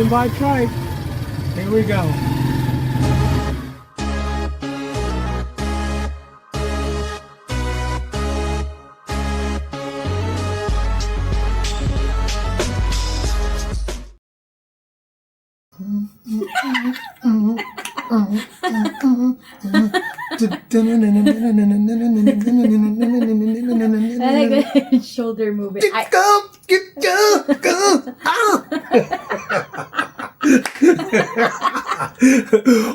rolling by tripe. Here we go. I like the shoulder movement.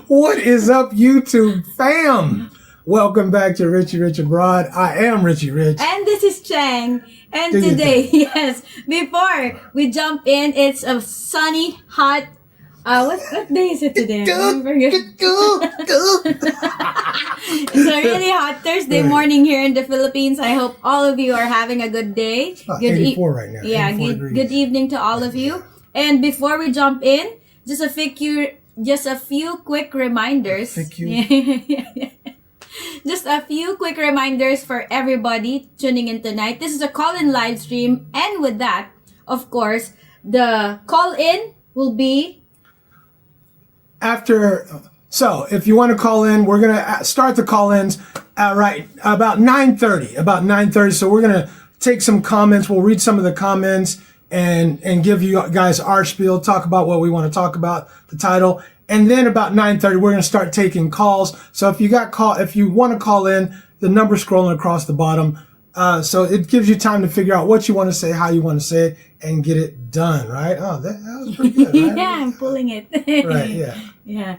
What is up, YouTube fam? Welcome back to Richie Rich Abroad. I am Richie Rich. And this is Chang. And today, yes, before we jump in, it's a sunny, hot, what day is it today? It's a really hot Thursday morning here in the Philippines. I hope all of you are having a good day. It's about 84 right now. Yeah, good evening to all of you. And before we jump in, just a few quick reminders. Just a few quick reminders for everybody tuning in tonight. This is a call-in live stream, and with that, of course, the call-in will be after. So, if you want to call in, we're gonna start the call-ins right about 9:30. About 9:30. So we're gonna take some comments. We'll read some of the comments and give you guys our spiel. Talk about what we want to talk about. The title. And then about 9:30, we're going to start taking calls. So if you want to call in, the number scrolling across the bottom. So it gives you time to figure out what you want to say, how you want to say it, and get it done, right? Oh, that was pretty good, right? Yeah, I'm pulling it. Right, yeah. Yeah.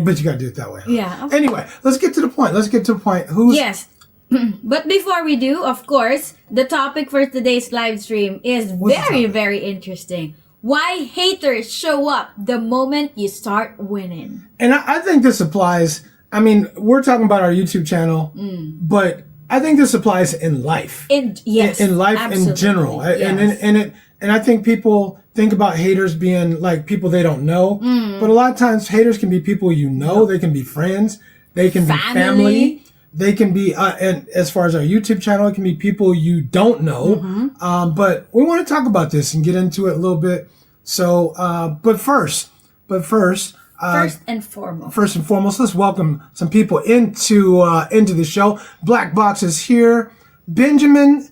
But you got to do it that way. Huh? Yeah. Okay. Anyway, let's get to the point. Yes. But before we do, of course, the topic for today's live stream is very interesting. Why haters show up the moment you start winning. And I think this applies. I mean, we're talking about our YouTube channel, but I think this applies in life. In life absolutely. In general. Yes. And I think people think about haters being like people they don't know. But a lot of times haters can be people you know. They can be friends. They can be family. They can be, and as far as our YouTube channel, it can be people you don't know. But we want to talk about this and get into it a little bit. So, but first and foremost, let's welcome some people into the show. Black Box is here. Benjamin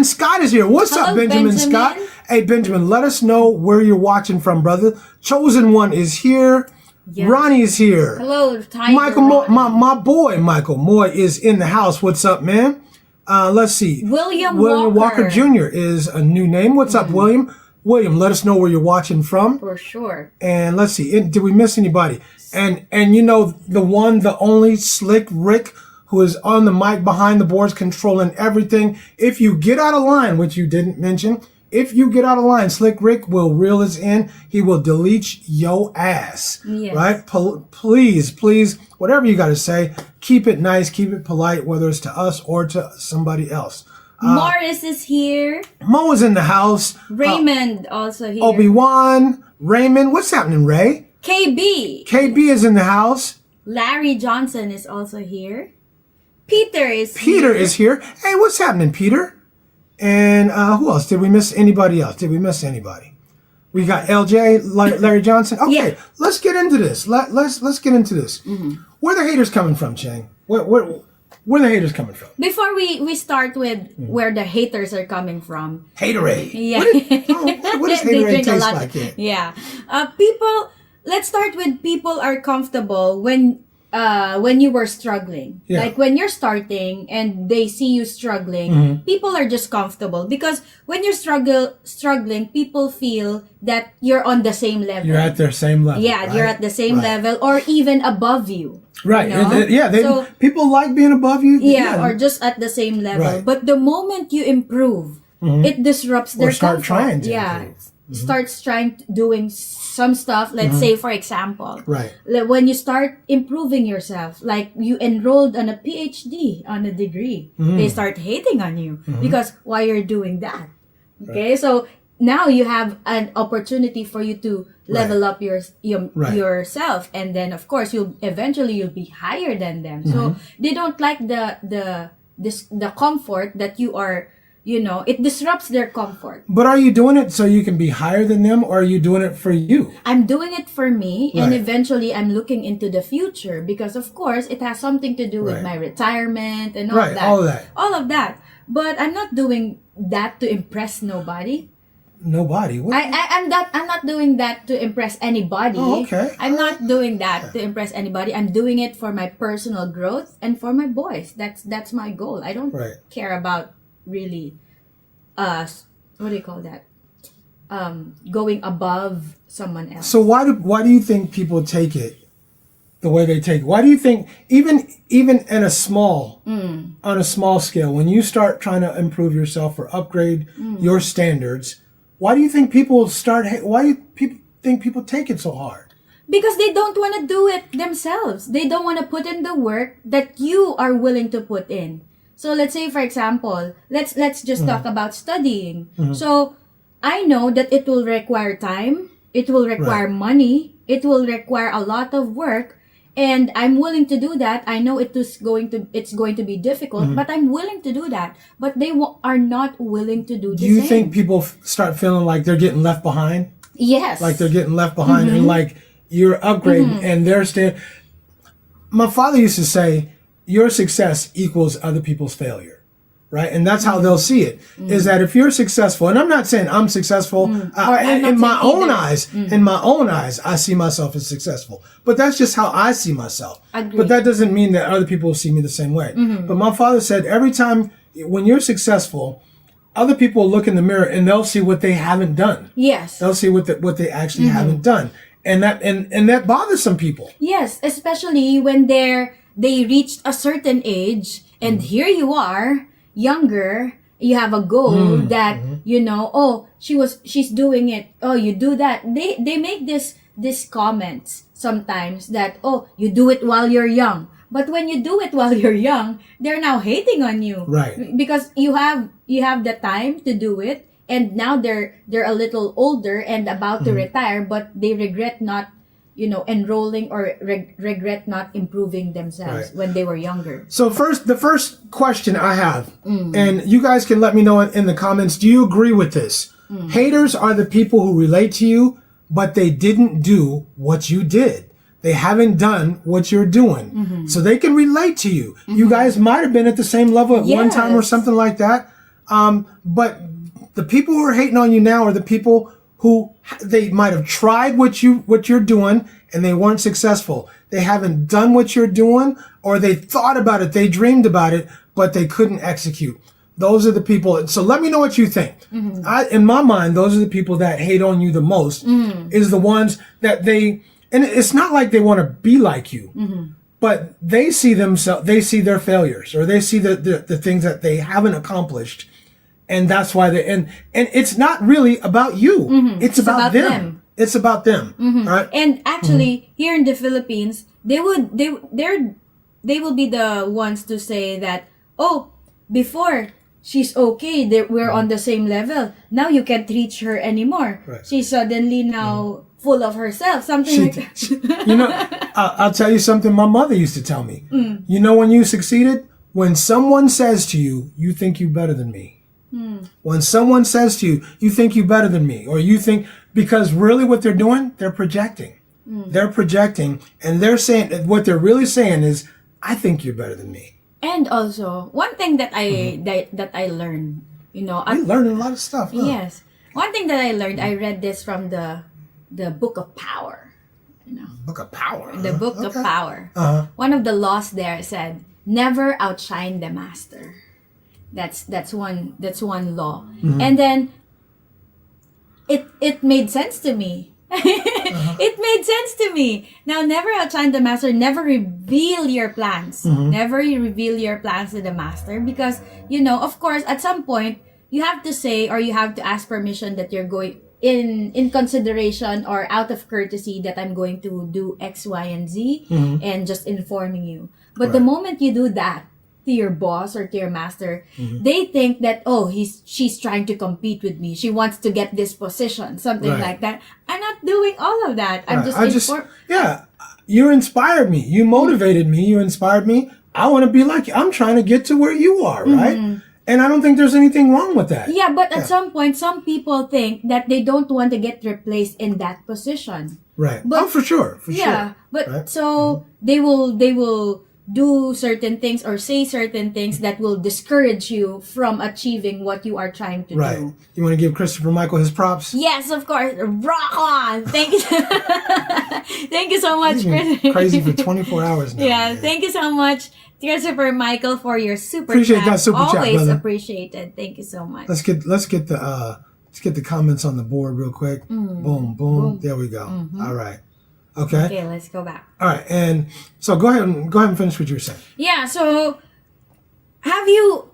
Scott is here. What's up, Benjamin Scott? Hey, Benjamin, let us know where you're watching from, brother. Chosen One is here. Yes. Ronnie is here. Hello, Michael, my boy Michael Moy is in the house. What's up, man? Let's see. William Walker Jr. is a new name. What's up, William? William, let us know where you're watching from. For sure. And let's see. Did we miss anybody? And you know, the one, the only Slick Rick, who is on the mic behind the boards controlling everything. If you get out of line, which you didn't mention, if you get out of line, Slick Rick will reel us in. He will delete your ass. Yes. Right? Please, whatever you got to say, keep it nice, keep it polite, whether it's to us or to somebody else. Morris is here. Mo is in the house. Raymond also here. Obi-Wan, Raymond. What's happening, Ray? KB is in the house. Larry Johnson is also here. Peter is here. Hey, what's happening, Peter? And who else? Did we miss anybody else? We got LJ, Larry Johnson. Okay, yeah. Let's get into this. Let's get into this. Where the haters coming from, Chang? Where the haters coming from? Before we start with where the haters are coming from. Haterade. Yeah. What does haterade taste like? Yeah. Let's start with people are comfortable when you were struggling. Yeah. Like when you're starting and they see you struggling, people are just comfortable because when you're struggling, people feel that you're on the same level. You're at their same level. Yeah, right? You're at the same level or even above you. Right. You know? Yeah. People like being above you. Yeah, or just at the same level. Right. But the moment you improve, it disrupts their comfort. Trying to improve. Starts doing some stuff. Let's say, for example, right. When you start improving yourself, like you enrolled on a PhD, on a degree, they start hating on you because why you're doing that. Okay, right. So now you have an opportunity for you to level up yourself, and then of course you'll be higher than them. So they don't like the comfort that you are it disrupts their comfort. But are you doing it so you can be higher than them, or are you doing it for you? I'm doing it for me, and eventually I'm looking into the future because, of course, it has something to do with my retirement and all that. All of that. But I'm not doing that to impress nobody. Nobody. I'm not doing that to impress anybody. Oh, okay. I'm not doing that to impress anybody. I'm doing it for my personal growth and for my boys. That's my goal. I don't care about really what do you call that? Going above someone else. So why do you think people take it the way they take it? Why do you think even in a small on a small scale, when you start trying to improve yourself or upgrade your standards, why do you think people take it so hard? Because they don't want to do it themselves. They don't want to put in the work that you are willing to put in. So let's say, for example, let's just talk about studying. So I know that it will require time, it will require money, it will require a lot of work, and I'm willing to do that. I know it's going to be difficult, but I'm willing to do that. But they are not willing to do the same. Do you think people start feeling like they're getting left behind? Yes. Like they're getting left behind, and like you're upgrading, and they're staying. My father used to say, your success equals other people's failure, right? And that's how they'll see it, is that if you're successful, and I'm not saying I'm successful, in my own eyes, I see myself as successful. But that's just how I see myself. Agreed. But that doesn't mean that other people see me the same way. But my father said, every time when you're successful, other people will look in the mirror and they'll see what they haven't done. Yes. They'll see what they actually haven't done. And that bothers some people. Yes, especially when they reached a certain age, and here you are, younger, you have a goal that, she's doing it. Oh, you do that. They make this comments sometimes that, oh, you do it while you're young. But when you do it while you're young, they're now hating on you. Right. Because you have the time to do it, and now they're a little older and about to retire, but they regret not enrolling or regret not improving themselves when they were younger. So the first question I have, and you guys can let me know in the comments, do you agree with this? Haters are the people who relate to you, but they didn't do what you did. They haven't done what you're doing. So they can relate to you. You guys might have been at the same level at one time or something like that. But the people who are hating on you now are the people who they might have tried what you're doing and they weren't successful. They haven't done what you're doing, or they thought about it, they dreamed about it, but they couldn't execute. Those are the people. So let me know what you think. In my mind, those are the people that hate on you the most, is the ones that and it's not like they want to be like you, but they see their failures, or they see the things that they haven't accomplished. And that's why and it's not really about you. It's about them. It's about them. Right? And actually, here in the Philippines, they will be the ones to say that, oh, before she's okay, we're on the same level. Now you can't reach her anymore. Right. She's suddenly now full of herself, something like that. I'll tell you something my mother used to tell me. You know when you succeeded? When someone says to you, you think you're better than me. When someone says to you, you think you're better than me, or you think, because really what they're doing, they're projecting. They're projecting, and they're saying, what they're really saying is, I think you're better than me. And also, one thing that I learned, I'm learning a lot of stuff. Huh? Yes. One thing that I learned, I read this from the Book of Power. Book of Power. The Book of Power. One of the laws there said, never outshine the master. That's one law. And then it made sense to me. It made sense to me. Now, never outshine the master. Never reveal your plans. Never reveal your plans to the master, because of course, at some point you have to say, or you have to ask permission that you're going in consideration or out of courtesy, that I'm going to do X, Y, and Z, and just informing you. But the moment you do that to your boss or to your master, they think that, oh, she's trying to compete with me. She wants to get this position, something like that. I'm not doing all of that. I'm you inspired me. You motivated me. You inspired me. I want to be like you. I'm trying to get to where you are, right? And I don't think there's anything wrong with that. Yeah, but at some point, some people think that they don't want to get replaced in that position. Right. But, for sure. Yeah, sure. but right? so they will do certain things or say certain things that will discourage you from achieving what you are trying to do. You want to give Christopher Michael his props? Yes, of course. Rock on! Thank you. Thank you so much, Chris. Crazy for 24 hours now. Yeah, man. thank you so much, Christopher Michael, for your super Appreciate chat. that super chat, Always brother. appreciated. Thank you so much. Let's get the comments on the board real quick. Boom. There we go. All right. Okay, let's go back. All right, and so go ahead and finish what you were saying. Yeah, so have you,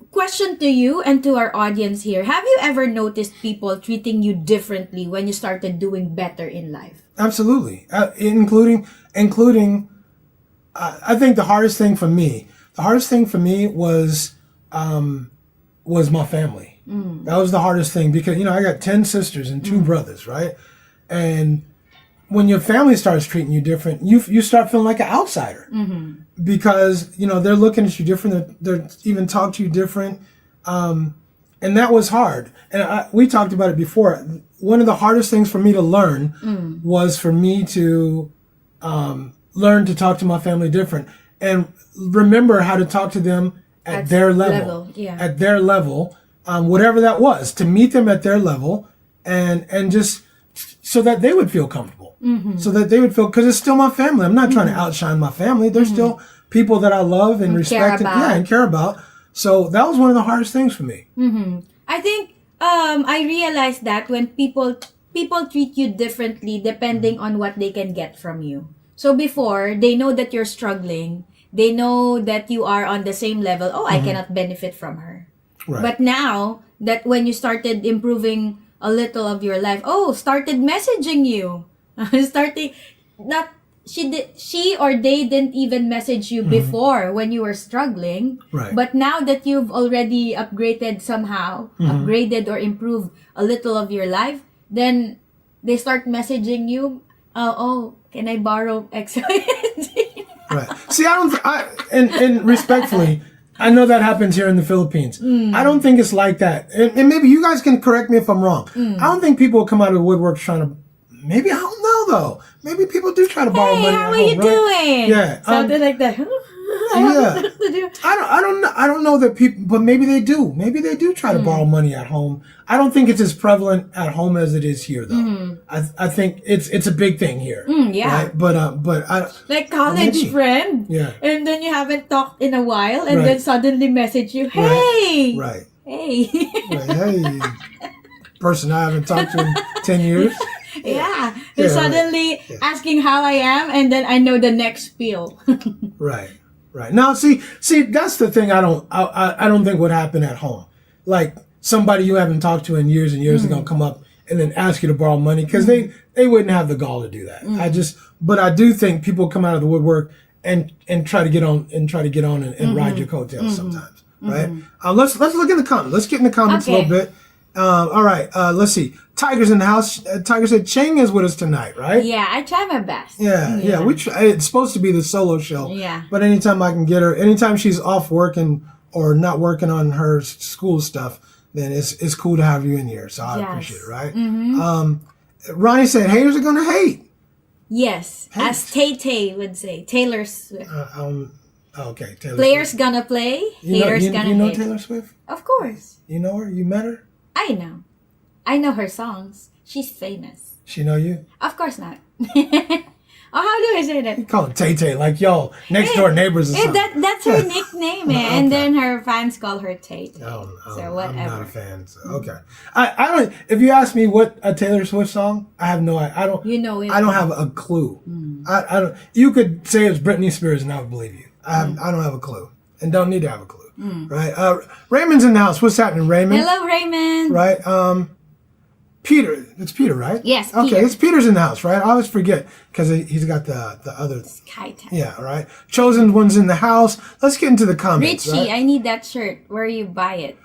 question to you and to our audience here, have you ever noticed people treating you differently when you started doing better in life? Absolutely, including. I think the hardest thing for me was my family. That was the hardest thing because I got 10 sisters and 2 brothers, right? And when your family starts treating you different, you start feeling like an outsider because they're looking at you different. They're even talk to you different, and that was hard. And we talked about it before. One of the hardest things for me to learn was for me to learn to talk to my family different and remember how to talk to them at their level. At their level, whatever that was, to meet them at their level, and just so that they would feel comfortable. So that they would feel, because it's still my family. I'm not trying to outshine my family. They're still people that I love and respect and care about. So that was one of the hardest things for me. I think I realized that when people treat you differently depending on what they can get from you. So before, they know that you're struggling. They know that you are on the same level. Oh, I cannot benefit from her. Right. But now that when you started improving a little of your life, started messaging you. She or they didn't even message you before when you were struggling. Right. But now that you've already upgraded or improved a little of your life, then they start messaging you, can I borrow X? Right. See, and respectfully, I know that happens here in the Philippines. I don't think it's like that. And maybe you guys can correct me if I'm wrong. I don't think people come out of the woodwork trying to, maybe, I don't know though. Maybe people do try to borrow money how at are home, you doing? Yeah. Something like that. I don't know that people, but maybe they do. Maybe they do try to borrow money at home. I don't think it's as prevalent at home as it is here, though. I think it's a big thing here. Yeah. Right? But I like college friend. Yeah. And then you haven't talked in a while, and then suddenly message you, hey. Right. Hey. Hey. Person I haven't talked to in 10 years. Yeah. They're suddenly asking how I am, and then I know the next spiel. Right. Now, see, that's the thing. I don't think would happen at home. Like somebody you haven't talked to in years and years is gonna come up and then ask you to borrow money because they wouldn't have the gall to do that. But I do think people come out of the woodwork and try to get on and ride your coattails sometimes. Right. Let's look in the comments. Let's get in the comments a little bit. All right. Let's see. Tiger's in the house. Tiger said Cheng is with us tonight, right? Yeah, I try my best. Yeah. It's supposed to be the solo show. Yeah. But anytime I can get her, anytime she's off working or not working on her school stuff, then it's cool to have you in here. So I appreciate it, right? Ronnie said haters are gonna hate. Yes, as Tay would say, Taylor Swift. Okay, Taylor Players Swift. Gonna play, haters gonna hate. You know Taylor Swift? Of course. You know her? You met her? I know her songs. She's famous. She know you? Of course not. How do I say that? You call her Tay, like yo, next door neighbors or something. That's her nickname, and then her fans call her Tay. So whatever. I'm not a fan. So, okay, I don't. If you ask me what a Taylor Swift song, I have no. I don't. You know it. I don't have a clue. I don't. You could say it's Britney Spears, and I would believe you. I don't have a clue, and don't need to have a clue. Right? Raymond's in the house. What's happening, Raymond? Hello, Raymond. Right. Peter. It's Peter, right? Yes, Okay, Peter. it's Peter's in the house, right? I always forget because he's got the other. Skytime. Yeah, right. Chosen one's in the house. Let's get into the comments. Richie, right? I need that shirt. Where you buy it?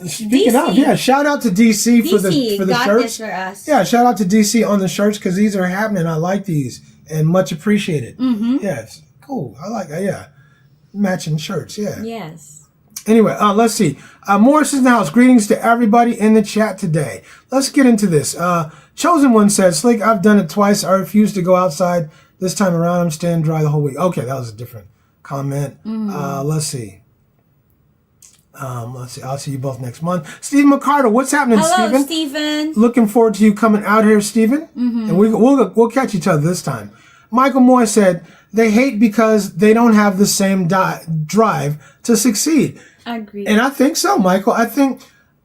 Speaking DC. of, yeah, shout out to DC for the got shirts. this for us. Yeah, shout out to DC on the shirts because these are happening. I like these and much appreciated. Yeah, it's cool. I like it. Yeah, matching shirts. Yeah. Yes. Anyway, let's see. Morris is in the house. Greetings to everybody in the chat today. Let's get into this. Chosen One said, Slick, I've done it twice. I refuse to go outside. This time around, I'm staying dry the whole week. Okay, that was a different comment. Let's see. I'll see you both next month. Stephen McCarter, what's happening, Stephen? Hello, Stephen. Looking forward to you coming out here, Stephen. And we'll catch each other this time. Michael Moy said, they hate because they don't have the same drive to succeed. I agree. And I think so, Michael. I think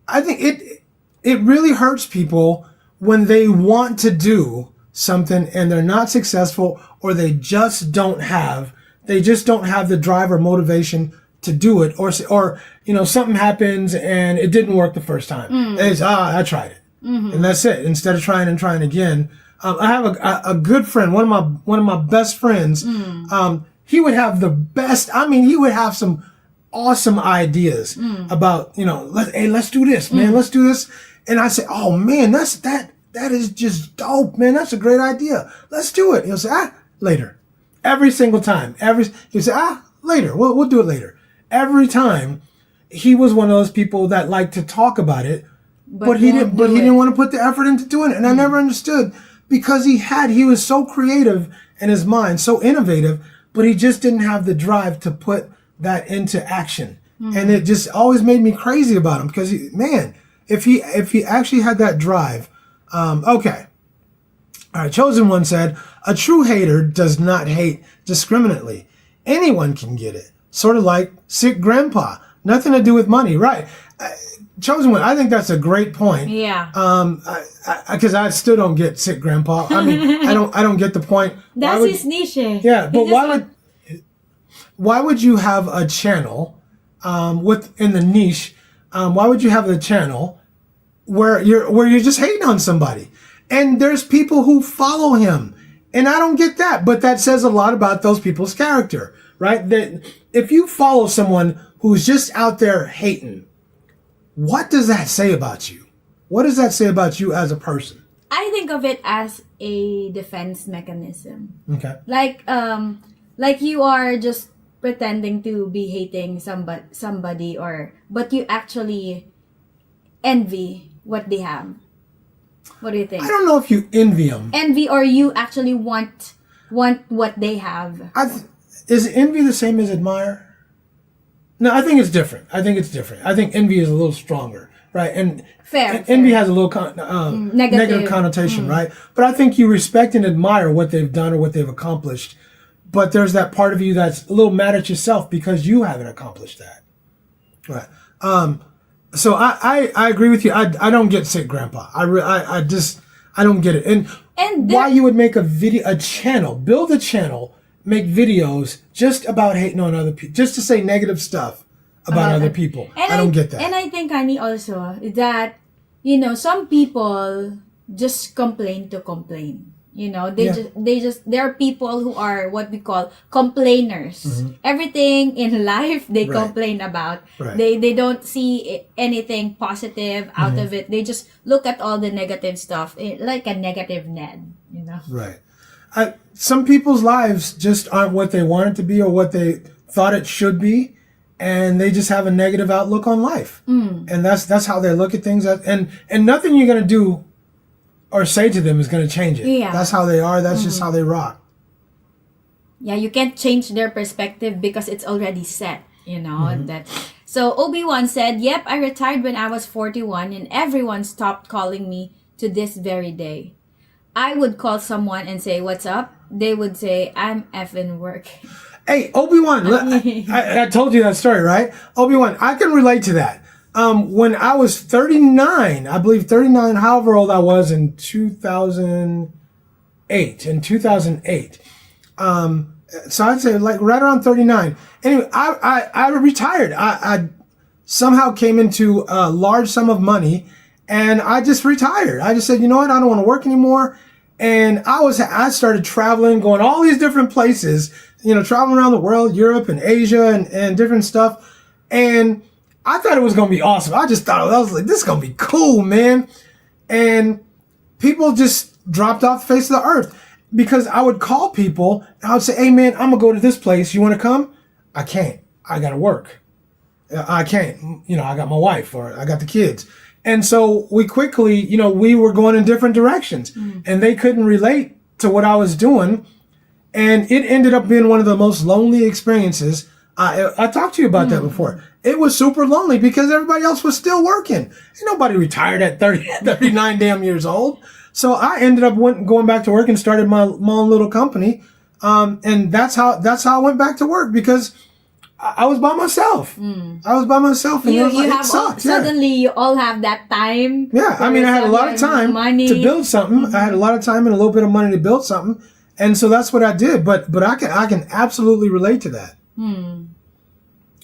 it really hurts people when they want to do something and they're not successful, or they just don't have the drive or motivation to do it, or something happens and it didn't work the first time. It's I tried it, and that's it. Instead of trying and trying again. I have a good friend, one of my best friends. He would have the best. I mean, he would have some awesome ideas about let's do this, man. Let's do this. And I say, oh man, that is just dope, man. That's a great idea. Let's do it. He'll say, later. Every single time. He'll say, later. We'll do it later. Every time. He was one of those people that liked to talk about it, but he didn't want to put the effort into doing it. And I never understood, because he was so creative in his mind, so innovative, but he just didn't have the drive to put that into action. And it just always made me crazy about him, because if he actually had that drive. Okay. All right. Chosen One said, a true hater does not hate discriminately. Anyone can get it. Sort of like sick grandpa. Nothing to do with money. Right. Chosen One, I think that's a great point. Yeah. Because I still don't get sick grandpa. I mean, I don't get the point. That's his niche. Yeah. But why would you have a channel, in the niche? Why would you have the channel where you're just hating on somebody? And there's people who follow him, and I don't get that. But that says a lot about those people's character, right? That if you follow someone who's just out there hating, what does that say about you? What does that say about you as a person? I think of it as a defense mechanism. Okay. Like you are just pretending to be hating somebody, but you actually envy what they have. What do you think? I don't know if you envy them. Envy, or you actually want what they have. Is envy the same as admire? No, I think it's different. I think envy is a little stronger, right? And envy has a little negative connotation, right? But I think you respect and admire what they've done or what they've accomplished. But there's that part of you that's a little mad at yourself because you haven't accomplished that, right? So I agree with you. I don't get sick grandpa. I don't get it. And why you would make a channel, build a channel, make videos just about hating on other people, just to say negative stuff about other people. I don't get that. And I think, Annie, also that, some people just complain to complain. There are people who are what we call complainers. Everything in life they complain about. Right. They don't see anything positive out of it. They just look at all the negative stuff like a negative Ned, Right. Some people's lives just aren't what they want it to be or what they thought it should be, and they just have a negative outlook on life. And that's how they look at things. And nothing you're going to do or say to them is going to change it. Yeah. That's how they are. That's just how they rock. Yeah, you can't change their perspective because it's already set, So Obi-Wan said, yep, I retired when I was 41 and everyone stopped calling me to this very day. I would call someone and say, what's up? They would say, I'm effing working. Hey, Obi-Wan, I told you that story, right? Obi-Wan, I can relate to that. When I was 39, however old I was in 2008. So I'd say like right around 39. Anyway, I retired. I somehow came into a large sum of money and I just retired. I just said, you know what? I don't want to work anymore. And I started traveling, going all these different places, traveling around the world, Europe and Asia and different stuff. And I thought it was going to be awesome. I just thought, I was like, this is going to be cool, man. And people just dropped off the face of the earth because I would call people and I would say, hey, man, I'm going to go to this place. You want to come? I can't. I got to work. I can't, I got my wife or I got the kids. And so we quickly, we were going in different directions and they couldn't relate to what I was doing. And it ended up being one of the most lonely experiences. I talked to you about that before. It was super lonely because everybody else was still working. Ain't nobody retired at 39 damn years old. So I ended up going back to work and started my own little company. And that's how I went back to work because I was by myself. I was by myself, and it sucked. Suddenly you all have that time. Yeah, I mean, I had a lot of time to build something. I had a lot of time and a little bit of money to build something, and so that's what I did. But I can absolutely relate to that.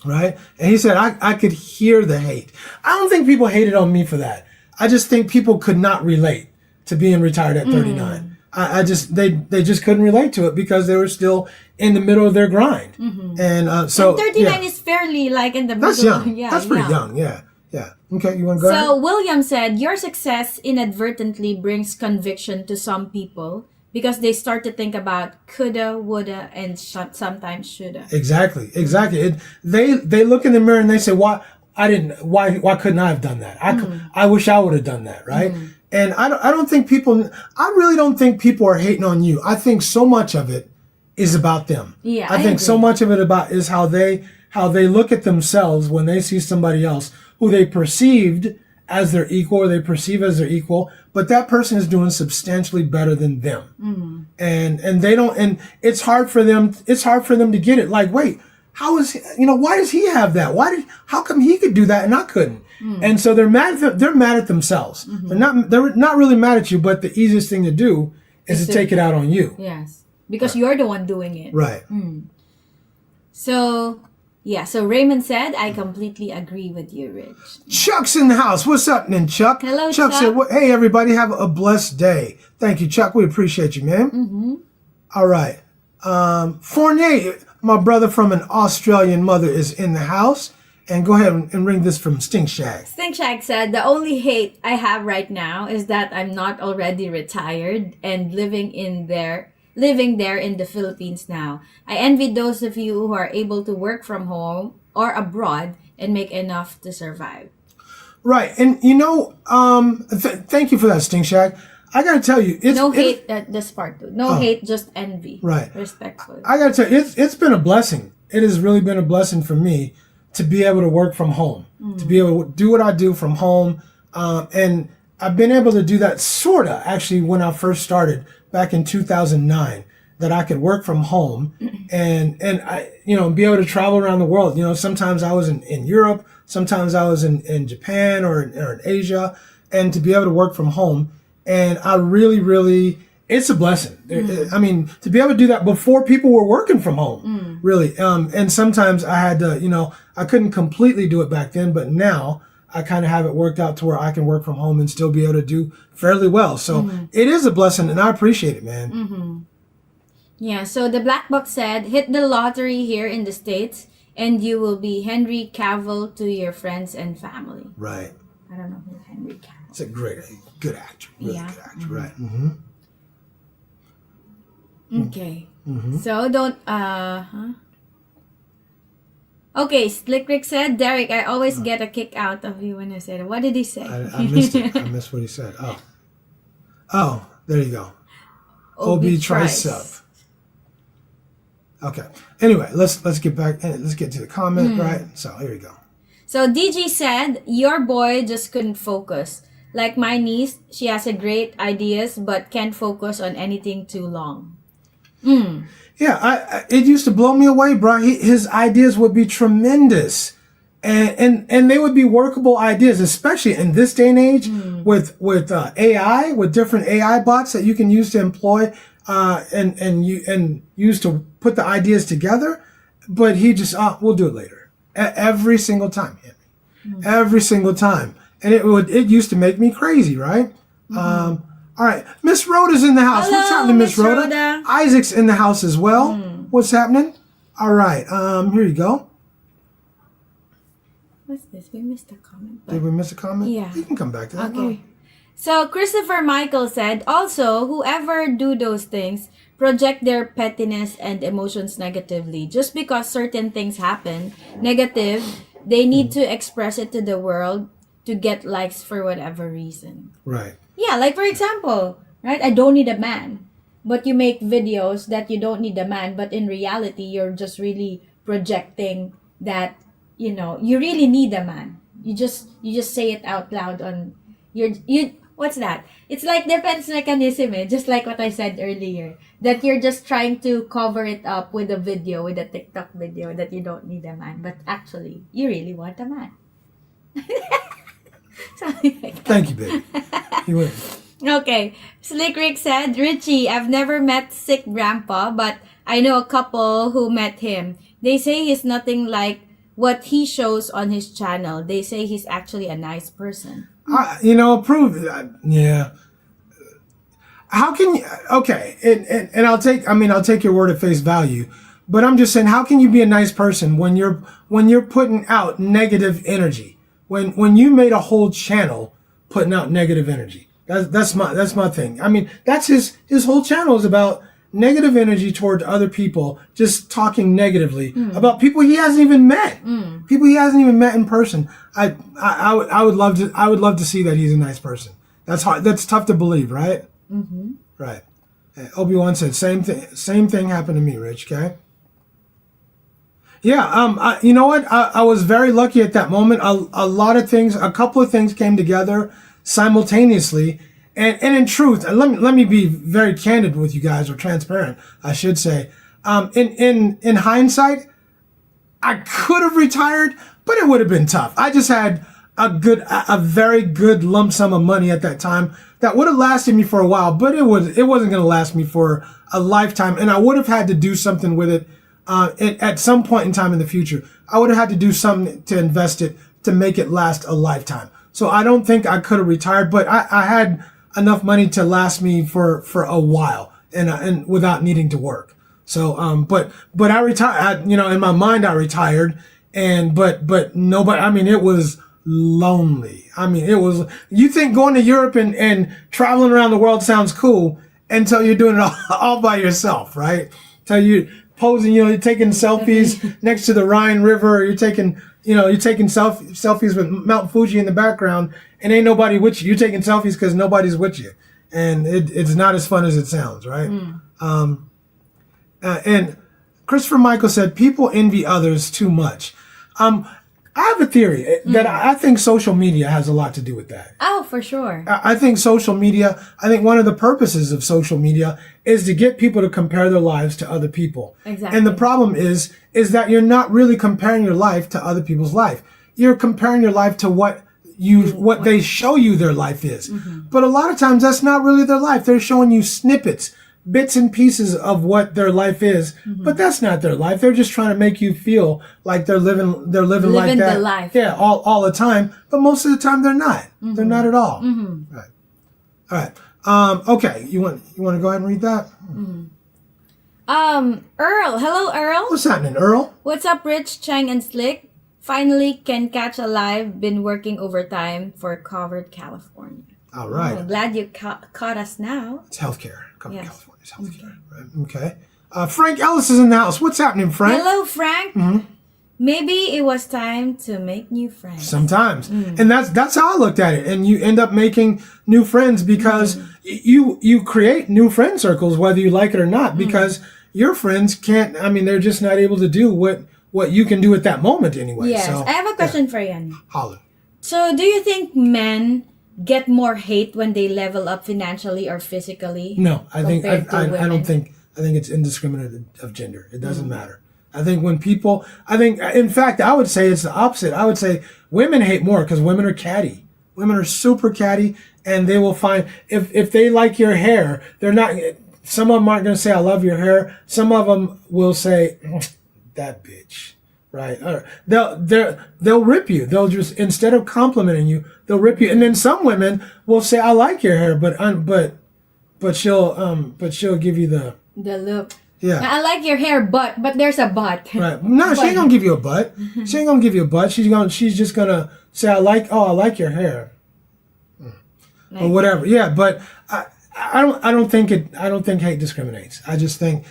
Right? And he said I could hear the hate. I don't think people hated on me for that. I just think people could not relate to being retired at 39. They just couldn't relate to it because they were still in the middle of their grind. And so 39 is fairly like in the middle. That's young. Yeah, that's pretty young. Yeah. Okay, you want to go ahead? So William said, your success inadvertently brings conviction to some people because they start to think about coulda, woulda, and sometimes shoulda. Exactly. They look in the mirror and they say, why couldn't I have done that? I wish I would have done that, right? And I really don't think people are hating on you. I think so much of it is about them. Yeah, I think so much of it is how they look at themselves when they see somebody else who they perceived as their equal or they perceive as their equal, but that person is doing substantially better than them. And they don't, and it's hard for them to get it. Like, wait, how is, why does he have that? How come he could do that and I couldn't? And so they're mad at themselves. They're not really mad at you, but the easiest thing to do is to take it out on you. Yes. Because you're the one doing it. Right. So Raymond said, I completely agree with you, Rich. Chuck's in the house. What's happening, Chuck? Hello, Chuck. Said, hey, everybody, have a blessed day. Thank you, Chuck. We appreciate you, man. All right. Fournier, my brother from an Australian mother, is in the house. And go ahead and ring this from Stink Shag. Stink Shag said, the only hate I have right now is that I'm not already retired and living there in the Philippines now. I envy those of you who are able to work from home or abroad and make enough to survive. Right. And thank you for that, Stink Shag. I gotta tell you, hate. This part too. No hate, just envy. Right. Respectful. I gotta tell you, it's been a blessing. It has really been a blessing for me to be able to work from home, to be able to do what I do from home. And I've been able to do that sorta actually when I first started back in 2009, that I could work from home and I, be able to travel around the world. Sometimes I was in Europe, sometimes I was in Japan or in Asia, and to be able to work from home. And I really, really, it's a blessing. I mean, to be able to do that before people were working from home, really. And sometimes I had to, I couldn't completely do it back then, but now I kind of have it worked out to where I can work from home and still be able to do fairly well. So it is a blessing and I appreciate it, man. Yeah. So the Black Box said, hit the lottery here in the States and you will be Henry Cavill to your friends and family. Right. I don't know who Henry Cavill. It's a good actor. Really good actor. Right. Okay. So don't, Okay, Slick Rick said, Derek, I always get a kick out of you when I said it. What did he say? I missed it. I missed what he said. Oh, there you go. OB tricep. Okay. Anyway, let's get back. Let's get to the comment, right? So here you go. So DG said, your boy just couldn't focus. Like my niece, she has a great ideas, but can't focus on anything too long. Yeah, it used to blow me away, bro. His ideas would be tremendous, and they would be workable ideas, especially in this day and age with AI, with different AI bots that you can use to employ and use to put the ideas together. But he just we'll do it later every single time, every single time, and it used to make me crazy, right? All right, Miss Rhoda's in the house. Hello, what's happening, Miss Rhoda? Isaac's in the house as well. What's happening? All right, here you go. What's this? We missed a comment. Did we miss a comment? Yeah. You can come back to that. Okay. So Christopher Michael said, also, whoever do those things project their pettiness and emotions negatively. Just because certain things happen negative they need to express it to the world to get likes for whatever reason. Right. Yeah, like for example, right? I don't need a man, but you make videos that you don't need a man, but in reality, you're just really projecting that, you really need a man. You just say it out loud on what's that? It's like defense mechanism, just like what I said earlier, that you're just trying to cover it up with a video, with a TikTok video, that you don't need a man, but actually you really want a man. Something like that. Thank you, baby. You win. Okay. Slick Rick said, Richie, I've never met sick grandpa, but I know a couple who met him. They say he's nothing like what he shows on his channel. They say he's actually a nice person. Prove that. Yeah. How can you, okay, and I'll take your word at face value, but I'm just saying, how can you be a nice person when you're putting out negative energy? When you made a whole channel putting out negative energy. That's my thing. I mean, that's his whole channel is about negative energy toward other people, just talking negatively about people he hasn't even met. People he hasn't even met in person. I would love to see that he's a nice person. That's hard. That's tough to believe, right? Mm-hmm. Right. Obi-Wan said same thing happened to me, Rich. Okay. Yeah. You know what? I was very lucky at that moment. A couple of things came together simultaneously. And in truth, let me be very candid with you guys, or transparent, I should say. In hindsight, I could have retired, but it would have been tough. I just had a very good lump sum of money at that time that would have lasted me for a while, but it wasn't going to last me for a lifetime, and I would have had to do something with it at some point in time in the future. I would have had to do something to invest it to make it last a lifetime. So I don't think I could have retired, but I had enough money to last me for a while and without needing to work. So, but I retired, in my mind I retired, but nobody, I mean, it was lonely. I mean, you think going to Europe and traveling around the world sounds cool until you're doing it all by yourself, right? Until you posing, you're taking selfies next to the Rhine River, or you're taking selfies with Mount Fuji in the background, and ain't nobody with you. You're taking selfies because nobody's with you, and it's not as fun as it sounds, right? And Christopher Michael said, people envy others too much. I have a theory that I think social media has a lot to do with that. Oh, for sure. I think one of the purposes of social media is to get people to compare their lives to other people. Exactly. And the problem is that you're not really comparing your life to other people's life. You're comparing your life to what they show you their life is. Mm-hmm. But a lot of times that's not really their life. They're showing you snippets, bits and pieces of what their life is, but that's not their life. They're just trying to make you feel like they're living like that. The life. Yeah, all the time. But most of the time they're not. Mm-hmm. They're not at all. Mm-hmm. Right. All right. Okay. You want to go ahead and read that? Mm-hmm. Earl. Hello, Earl. What's happening, Earl? What's up, Rich, Chang, and Slick? Finally can catch a live. Been working overtime for Covered California. All right. I'm glad you caught us now. It's healthcare. Covered California. Healthcare. Right. Okay. Frank Ellis is in the house. What's happening, Frank? Hello, Frank. Mm-hmm. Maybe it was time to make new friends. Sometimes. And that's how I looked at it. And you end up making new friends because you create new friend circles, whether you like it or not, because your friends they're just not able to do what you can do at that moment anyway. Yes. So, I have a question for you. Holler. So do you think men get more hate when they level up financially or physically? No, I think it's indiscriminate of gender. It doesn't matter. I think in fact, I would say it's the opposite. I would say women hate more because women are catty. Women are super catty, and they will find if they like your hair, some of them aren't going to say I love your hair. Some of them will say that bitch. Right. They'll rip you. They'll just, instead of complimenting you, they'll rip you. And then some women will say, I like your hair, but she'll give you the look. Yeah. I like your hair, but there's a but. Right. No, she ain't gonna give you a but. She ain't gonna give you a but. She's just gonna say, I like your hair. Or whatever. Yeah. But I don't think hate discriminates. I think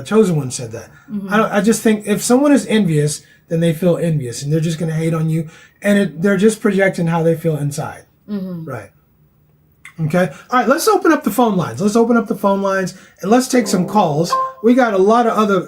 Chosen One said that. I just think if someone is envious, then they feel envious and they're just going to hate on you, and they're just projecting how they feel inside. Right. Okay. All right. Let's open up the phone lines. And let's take some calls. We got a lot of other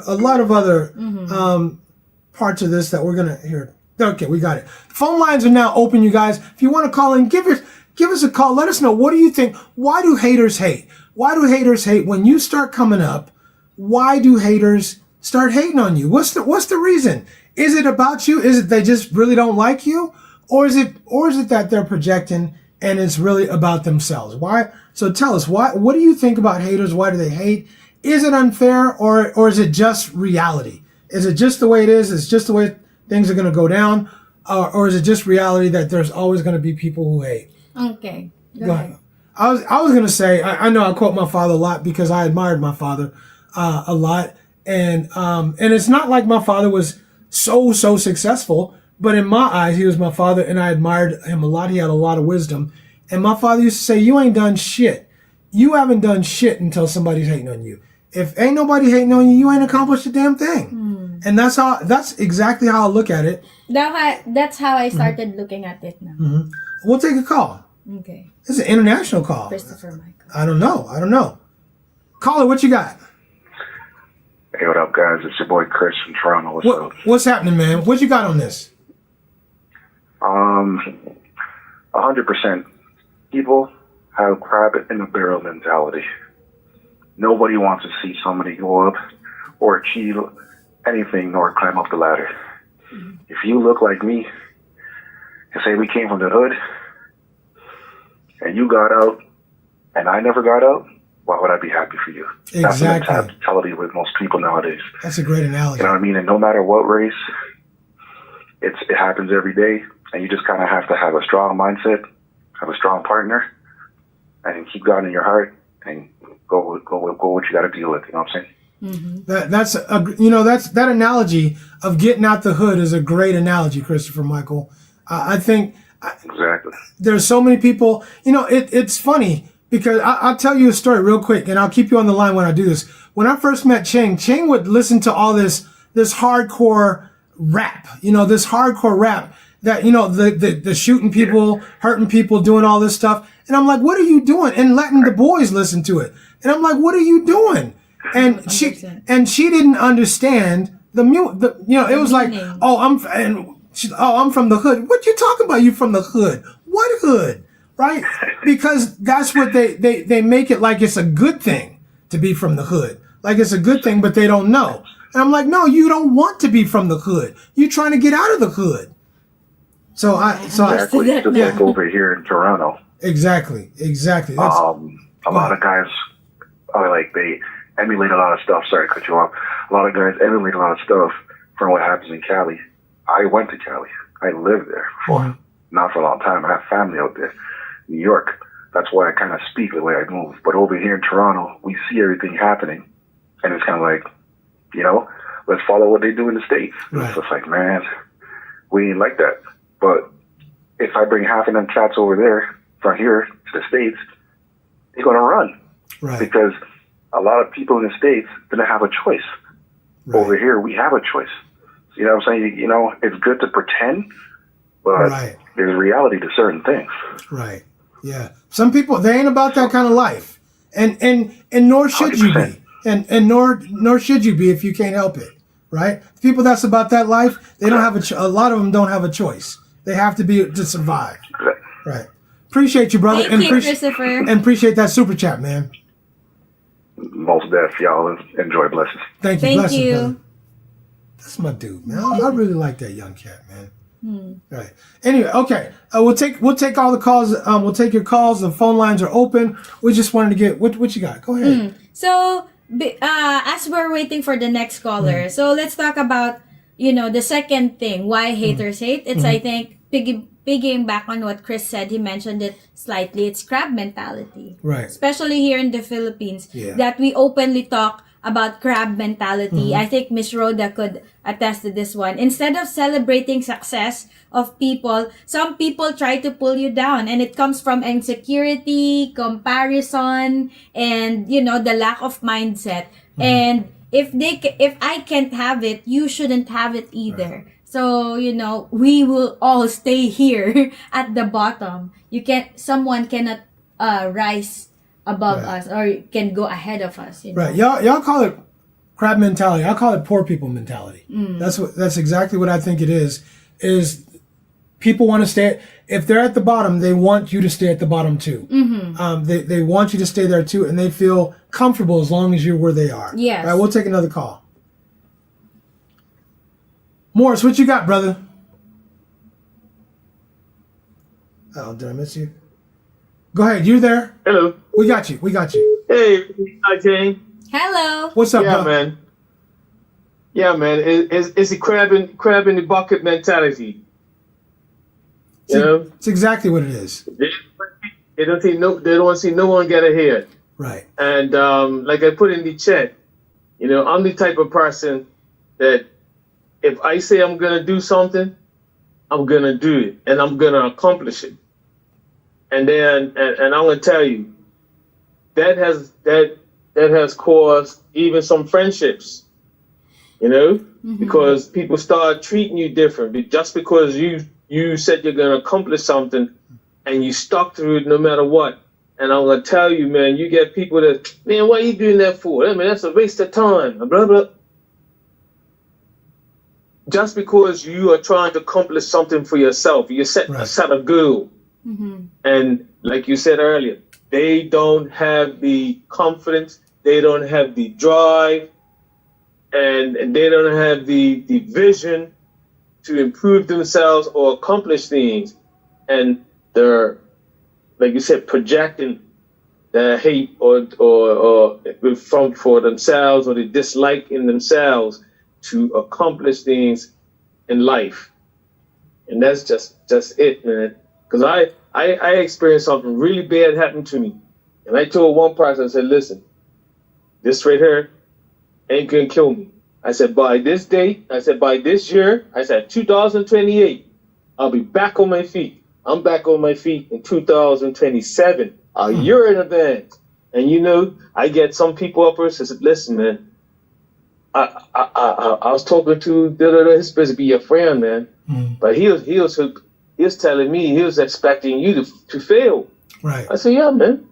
parts of this that we're gonna hear. Okay, we got it. The phone lines are now open, you guys. If you want to call in, give us a call. Let us know, what do you think? Why do haters hate? Why do haters hate when you start coming up? Why do haters start hating on you? What's the reason? Is it about you? Is it they just really don't like you? Or is it that they're projecting and it's really about themselves? Why? So tell us, what do you think about haters? Why do they hate? Is it unfair, or is it just reality? Is it just the way it is? It's just the way things are going to go down? Or is it just reality that there's always going to be people who hate? Okay. Go ahead. I was going to say, I know I quote my father a lot because I admired my father a lot. And it's not like my father was so successful, but in my eyes, he was my father and I admired him a lot. He had a lot of wisdom. And my father used to say, you ain't done shit. You haven't done shit until somebody's hating on you. If ain't nobody hating on you, you ain't accomplished a damn thing. And that's exactly how I look at it. That's how I started looking at it now. We'll take a call. Okay. This is an international call. Christopher Michael. I don't know. Caller, what you got? Hey, what up, guys? It's your boy Chris from Toronto. What's up? What's happening, man? What you got on this? 100%. People have crab in the barrel mentality. Nobody wants to see somebody go up or achieve anything or climb up the ladder. If you look like me and say we came from the hood and you got out and I never got out, why would I be happy for you? Exactly. That's the mentality with most people nowadays. That's a great analogy. You know what I mean? And no matter what race, it happens every day. And you just kind of have to have a strong mindset, have a strong partner, and keep God in your heart and go what you got to deal with. You know what I'm saying? That's that analogy of getting out the hood is a great analogy, Christopher Michael. I think exactly. There's so many people. It's funny because I'll tell you a story real quick, and I'll keep you on the line when I do this. When I first met Cheng would listen to all this hardcore rap. This hardcore rap that the shooting people, hurting people, doing all this stuff. And I'm like, what are you doing? And letting the boys listen to it. And I'm like, what are you doing? And 100%. she didn't understand it was like, I'm from the hood. What you talking about? You from the hood? What hood? Right? Because that's what they make it like it's a good thing to be from the hood. Like it's a good thing, but they don't know. And I'm like, no, you don't want to be from the hood. You're trying to get out of the hood. Exactly. Just like over here in Toronto. Exactly. A lot of guys they emulate a lot of stuff. Sorry to cut you off. A lot of guys emulate a lot of stuff from what happens in Cali. I went to Cali. I lived there for not for a long time. I have family out there. New York. That's why I kind of speak the way I move. But over here in Toronto, we see everything happening, and it's kind of like, let's follow what they do in the States. Right. It's just like, man, we ain't like that. But if I bring half of them cats over there from here to the States, they're going to run. Right. Because a lot of people in the States didn't have a choice. Right. Over here, we have a choice. You know what I'm saying? It's good to pretend, but there's reality to certain things. Right. Yeah. Some people, they ain't about that kind of life. And nor should 100%. You be. And nor should you be if you can't help it. Right? The people that's about that life, they don't have a lot of them don't have a choice. They have to be to survive. Right. Appreciate you, brother. Thank you, Christopher. And appreciate that super chat, man. Most deaf, y'all. Enjoy. Blessings. Thank you. Thank blessings, you. brother. That's my dude, man. I really like that young cat, man. Right. Anyway, okay. We'll take all the calls. We'll take your calls. The phone lines are open. We just wanted to get what you got. Go ahead. So as we're waiting for the next caller, so let's talk about the second thing, why haters hate. It's I think piggying back on what Chris said. He mentioned it slightly. It's crab mentality, right? Especially here in the Philippines, that we openly talk about crab mentality. I think Miss Rhoda could attest to this one. Instead of celebrating success of people, some people try to pull you down, and it comes from insecurity, comparison, and the lack of mindset. And if I can't have it, you shouldn't have it either. Right. So, we will all stay here at the bottom. Someone cannot rise above us or can go ahead of us. Right. Y'all call it crab mentality. I call it poor people mentality. That's exactly what I think it is people want to stay, if they're at the bottom, they want you to stay at the bottom too. They want you to stay there too, and they feel comfortable as long as you're where they are. Yes. All right, we'll take another call. Morris, what you got, brother? Oh, did I miss you? Go ahead, you there? Hello. We got you. Hey, hi, Jane. Hello. What's up, bro? Man. Yeah, man. It's a crab in the bucket mentality. It's exactly what it is. They don't see no one get ahead. Right. And like I put in the chat, I'm the type of person that if I say I'm gonna do something, I'm gonna do it, and I'm gonna accomplish it. And then, and I'm gonna tell you, that has caused even some friendships, because people start treating you different just because you said you're gonna accomplish something, and you stuck through it no matter what. And I'm gonna tell you, man, you get people that, man, what are you doing that for? I mean, that's a waste of time. Blah blah. Just because you are trying to accomplish something for yourself, you set a goal. And like you said earlier, they don't have the confidence, they don't have the drive, and they don't have the vision to improve themselves or accomplish things. And they're, like you said, projecting the hate or for themselves, or the dislike in themselves to accomplish things in life. And that's just it, man. Because I experienced something really bad happen to me. And I told one person, I said, listen, this right here ain't gonna kill me. I said, by this date, by this year, 2028, I'll be back on my feet. I'm back on my feet in 2027, a year in advance. And I get some people up here and said, listen, man, I was talking to he's supposed to be your friend, man. But he was telling me he was expecting you to fail. Right. I said, yeah, man.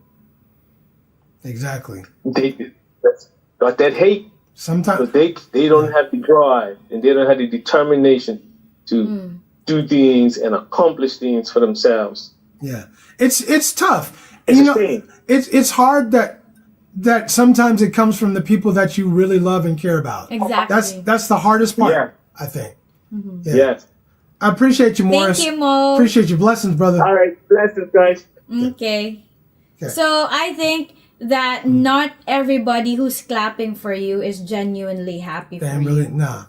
Exactly. But that hate, sometimes they don't have the drive, and they don't have the determination to do things and accomplish things for themselves. Yeah, it's tough. It's it's hard that sometimes it comes from the people that you really love and care about. Exactly. That's the hardest part. Yeah. I think. Yeah. Yes. I appreciate you, Morris. Thank you, Mo. Appreciate your blessings, brother. All right, blessings, guys. Okay. So I think that not everybody who's clapping for you is genuinely happy for you. Really, no.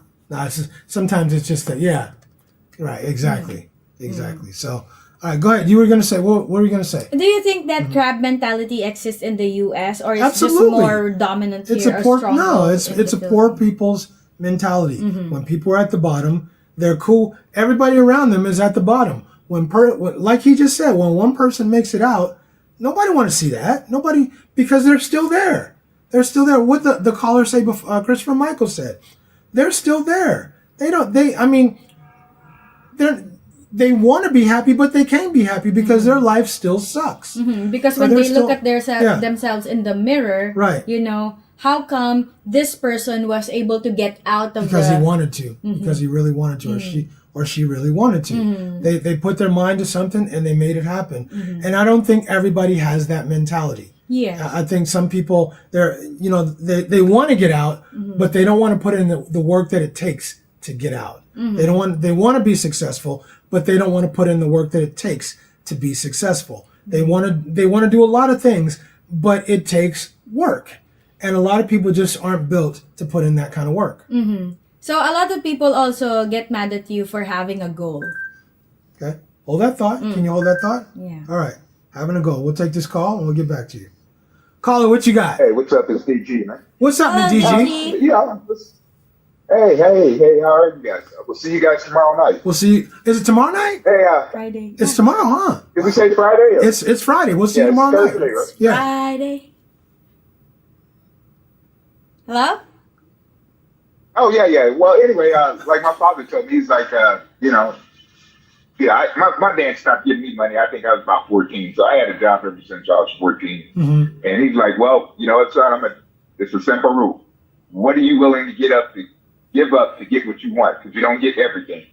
Sometimes it's just that, yeah. Right, exactly. Exactly. So, all right, go ahead. You were going to say, what were you going to say? Do you think that crab mentality exists in the U.S. or is Absolutely. just more dominant here? It's a poor people's mentality. When people are at the bottom, they're cool. Everybody around them is at the bottom. Like he just said, when one person makes it out, nobody want to see that. Nobody, because they're still there. They're still there. What the caller say before, Christopher Michael said, they're still there. They want to be happy, but they can't be happy because their life still sucks. Because when they look at themselves in the mirror, right. How come this person was able to get out of because he wanted to, because he really wanted to, or she really wanted to. They put their mind to something and they made it happen. And I don't think everybody has that mentality. Yeah, I think some people they want to get out, but they don't want to put in the work that it takes to get out. They want to be successful, but they don't want to put in the work that it takes to be successful. They want to do a lot of things, but it takes work. And a lot of people just aren't built to put in that kind of work. So a lot of people also get mad at you for having a goal. Okay. Hold that thought. Can you hold that thought? Yeah. All right. Having a goal. We'll take this call and we'll get back to you. Caller, what you got? Hey, what's up? It's DG, man. What's up, Hello, DG? Yeah. Hey, how are you guys? We'll see you guys tomorrow night. We'll see you. Is it tomorrow night? Hey, Friday. It's tomorrow, huh? did we say Friday? Or? It's Friday. We'll see you it's tomorrow Thursday, night. right? Yeah. Friday. Hello? Oh, yeah. Well, anyway, like my father told me, he's like, my dad stopped giving me money. I think I was about 14. So I had a job ever since I was 14. Mm-hmm. And he's like, well, son, it's a simple rule. What are you willing to give up to get what you want? Because you don't get everything.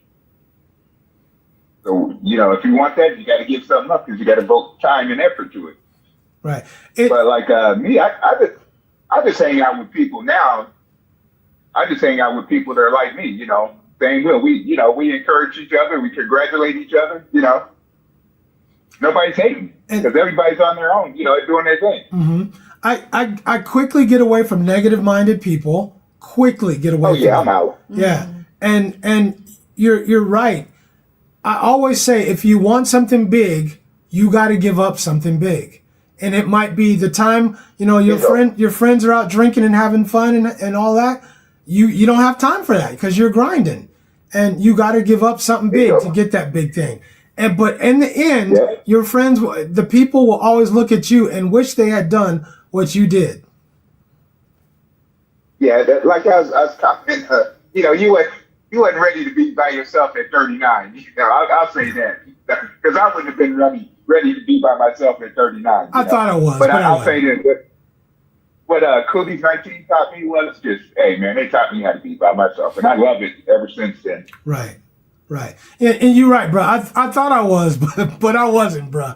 So, if you want that, you got to give something up because you got to devote time and effort to it. Right. But like me, I just hang out with people now. I just hang out with people that are like me, Same will. We encourage each other. We congratulate each other, Nobody's hating because everybody's on their own, doing their thing. Mm-hmm. I quickly get away from negative-minded people. Quickly get away. Oh yeah, I'm out. Yeah, and you're right. I always say if you want something big, you got to give up something big, and it might be the time. Your friends are out drinking and having fun and all that. You don't have time for that because you're grinding, and you got to give up something big to get that big thing. But in the end, your friends, the people will always look at you and wish they had done what you did. Yeah, like I was talking, you wasn't ready to be by yourself at 39. I'll say that because I wouldn't have been ready to be by myself at 39. I thought I was, but I'll say that. What Cooley's 19 taught me was just, hey man, they taught me how to be by myself, and I love it ever since then. Right. And you're right, bro. I thought I was, but I wasn't, bro.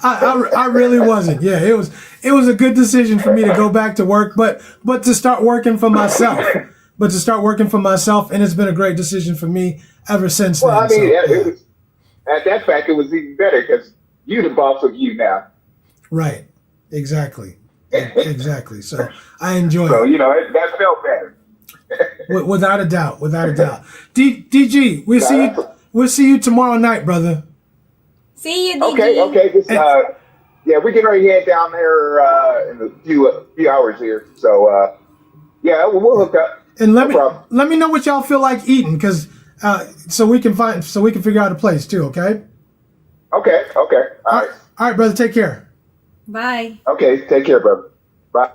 I really wasn't. Yeah, it was a good decision for me to go back to work, but to start working for myself. And it's been a great decision for me ever since then. Well, I mean, it was, at that fact, it was even better because you're the boss of you now. Right. Exactly. So I enjoy it. So, that felt better. Without a doubt. DG, we'll see you tomorrow night, brother. See you, DG. Okay. Just, we're getting ready to head down there in a few hours here. So, we'll hook up. And let me know what y'all feel like eating, because so we can figure out a place too. Okay. Okay. All right, brother. Take care. Bye. Okay. Take care, brother. Bye.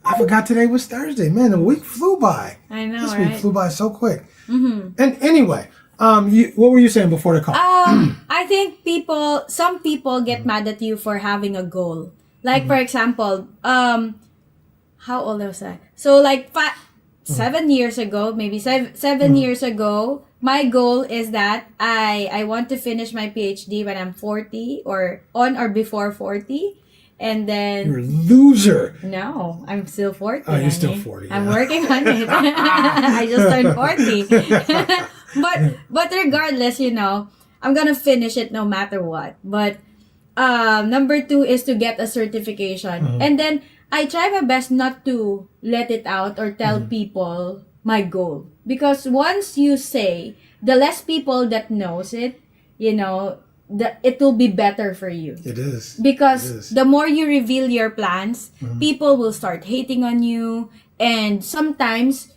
I forgot today was Thursday. Man, the week flew by. I know, This right? week flew by so quick. Mm-hmm. And anyway, what were you saying before the call? I think some people get mad at you for having a goal. Like, for example, how old was I? So, like, 7 years ago, maybe seven years ago, my goal is that I want to finish my PhD when I'm 40 or on or before 40. And then you're a loser. No, I'm still 40. Oh, you're still 40. I'm working on it. I just turned 40. but regardless, I'm gonna finish it no matter what. But number 2 is to get a certification. And then I try my best not to let it out or tell people my goal. Because once you say, the less people that knows it, it will be better for you. It is. Because the more you reveal your plans, people will start hating on you. And sometimes,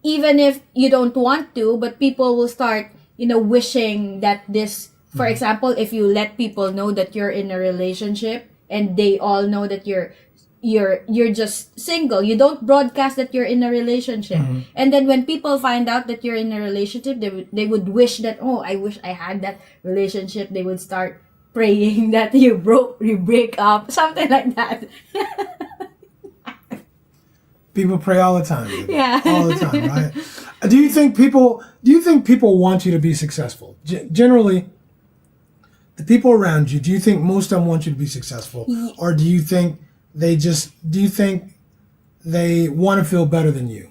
even if you don't want to, but people will start, wishing that this, for example, if you let people know that you're in a relationship and they all know that you're just single, you don't broadcast that you're in a relationship, and then when people find out that you're in a relationship, they would wish that, I wish I had that relationship. They would start praying that you break up, something like that. People pray all the time. Baby. Yeah, all the time, right? Do you think people want you to be successful? Generally, the people around you, do you think most of them want you to be successful, or do you think they want to feel better than you?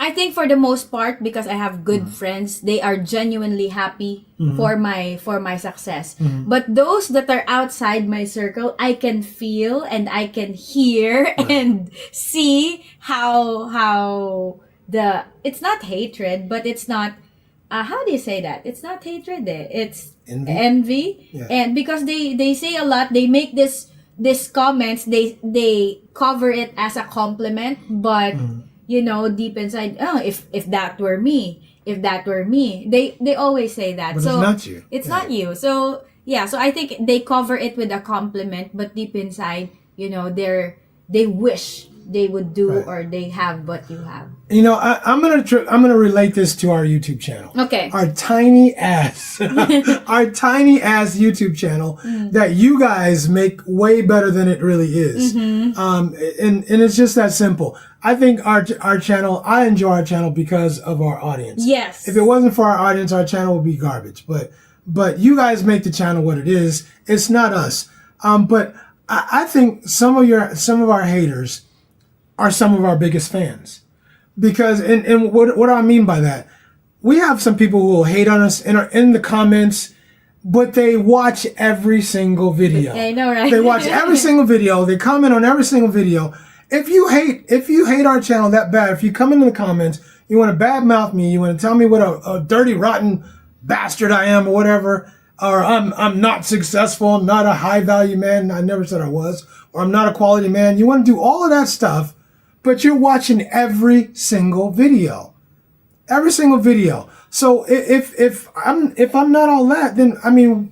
I think for the most part, because I have good friends, they are genuinely happy for my success. But those that are outside my circle, I can feel and I can hear and see how it's not hatred, but it's not how do you say that? It's not hatred, it's envy. Yeah. And because they say a lot, they make this these comments, they cover it as a compliment, but you know, deep inside, oh, if that were me, they always say that. But so it's not you. It's not you. So yeah, so I think they cover it with a compliment, but deep inside, you know, they wish they would do or they have what you have. You know, I'm gonna relate this to our YouTube channel. Okay. Our tiny ass YouTube channel that you guys make way better than it really is. And it's just that simple. I think our channel, I enjoy our channel because of our audience. Yes. If it wasn't for our audience, our channel would be garbage. But you guys make the channel what it is. It's not us. But I think some of our haters are some of our biggest fans. Because, and what do I mean by that? We have some people who will hate on us and are in the comments, but they watch every single video. I know, right? They watch every single video. They comment on every single video. If you hate our channel that bad, if you come into the comments, you want to badmouth me, you want to tell me what a dirty, rotten bastard I am or whatever, or I'm not successful, I'm not a high value man, I never said I was, or I'm not a quality man. You want to do all of that stuff, but you're watching every single video. Every single video. So if I'm not all that, then I mean,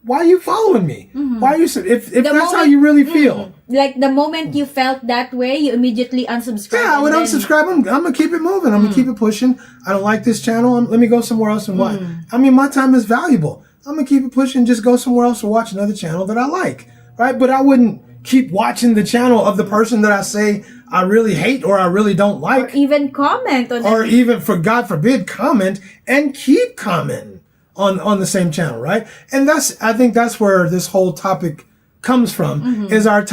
why are you following me? Why are you if that's how you really feel? Like the moment you felt that way, you immediately unsubscribe. Yeah, I would unsubscribe. I'm gonna keep it moving. I'm gonna keep it pushing. I don't like this channel. Let me go somewhere else and watch. I mean, my time is valuable. I'm gonna keep it pushing. Just go somewhere else or watch another channel that I like, right? But I wouldn't keep watching the channel of the person that I say I really hate or I really don't like. Or even comment on or even, for God forbid, comment and keep commenting on the same channel, right? And I think that's where this whole topic comes from, is our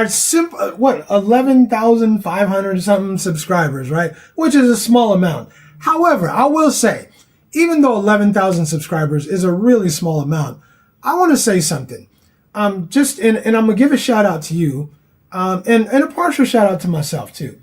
simple, 11,500 something subscribers, right? Which is a small amount. However, I will say, even though 11,000 subscribers is a really small amount, I want to say something. And I'm gonna give a shout out to you, and a partial shout out to myself too.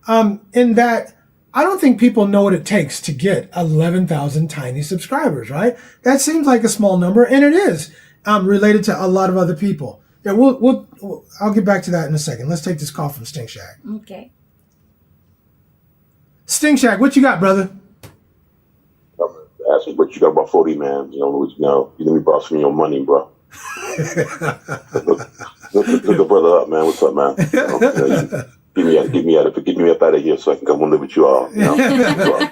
In that I don't think people know what it takes to get 11,000 tiny subscribers, right? That seems like a small number, and it is, related to a lot of other people. Yeah, I'll get back to that in a second. Let's take this call from Stink Shack. Okay. Stink Shack, what you got, brother? Ask me what you got about 40, man. You know, you let me borrow some of your money, bro. Look the brother up, man. What's up, man? Get me up out of here so I can come and live with you all. You know?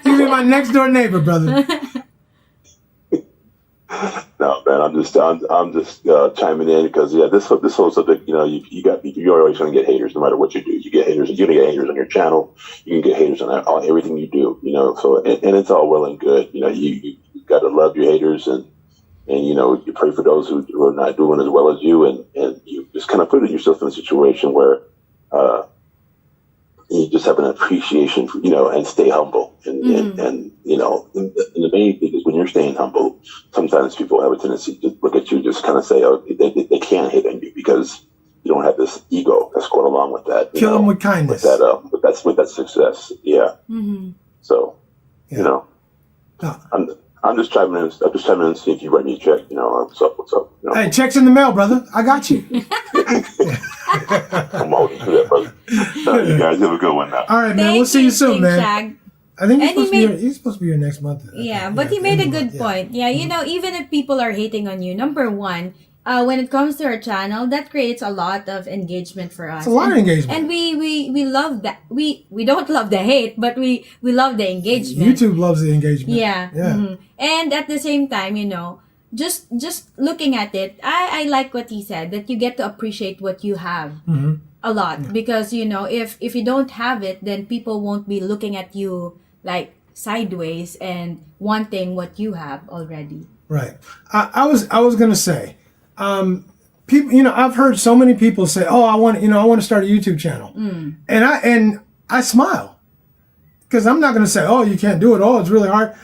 You be my next door neighbor, brother. No, man. I'm just chiming in because this whole subject. You know, you're always going to get haters no matter what you do. You get haters. You're going to get haters on your channel. You can get haters on everything you do. You know, so and it's all well and good. You know, you got to love your haters and you know, you pray for those who are not doing as well as you, and you just kind of put yourself in a situation where you just have an appreciation for, you know, and stay humble. And you know, and the main thing is when you're staying humble, sometimes people have a tendency to look at you, just kind of say, oh, they can't hate on you because you don't have this ego that's going along with that. Kill them with kindness. With that success. Yeah. So, you know, I'm just chiming in. I'm just chiming in to see if you write me a check. You know, what's up? You know? Hey, check's in the mail, brother. I got you. I'm always for that, brother. You guys have a good one now. All right, man. We'll see you soon, man. Shag. I think he's supposed to be here next month. Yeah, but he made a good point. Yeah, you know, even if people are hating on you, number one, when it comes to our channel, that creates a lot of engagement for us. It's a lot of engagement. And we love that. We don't love the hate, but we love the engagement. YouTube loves the engagement. Yeah. And at the same time, you know, just looking at it, I like what he said, that you get to appreciate what you have a lot. Because, you know, if you don't have it, then people won't be looking at you like sideways and wanting what you have already. Right. I was going to say, people, you know, I've heard so many people say, "Oh, I want to start a YouTube channel," and I smile because I'm not going to say, "Oh, you can't do it. Oh, it's really hard,"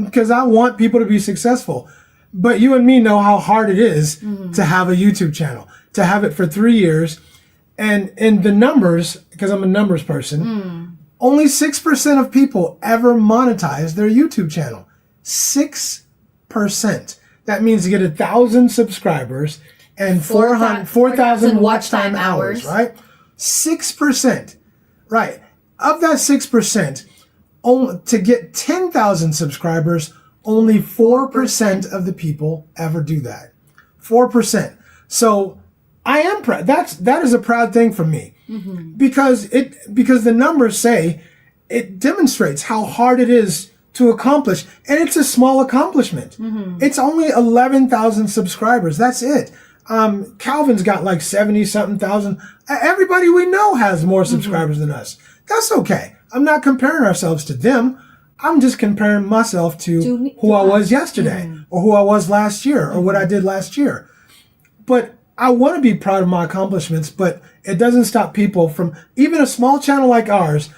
because I want people to be successful. But you and me know how hard it is to have a YouTube channel, to have it for 3 years, and in the numbers, because I'm a numbers person, only 6% of people ever monetize their YouTube channel. 6%. That means to get 1,000 subscribers, and 4,000 watch time hours, right? 6%, right? Of that 6%, to get 10,000 subscribers, only 4% of the people ever do that. 4%. So I am proud. That is a proud thing for me, because the numbers say, it demonstrates how hard it is to accomplish, and it's a small accomplishment. It's only 11,000 subscribers. That's it. Calvin's got like 70-something thousand. Everybody we know has more subscribers than us. That's okay. I'm not comparing ourselves to them. I'm just comparing myself to who I was yesterday, or who I was last year, or what I did last year. But I want to be proud of my accomplishments, but it doesn't stop people from, even a small channel like ours,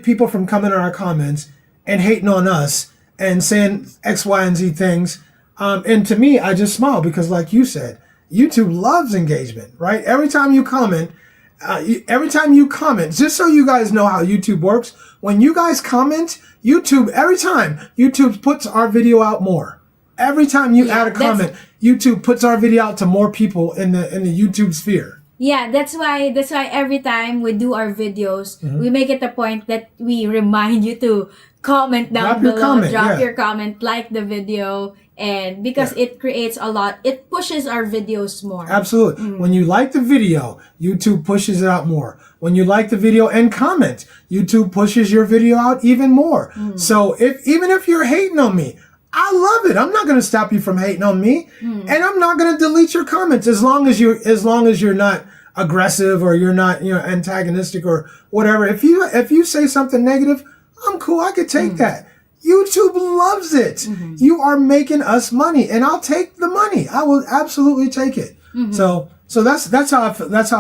people from coming in our comments and hating on us and saying X, Y, and Z things. And to me, I just smile, because like you said, YouTube loves engagement, right? Every time you comment, just so you guys know how YouTube works, when you guys comment, YouTube puts our video out more. Every time you add a comment, YouTube puts our video out to more people in the YouTube sphere. Yeah, that's why every time we do our videos, we make it a point that we remind you to comment down below, drop your comment, like the video, and because it creates it pushes our videos more. Absolutely. When you like the video, YouTube pushes it out more. When you like the video and comment, YouTube pushes your video out even more. So even if you're hating on me, I love it. I'm not going to stop you from hating on me, and I'm not going to delete your comments as long as you're not aggressive, or you're not, antagonistic or whatever. If you say something negative, I'm cool. I could take that. YouTube loves it. You are making us money, and I'll take the money. I will absolutely take it. So that's how I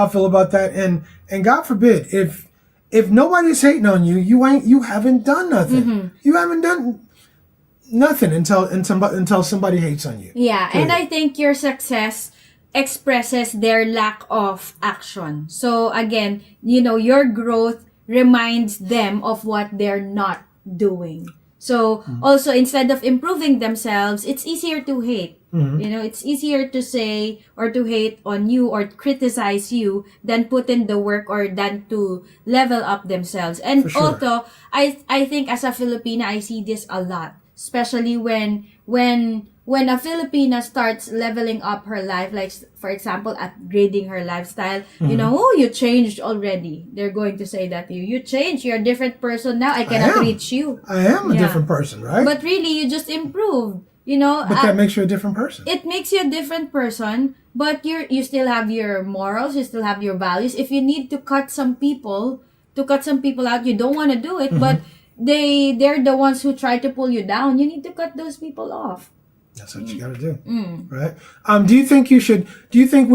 feel about that. And God forbid, if nobody's hating on you, you haven't done nothing. You haven't done nothing until somebody hates on you. Yeah, and I think your success expresses their lack of action. So again, your growth reminds them of what they're not doing. So also, instead of improving themselves, it's easier to hate. It's easier to say or to hate on you or criticize you than put in the work or than to level up themselves. And also, I think as a Filipina, I see this a lot, especially when a Filipina starts leveling up her life, like for example, upgrading her lifestyle, you changed already. They're going to say that to you. You changed. You're a different person now. I cannot reach you. I am a different person, right? But really, you just improved. But that makes you a different person. It makes you a different person, but you still have your morals. You still have your values. If you need to cut some people out, you don't want to do it, but they're the ones who try to pull you down. You need to cut those people off. That's what you got to do, right? Do you think we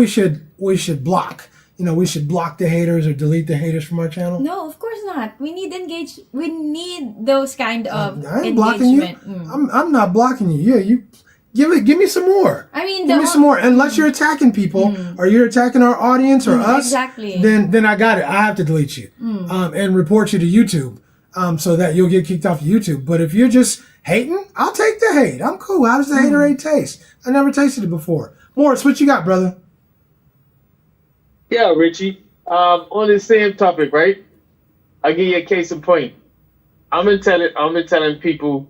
should block? We should block the haters or delete the haters from our channel? No, of course not. We need We need those kind of I ain't blocking you. I'm not blocking you. Yeah, you give me some more. I mean, give me some more. Unless you're attacking people or you're attacking our audience or us, exactly. Then I got it. I have to delete you and report you to YouTube, so that you'll get kicked off of YouTube. But if you're just hating, I'll take the hate. I'm cool. How does the haterade taste? I never tasted it before. Morris, what you got, brother? Yeah, Richie. On the same topic, right? I'll give you a case in point. I've been telling people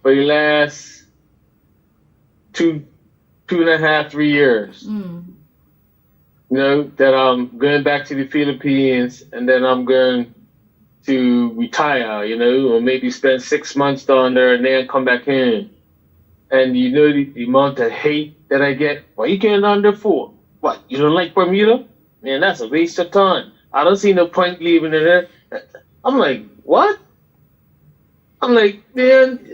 for the last 2.5, 3 years, that I'm going back to the Philippines, and then I'm going to retire, or maybe spend 6 months down there and then come back in. And the amount of hate that I get. What you getting down there for? What, you don't like Bermuda? Man, that's a waste of time. I don't see no point leaving it there. I'm like, what? I'm like, man,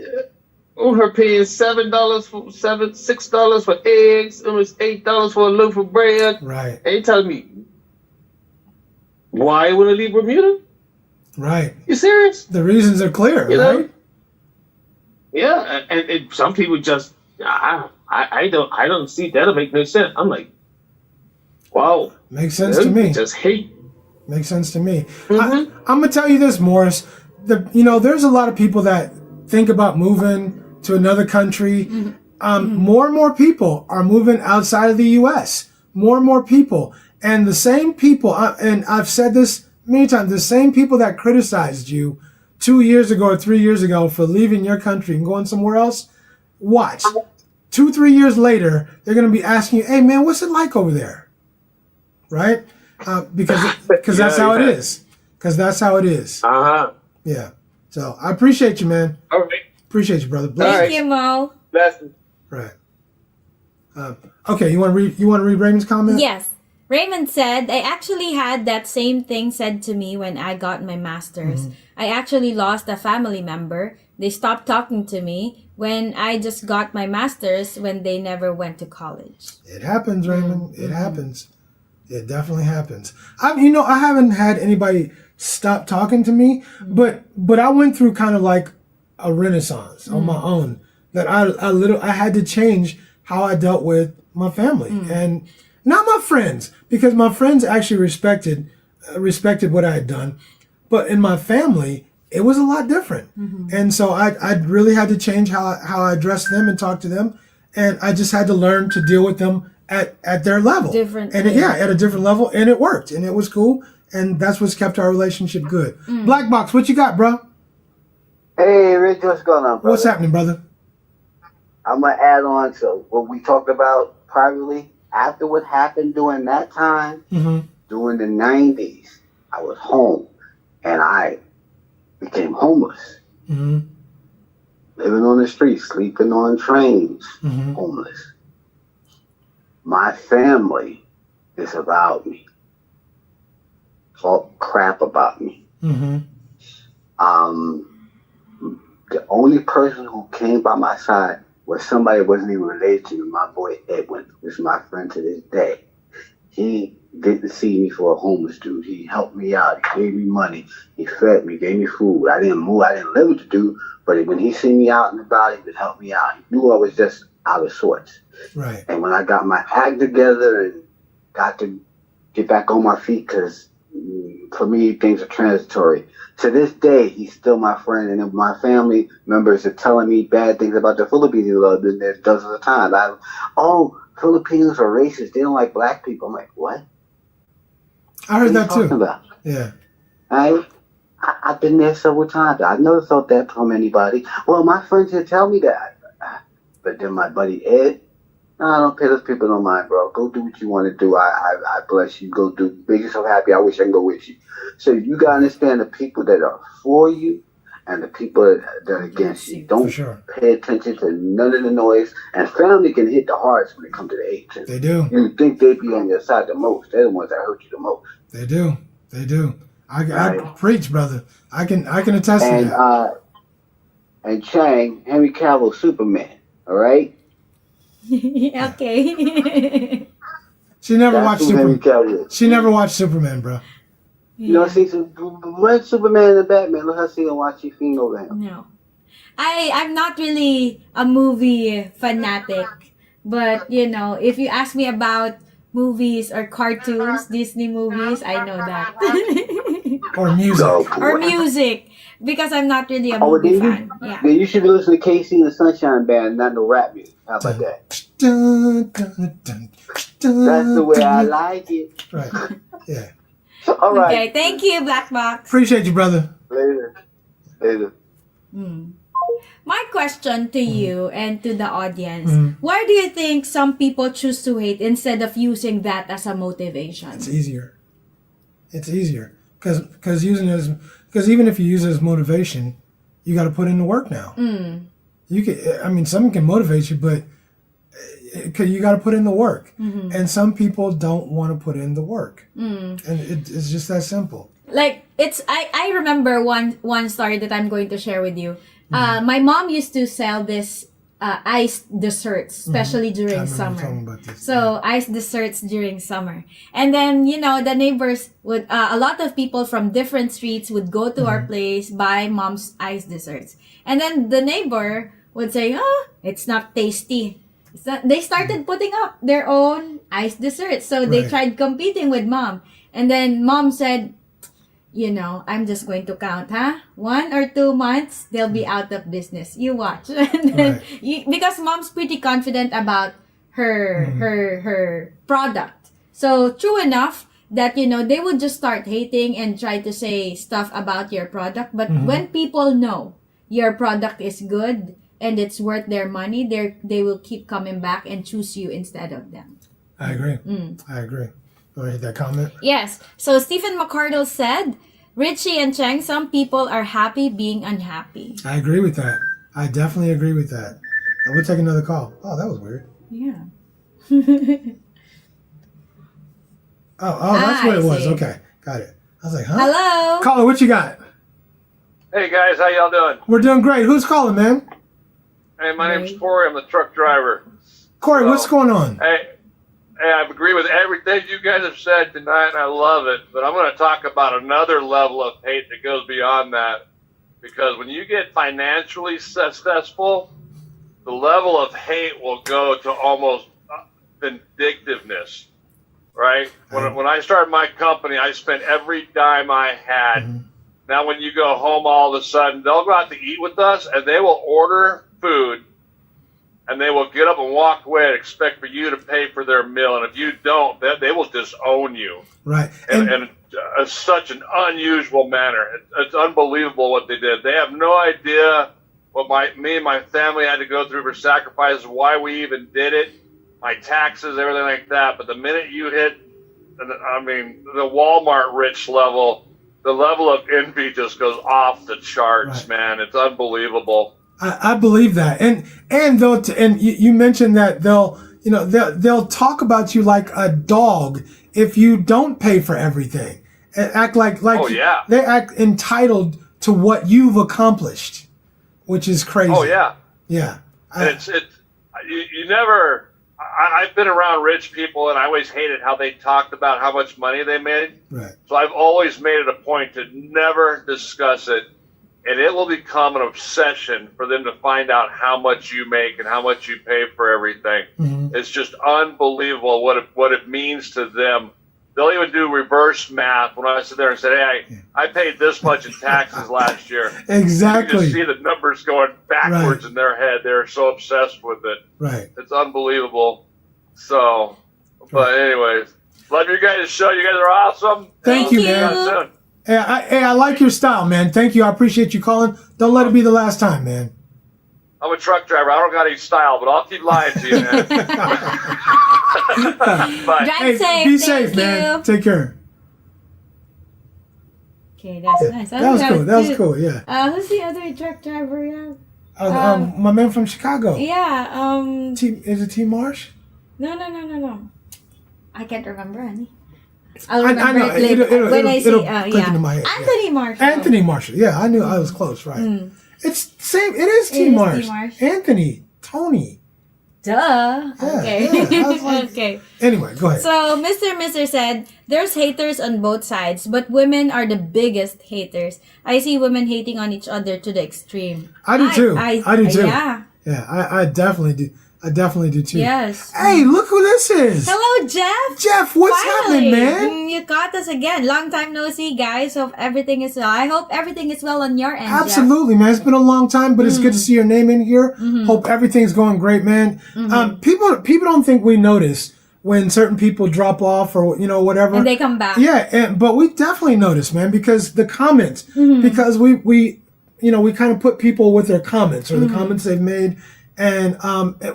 we're paying $6 for eggs. It was $8 for a loaf of bread. Right. And you telling me why I want to leave Bermuda? Right. You serious? The reasons are clear, right? Yeah, and some people just I don't see that'll make no sense. I'm like, wow. Makes sense to me. Just hate. Makes sense to me. I'm gonna tell you this, Morris. There's a lot of people that think about moving to another country. More and more people are moving outside of the U.S. more and more people. And the same people, and I've said this many times, the same people that criticized you 2 years ago or 3 years ago for leaving your country and going somewhere else, watch. 2-3 years later, they're going to be asking you, hey, man, what's it like over there? Right? Because that's how it is. Because that's how it is. Uh-huh. Yeah. So I appreciate you, man. All right. Appreciate you, brother. Thank you, Mo. Blessings. Right. Okay, you want to read Raymond's comment? Yes. Raymond said, I actually had that same thing said to me when I got my master's. I actually lost a family member. They stopped talking to me when I just got my master's when they never went to college. It happens, Raymond. It happens. It definitely happens. I haven't had anybody stop talking to me, but I went through kind of like a renaissance on my own that I had to change how I dealt with my family and not my friends, because my friends actually respected what I had done, but in my family it was a lot different, and so I really had to change how I addressed them and talked to them, and I just had to learn to deal with them at their level, at a different level, and it worked, and it was cool, and that's what's kept our relationship good. Black Box, what you got, bro? Hey, Rich, what's going on, brother? What's happening, brother? I'm going to add on to what we talked about privately. After what happened during that time, during the 90s, I was home, and I became homeless. Living on the streets, sleeping on trains, homeless. My family disavowed me. Talk crap about me. The only person who came by my side was somebody who wasn't even related to me, my boy Edwin, who's my friend to this day. He didn't see me for a homeless dude. He helped me out. He gave me money. He fed me, gave me food. I didn't move. I didn't live with the dude. But when he seen me out and about, he would help me out. He knew I was just out of sorts. Right. And when I got my act together and got to get back on my feet, because for me, things are transitory. To this day, he's still my friend, and my family members are telling me bad things about the Philippines. And there's dozens of times. Filipinos are racist. They don't like black people. I'm like, what? I heard that too. About? Yeah. I've been there several times. I've never felt that from anybody. Well, my friends here tell me that. But then my buddy Ed, I don't pay those people no mind, bro. Go do what you want to do. I bless you. Go do. Make yourself happy. I wish I can go with you. So you got to understand the people that are for you and the people that are against you. Don't pay attention to none of the noise. And family can hit the hardest when it comes to the age. They do. You think they be on your side the most. They're the ones that hurt you the most. They do. They do. I preach, brother. I can attest to that. And Chang, Henry Cavill, Superman. All right? Okay. She never watched Superman. She never watched Superman, bro. You know, see, when Superman and Batman, let her see and watch you feel over him. No. I'm not really a movie fanatic, but, if you ask me about movies or cartoons, Disney movies, I know that. Or music. Or music. Because I'm not really a movie fan. Then you should listen to Casey and the Sunshine Band, not no rap music. How about that? That's the way I like it. Right. Yeah. All right. Okay, thank you, Black Box. Appreciate you, brother. Later. My question to you and to the audience, why do you think some people choose to hate instead of using that as a motivation? It's easier. Because even if you use it as motivation, you got to put in the work now. Someone can motivate you, but you got to put in the work. And some people don't want to put in the work. And it's just that simple. Like, I remember one story that I'm going to share with you. My mom used to sell this iced desserts, especially during summer. So iced desserts during summer. And then, the neighbors would, a lot of people from different streets would go to our place, buy mom's iced desserts. And then the neighbor would say, it's not tasty. They started putting up their own iced desserts. So they tried competing with mom. And then mom said, I'm just going to count, 1 or 2 months, they'll be out of business. You watch. And then because mom's pretty confident about her product. So true enough that, they would just start hating and try to say stuff about your product. But when people know your product is good and it's worth their money, they will keep coming back and choose you instead of them. I agree. I agree. Want to hit that comment? Yes. So Stephen McCardle said, Richie and Cheng, some people are happy being unhappy. I agree with that. I definitely agree with that. And we'll take another call. Oh, that was weird. Yeah. Oh, that's what it was. Okay, got it. I was like, huh? Hello. Caller, what you got? Hey guys, how y'all doing? We're doing great. Who's calling, man? Hey, my name's Corey. I'm the truck driver. Corey, what's going on? Hey, I agree with everything you guys have said tonight, and I love it. But I'm going to talk about another level of hate that goes beyond that. Because when you get financially successful, the level of hate will go to almost vindictiveness, right? When I started my company, I spent every dime I had. Now when you go home, all of a sudden, they'll go out to eat with us, and they will order food, and they will get up and walk away and expect for you to pay for their meal. And if you don't, they will disown you. Right. And such an unusual manner. It's unbelievable what they did. They have no idea what me and my family had to go through for sacrifices, why we even did it, my taxes, everything like that. But the minute you hit, the Walmart rich level, the level of envy just goes off the charts, man. It's unbelievable. I believe that, and you mentioned that they'll talk about you like a dog if you don't pay for everything, and act like they act entitled to what you've accomplished, which is crazy. Oh yeah, yeah. You never. I've been around rich people, and I always hated how they talked about how much money they made. Right. So I've always made it a point to never discuss it. And it will become an obsession for them to find out how much you make and how much you pay for everything. It's just unbelievable what it means to them. They'll even do reverse math when I sit there and say, hey, I paid this much in taxes last year. Exactly. You can see the numbers going backwards in their head. They're so obsessed with it. Right. It's unbelievable. So, but anyways, love your guys' show. You guys are awesome. Thank you, man. Hey, I like your style, man. Thank you. I appreciate you calling. Don't let it be the last time, man. I'm a truck driver. I don't got any style, but I'll keep lying to you, man. Bye. Drive safe. Be safe, man. Take care. Okay, that's nice. That was cool. That was cool. Yeah. Who's the other truck driver you have? My man from Chicago. Yeah. Is it T Marsh? No. I can't remember any. I'll remember I know. it later. When I see, click into my head. Anthony Marshall. Yeah, I knew I was close, right? It's same. It is T Marsh. Anthony, Tony. Duh. Yeah, Okay. Yeah, I was like, okay. Anyway, go ahead. So Mr. said, there's haters on both sides, but women are the biggest haters. I see women hating on each other to the extreme. I do too. I do too. Yeah. Yeah, I definitely do. I definitely do too. Yes. Hey, look who this is. Hello, Jeff. Jeff, what's Finally. happening, man? You caught us again. Long time no see, guys. Hope everything is well. I hope everything is well on your end, Absolutely, Jeff. man. It's been a long time, but it's good to see your name in here. Hope everything's going great, man. People don't think we notice when certain people drop off or whatever, and they come back. Yeah, but we definitely notice, man, because the comments, because we kind of put people with their comments or the comments they've made. And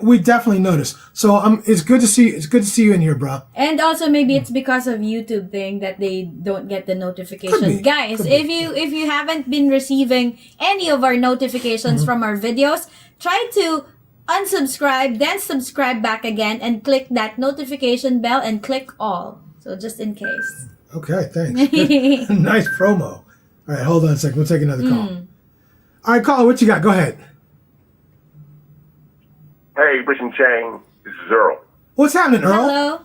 we definitely notice. So it's good to see. It's good to see you in here, bro. And also maybe it's because of YouTube thing that they don't get the notifications. Guys, if you haven't been receiving any of our notifications from our videos, try to unsubscribe, then subscribe back again, and click that notification bell and click all. So just in case. Okay, thanks. Nice promo. All right, hold on a second. We'll take another call. All right, caller, what you got? Go ahead. Hey, Rich and Chang, this is Earl. What's happening, Earl? Hello.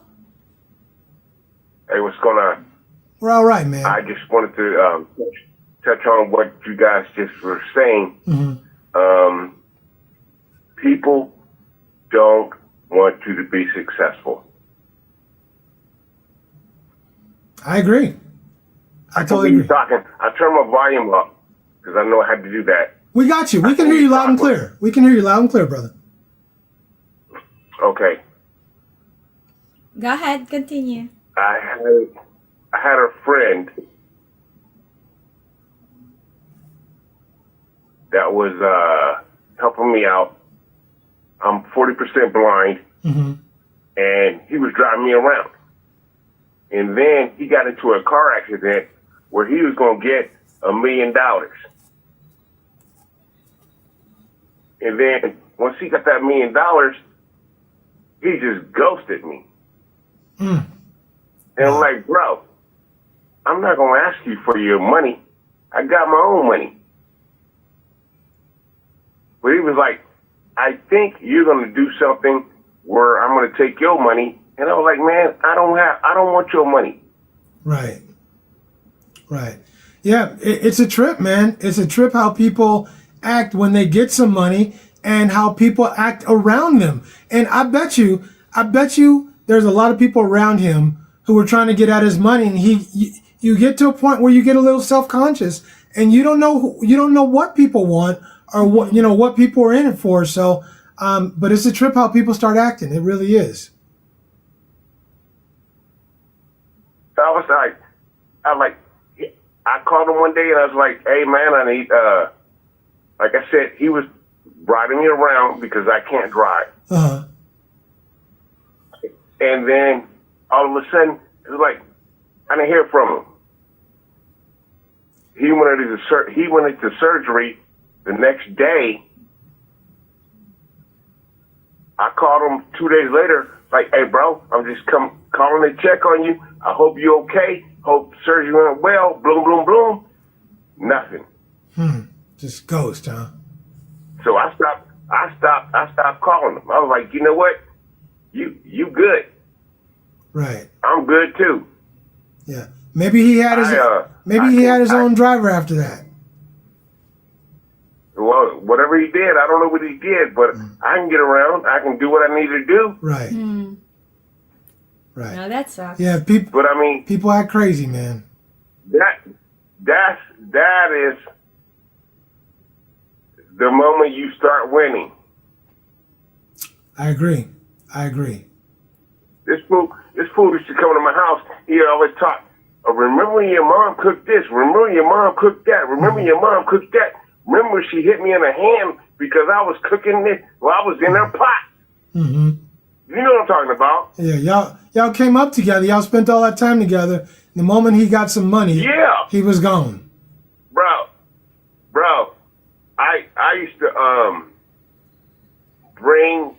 Hey, what's going on? We're all right, man. I just wanted to touch on what you guys just were saying. People don't want you to be successful. I agree. I totally agree. Talking. I turn my volume up because I know how to do that. We got you. We can hear you loud and clear. We can hear you loud and clear, brother. Okay. Go ahead, continue. I had a friend that was helping me out. I'm 40% blind, and he was driving me around. And then he got into a car accident where he was going to get $1 million. And then once he got that $1 million, he just ghosted me. And I'm like, bro, I'm not going to ask you for your money. I got my own money. But he was like, I think you're going to do something where I'm going to take your money. And I was like, man, I don't want your money. Right. Yeah, it's a trip, man. It's a trip how people act when they get some money and how people act around them. And I bet you there's a lot of people around him who were trying to get at his money, and you get to a point where you get a little self-conscious and you don't know what people want or what people are in it for. So, but it's a trip how people start acting. It really is. I called him one day and I was like, hey man, I need, like I said, he was riding me around because I can't drive. And then all of a sudden, it was like, I didn't hear from him. He went into surgery the next day. I called him 2 days later, like, hey bro, I'm just calling to check on you. I hope you're okay. Hope surgery went well. Bloom, bloom, bloom. Nothing. Just ghost, huh? So I stopped calling him. I was like, you know what? You good. Right. I'm good too. Yeah. Maybe he had his own driver after that. Well, whatever he did, I don't know what he did, but I can get around. I can do what I need to do. Right. Right. No, that sucks. Yeah, people act crazy, man. That is the moment you start winning. I agree. This fool used to come to my house. He always talk. Remember when your mom cooked this? Remember your mom cooked that? Remember your mom cooked that? Remember she hit me in the hand because I was cooking this while I was in her pot. You know what I'm talking about? Yeah, y'all came up together. Y'all spent all that time together. The moment he got some money, he was gone. Bro, I used to bring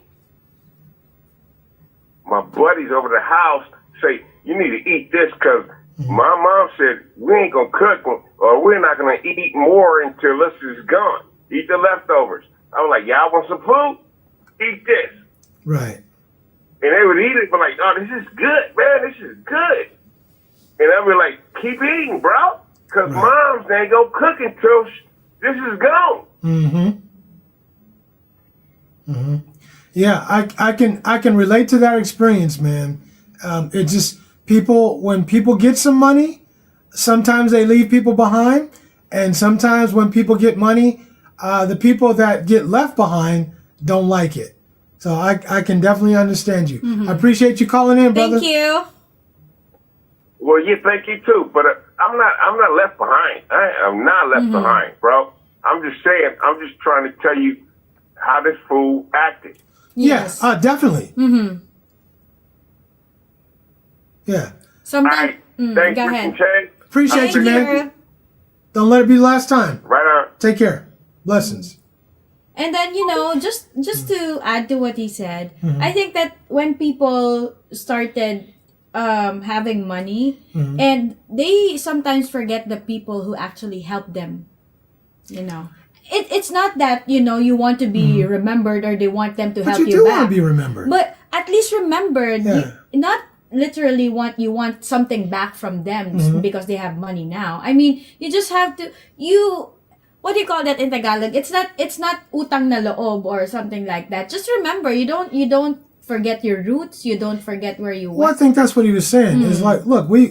my buddies over to the house, say, you need to eat this because my mom said we ain't going to cook or we're not going to eat more until this is gone. Eat the leftovers. I was like, y'all want some food? Eat this. Right. And they would eat it, but like, oh, this is good, man. This is good. And I'd be like, keep eating, bro. Because moms ain't going to cook until this is gone. Yeah, I can relate to that experience, man. It just, when people get some money, sometimes they leave people behind. And sometimes when people get money, the people that get left behind don't like it. So I can definitely understand you. I appreciate you calling in, brother. Thank you. Well, yeah, thank you too. But I'm not left behind. I am not left behind, bro. I'm just saying. I'm just trying to tell you how this fool acted. Yes. Definitely. Yeah. Sometimes. Thanks, go ahead. Appreciate you, man. Don't let it be the last time. Right on. Take care. Blessings. And then, just to add to what he said, I think that when people started having money, and they sometimes forget the people who actually helped them, It's not that, you want to be remembered or they want them to help you back. But you do want to be remembered. But at least remembered, not literally you want something back from them because they have money now. I mean, you just have to, what do you call that in Tagalog? It's not utang na loob or something like that. Just remember, you don't forget your roots. You don't forget where you went. Well, I think that's what he was saying. It's like, look, we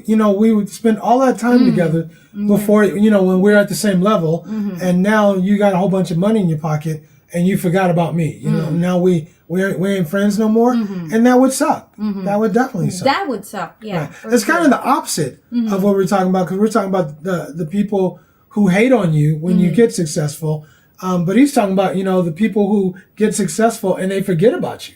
would spend all that time together before, when we were at the same level, and now you got a whole bunch of money in your pocket and you forgot about me. Now we we ain't friends no more, and that would suck. That would definitely suck. That would suck. Yeah, right. It's kind of the opposite of what we're talking about, because we're talking about the people who hate on you when you get successful. But he's talking about, the people who get successful and they forget about you.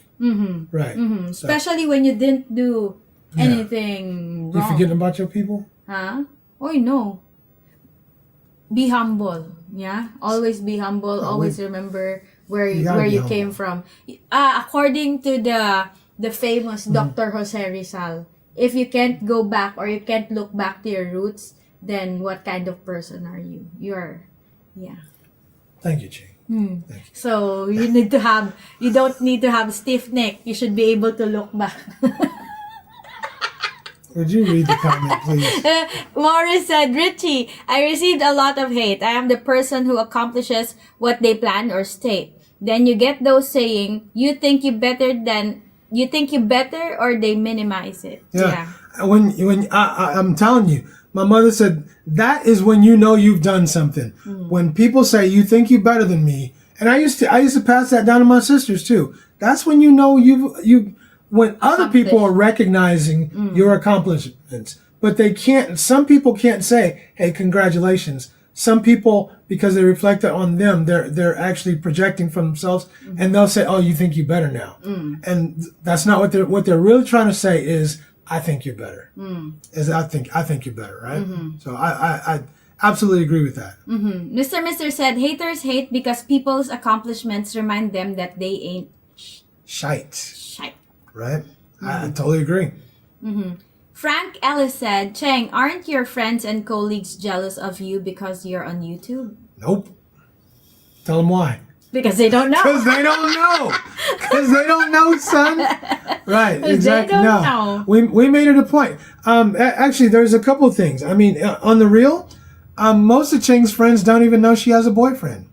Right. So. Especially when you didn't do anything wrong. You forgetting about your people? Huh? Oh, no. Be humble. Yeah? Always be humble. Always remember where you came from. According to the famous Dr. Jose Rizal, if you can't go back or you can't look back to your roots, then what kind of person are you? Thank you, Chi. Thank you. So you don't need to have stiff neck. You should be able to look back. Would you read the comment, please? Morris said, Richie, I received a lot of hate. I am the person who accomplishes what they plan or state. Then you get those saying, you think you better, or they minimize it. Yeah. When I'm telling you, my mother said, that is when you know you've done something. When people say, you think you better than me. And I used to pass that down to my sisters too. That's when you know when other people are recognizing your accomplishments, but they can't, some people can't say, hey, congratulations. Some people, because they reflected on them, they're actually projecting from themselves, and they'll say, oh, you think you better now. And that's not what they're really trying to say is, I think you're better. Is I think you're better, right? So I absolutely agree with that. Mr. said, haters hate because people's accomplishments remind them that they ain't shite. Right? I totally agree. Frank Ellis said, Cheng, aren't your friends and colleagues jealous of you because you're on YouTube? Nope. Tell them why. Because they don't know. Because they don't know. Because they don't know, son. Right, exactly. They don't know. We made it a point. Actually, there's a couple of things. I mean, on the real, most of Cheng's friends don't even know she has a boyfriend.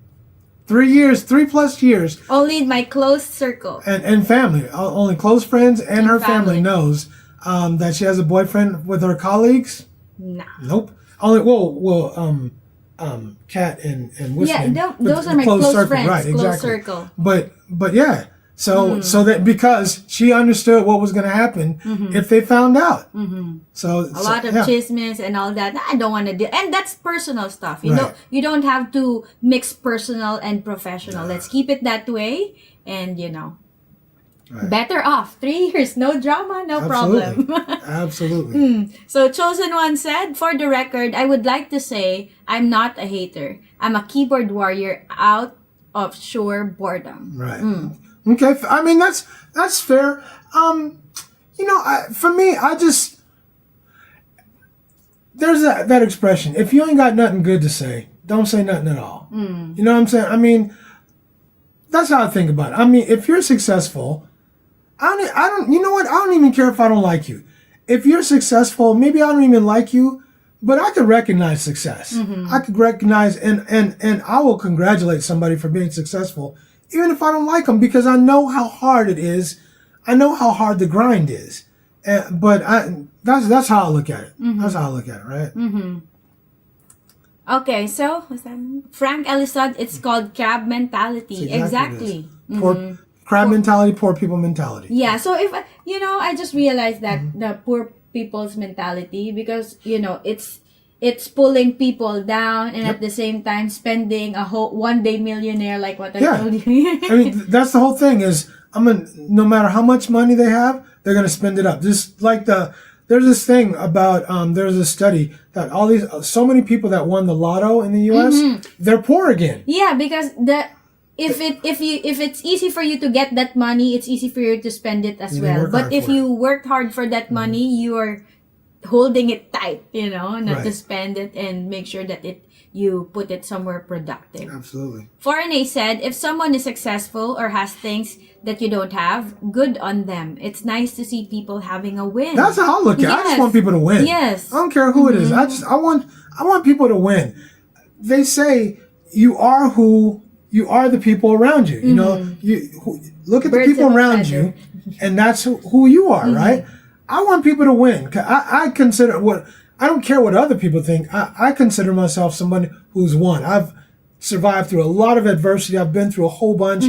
3+ years. Only in my close circle. And family. Only close friends and her family knows that she has a boyfriend with her colleagues. No. Nope. Only, Kat and Wisman. Yeah, those are my close friends. Right, exactly. Close circle. But yeah. So that because she understood what was going to happen if they found out. So a lot of chismes and all that. I don't want to do, and that's personal stuff. You don't have to mix personal and professional. Let's keep it that way, and better off. 3 years, no drama, no problem. Absolutely. So Chosen One said, for the record, I would like to say I'm not a hater. I'm a keyboard warrior out of sheer boredom. Right. Okay, I mean that's fair. For me, there's that expression. If you ain't got nothing good to say, don't say nothing at all. You know what I'm saying? I mean, that's how I think about it. I mean, if you're successful, I don't. You know what? I don't even care if I don't like you. If you're successful, maybe I don't even like you, but I could recognize success. I could recognize and I will congratulate somebody for being successful. Even if I don't like them, because I know how hard it is. I know how hard the grind is. But that's how I look at it. That's how I look at it, right? Okay, so what's that? Frank Ellis said it's called crab mentality. Exactly. Crab mentality, poor people mentality. Yeah, so if, I just realized that the poor people's mentality, because, it's pulling people down and at the same time spending a whole one-day millionaire like what I told you. I mean, that's the whole thing is, no matter how much money they have, they're going to spend it up. Just like there's this thing about, there's a study that so many people that won the lotto in the U.S., they're poor again. Yeah, because if it's easy for you to get that money, it's easy for you to spend it as well. But if you worked hard for that money, you are holding it tight, not to spend it, and make sure that you put it somewhere productive. Absolutely. Foreign said, if someone is successful or has things that you don't have, good on them. It's nice to see people having a win. That's how I look at it. I just want people to win. Yes. I don't care who it is. I want people to win. They say you are the people around you. You look at the people around you, and that's who you are, right? I want people to win. I consider I don't care what other people think. I consider myself somebody who's won. survived through a lot of adversity. I've been through a whole bunch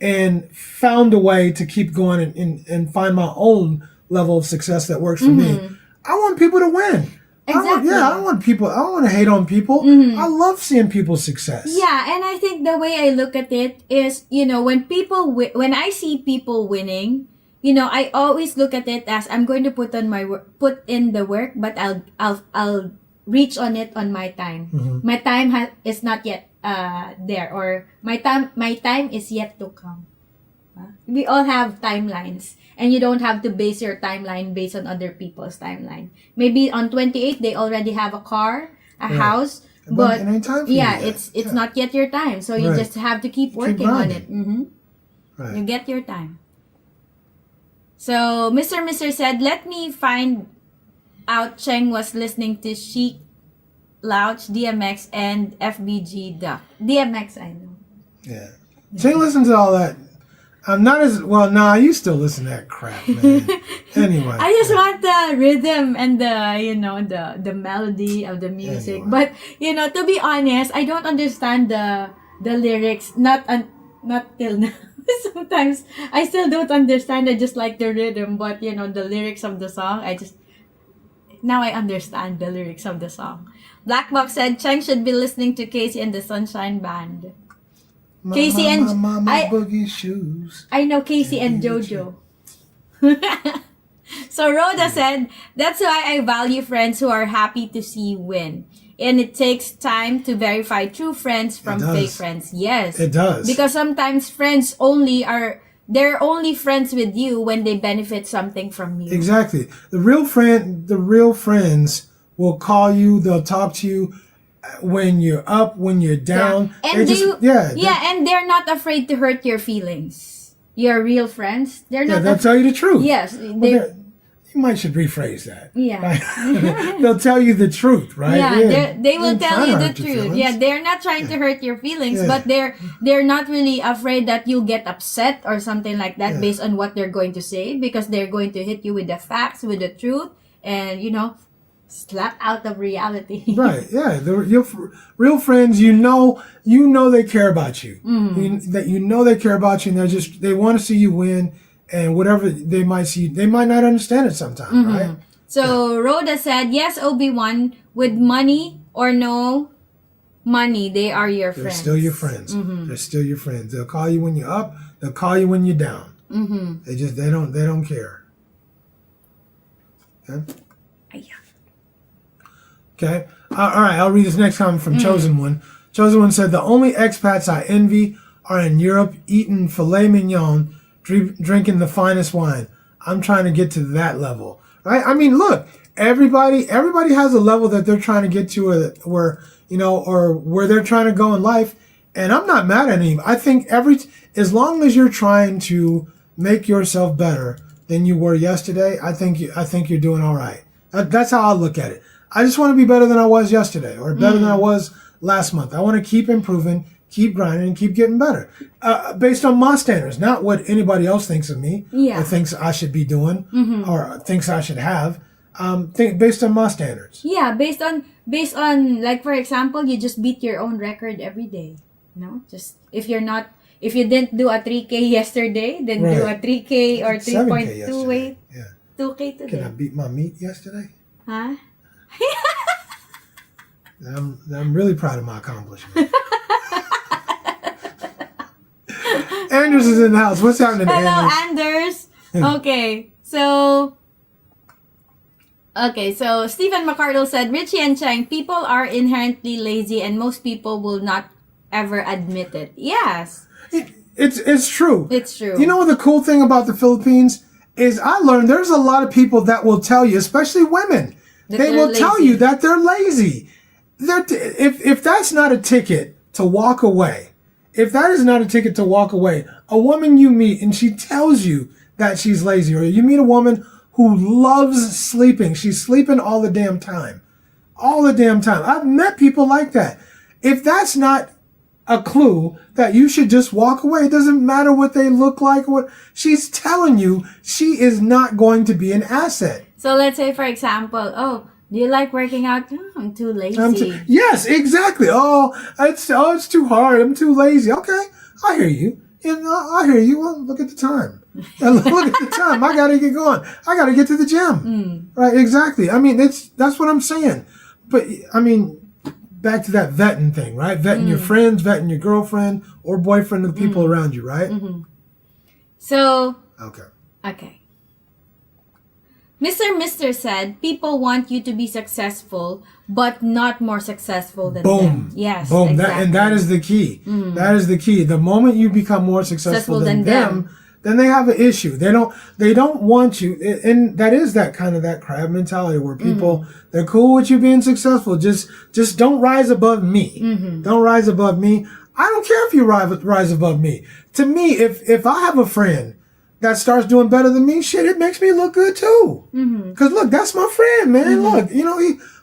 and found a way to keep going and find my own level of success that works for me. I want people to win. Exactly. I don't want to hate on people. I love seeing people's success. Yeah, and I think the way I look at it is, when I see people winning, I always look at it as I'm going to put in the work, but I'll reach on it on my time. My time is not yet there, or my time is yet to come. We all have timelines, and you don't have to base your timeline based on other people's timeline. Maybe on 28 they already have a car, a house, but it ain't time for you yet. it's not yet your time. So you just have to keep working on it. Right. You get your time. So Mr. said, let me find out Cheng was listening to Chic, Louch, DMX, and FBG Duck. DMX, I know. Yeah. Cheng listens to all that. I'm not as well. Nah, you still listen to that crap, man. Anyway, I just want the rhythm and the melody of the music. Anyway. But to be honest, I don't understand the lyrics. Not till now. Sometimes I still don't understand. I just like the rhythm, but the lyrics of the song, now I understand the lyrics of the song. Black Box said Cheng should be listening to Casey and the Sunshine Band. Casey and boogie shoes. I know Casey and JoJo. So Rhoda said, that's why I value friends who are happy to see you win. And it takes time to verify true friends from fake friends. Yes. It does. Because sometimes friends they're only friends with you when they benefit something from you. Exactly. The real friends will call you, they'll talk to you when you're up, when you're down. Yeah. And they're not afraid to hurt your feelings. Your real friends, they're not. They'll tell you the truth. Yes, you might should rephrase that. Yeah. Right? They'll tell you the truth, right? Yeah, they will tell you the truth. Yeah, they're not trying to hurt your feelings, but they're not really afraid that you'll get upset or something like that based on what they're going to say, because they're going to hit you with the facts, with the truth, and slap out of reality. Right. Yeah. Your real friends, you know they care about you. They care about you, and they want to see you win. And whatever they might see, they might not understand it sometimes, right? So Rhoda said, yes, Obi-Wan, with money or no money, they are your friends. They're still your friends. They're still your friends. They'll call you when you're up. They'll call you when you're down. They don't care. Okay. Okay. All right. I'll read this next comment from Chosen One. Chosen One said, the only expats I envy are in Europe eating filet mignon, drinking the finest wine. I'm trying to get to that level, right? I mean, look, everybody has a level that they're trying to get to, or where they're trying to go in life. And I'm not mad at anyone. I think as long as you're trying to make yourself better than you were yesterday, I think you're doing all right. That's how I look at it. I just want to be better than I was yesterday, or better than I was last month. I want to keep improving, keep grinding, and keep getting better, based on my standards, not what anybody else thinks of me, or thinks I should be doing, or thinks I should have. Based on my standards. Yeah, based on like, for example, you just beat your own record every day. Just if you didn't do a 3K yesterday, then do a 3K or 3.2 weight. Yeah. 2K today. Can I beat my meat yesterday? Huh? I'm really proud of my accomplishment. Anders is in the house. What's happening, Hello, Anders? Okay, so Stephen McCardle said, Richie and Cheng, people are inherently lazy and most people will not ever admit it. Yes. It's true. It's true. You know what the cool thing about the Philippines is? I learned there's a lot of people that will tell you, especially women, they will tell you that they're lazy. If that's not a ticket to walk away, a woman you meet and she tells you that she's lazy, or you meet a woman who loves sleeping, she's sleeping all the damn time. I've met people like that. If that's not a clue that you should just walk away, it doesn't matter what they look like, what she's telling you, she is not going to be an asset. So let's say, for example, Do you like working out? Oh, I'm too lazy. Yes, exactly. It's too hard. I'm too lazy. Okay, I hear you. I hear you. Well, look at the time. Look at the time. I got to get going. I got to get to the gym. Right, exactly. I mean, that's what I'm saying. But, I mean, back to that vetting thing, right? Vetting your friends, vetting your girlfriend or boyfriend and the people around you, right? So. Okay. Mr. said, people want you to be successful, but not more successful than them. Yes, boom. Exactly. And that is the key. That is the key. The moment you become more successful than them, then they have an issue. They don't want you. And that is that kind of that crab mentality where people, they're cool with you being successful. Just don't rise above me. Don't rise above me. I don't care if you rise above me. To me, if I have a friend that starts doing better than me, shit, it makes me look good too. Cause look, that's my friend, man. Look,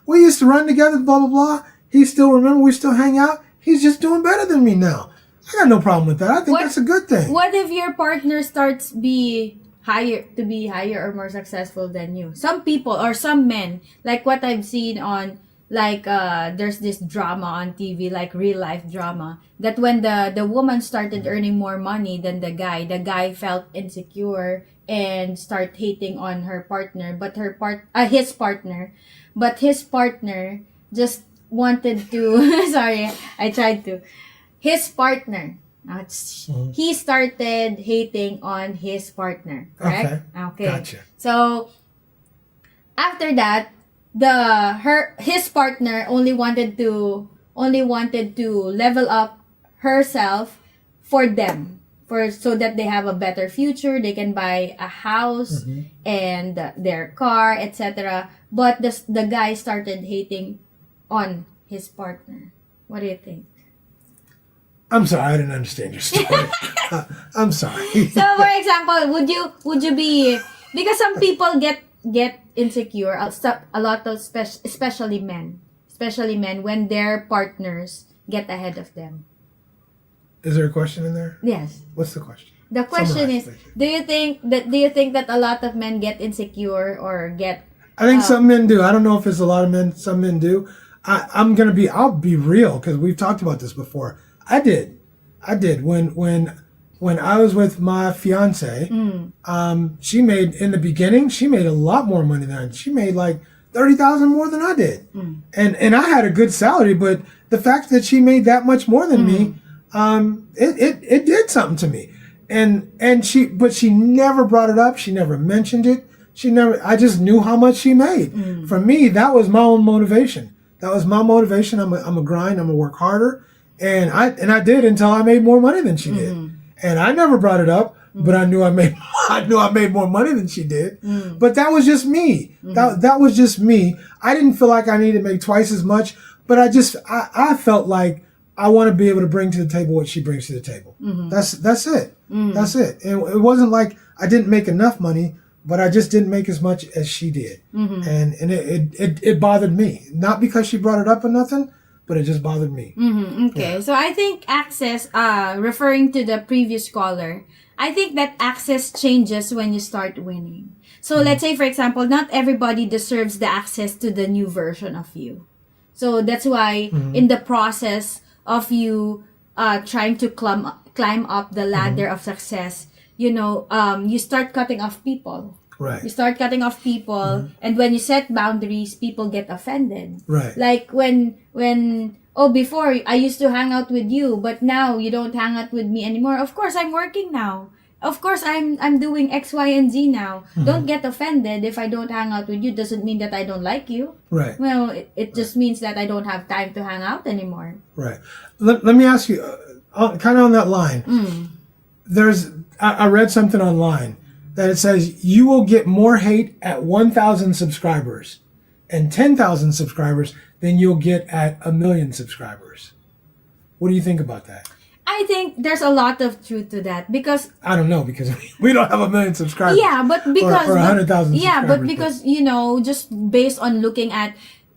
we used to run together, blah, blah, blah. He still we still hang out. He's just doing better than me now. I got no problem with that. I think that's a good thing. What if your partner starts to be higher or more successful than you? Some people or some men, like what I've seen on, like there's this drama on TV, like real life drama, that when the woman started earning more money than the guy felt insecure and start hating on her partner, but his partner just wanted to sorry, I tried to. His partner, he started hating on his partner, correct? Okay. Gotcha. So after that, his partner only wanted to level up herself for them, so that they have a better future, they can buy a house and their car, etc. But the guy started hating on his partner. What do you think? I'm sorry, I didn't understand your story. I'm sorry. So, for example, would you be, because some people get insecure, a lot of especially men when their partners get ahead of them. Is there a question in there? Yes. What's the question? The question is, do you think that a lot of men get insecure or get? I think some men do. I don't know if it's a lot of men. Some men do. I'll be real, because we've talked about this before. I did. When I was with my fiance, she made, in the beginning, she made a lot more money than I did. She made like $30,000 more than I did. And I had a good salary, but the fact that she made that much more than me, it did something to me. But she never brought it up. She never mentioned it. I just knew how much she made. For me, that was my own motivation. I'm a grind. I'm gonna work harder. And I did until I made more money than she did. And I never brought it up, but I knew I made more money than she did. But that was just me. That was just me. I didn't feel like I needed to make twice as much, but I felt like I want to be able to bring to the table what she brings to the table. That's it. That's it. And it wasn't like I didn't make enough money, but I just didn't make as much as she did. And it bothered me. Not because she brought it up or nothing, but it just bothered me. Okay. Yeah. So I think access, referring to the previous caller, I think that access changes when you start winning. So let's say, for example, not everybody deserves the access to the new version of you. So that's why in the process of you trying to climb up the ladder of success, you start cutting off people. Right. You start cutting off people, and when you set boundaries, people get offended. Right. Like when before I used to hang out with you, but now you don't hang out with me anymore. Of course, I'm working now. Of course, I'm doing X, Y, and Z now. Don't get offended if I don't hang out with you. Doesn't mean that I don't like you. Right. Well, it just means that I don't have time to hang out anymore. Right. Let me ask you, kind of on that line. I read something online that it says you will get more hate at 1,000 subscribers and 10,000 subscribers than you'll get at 1 million subscribers. What do you think about that? I think there's a lot of truth to that, because I don't know, because we don't have 1 million subscribers. Yeah, but because or 100,000 yeah, but because just based on looking at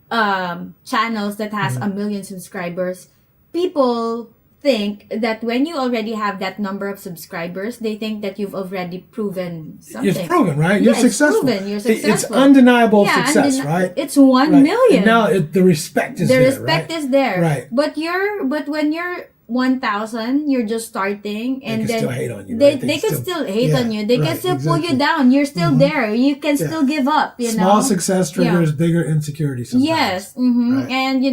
channels that has 1 million subscribers, people think that when you already have that number of subscribers, they think that you've already proven something. It's proven, right? You're successful. It's proven. You're successful. It's undeniable success, right? It's 1 million. And now the respect is there. The respect is there. Right. But when you're 1,000, you're just starting, and they can then still hate on you. They, Right? they can still hate on you. They right, can still exactly. pull you down. You're still there. You can still give up. Small success triggers bigger insecurity sometimes. Yes. Mm-hmm. Right. And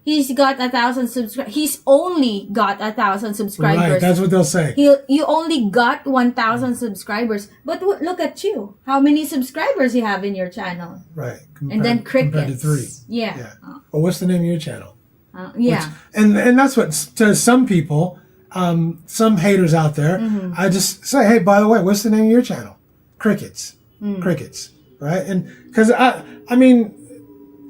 he's got 1,000 subscribers. He's only got 1,000 subscribers. Right, that's what they'll say. You only got 1,000 subscribers. But look at you. How many subscribers you have in your channel? Right. And then crickets. Compared to 3. Yeah. Well, what's the name of your channel? Yeah. And that's what, to some people, some haters out there, I just say, hey, by the way, what's the name of your channel? Crickets. Crickets. Right? And because I mean,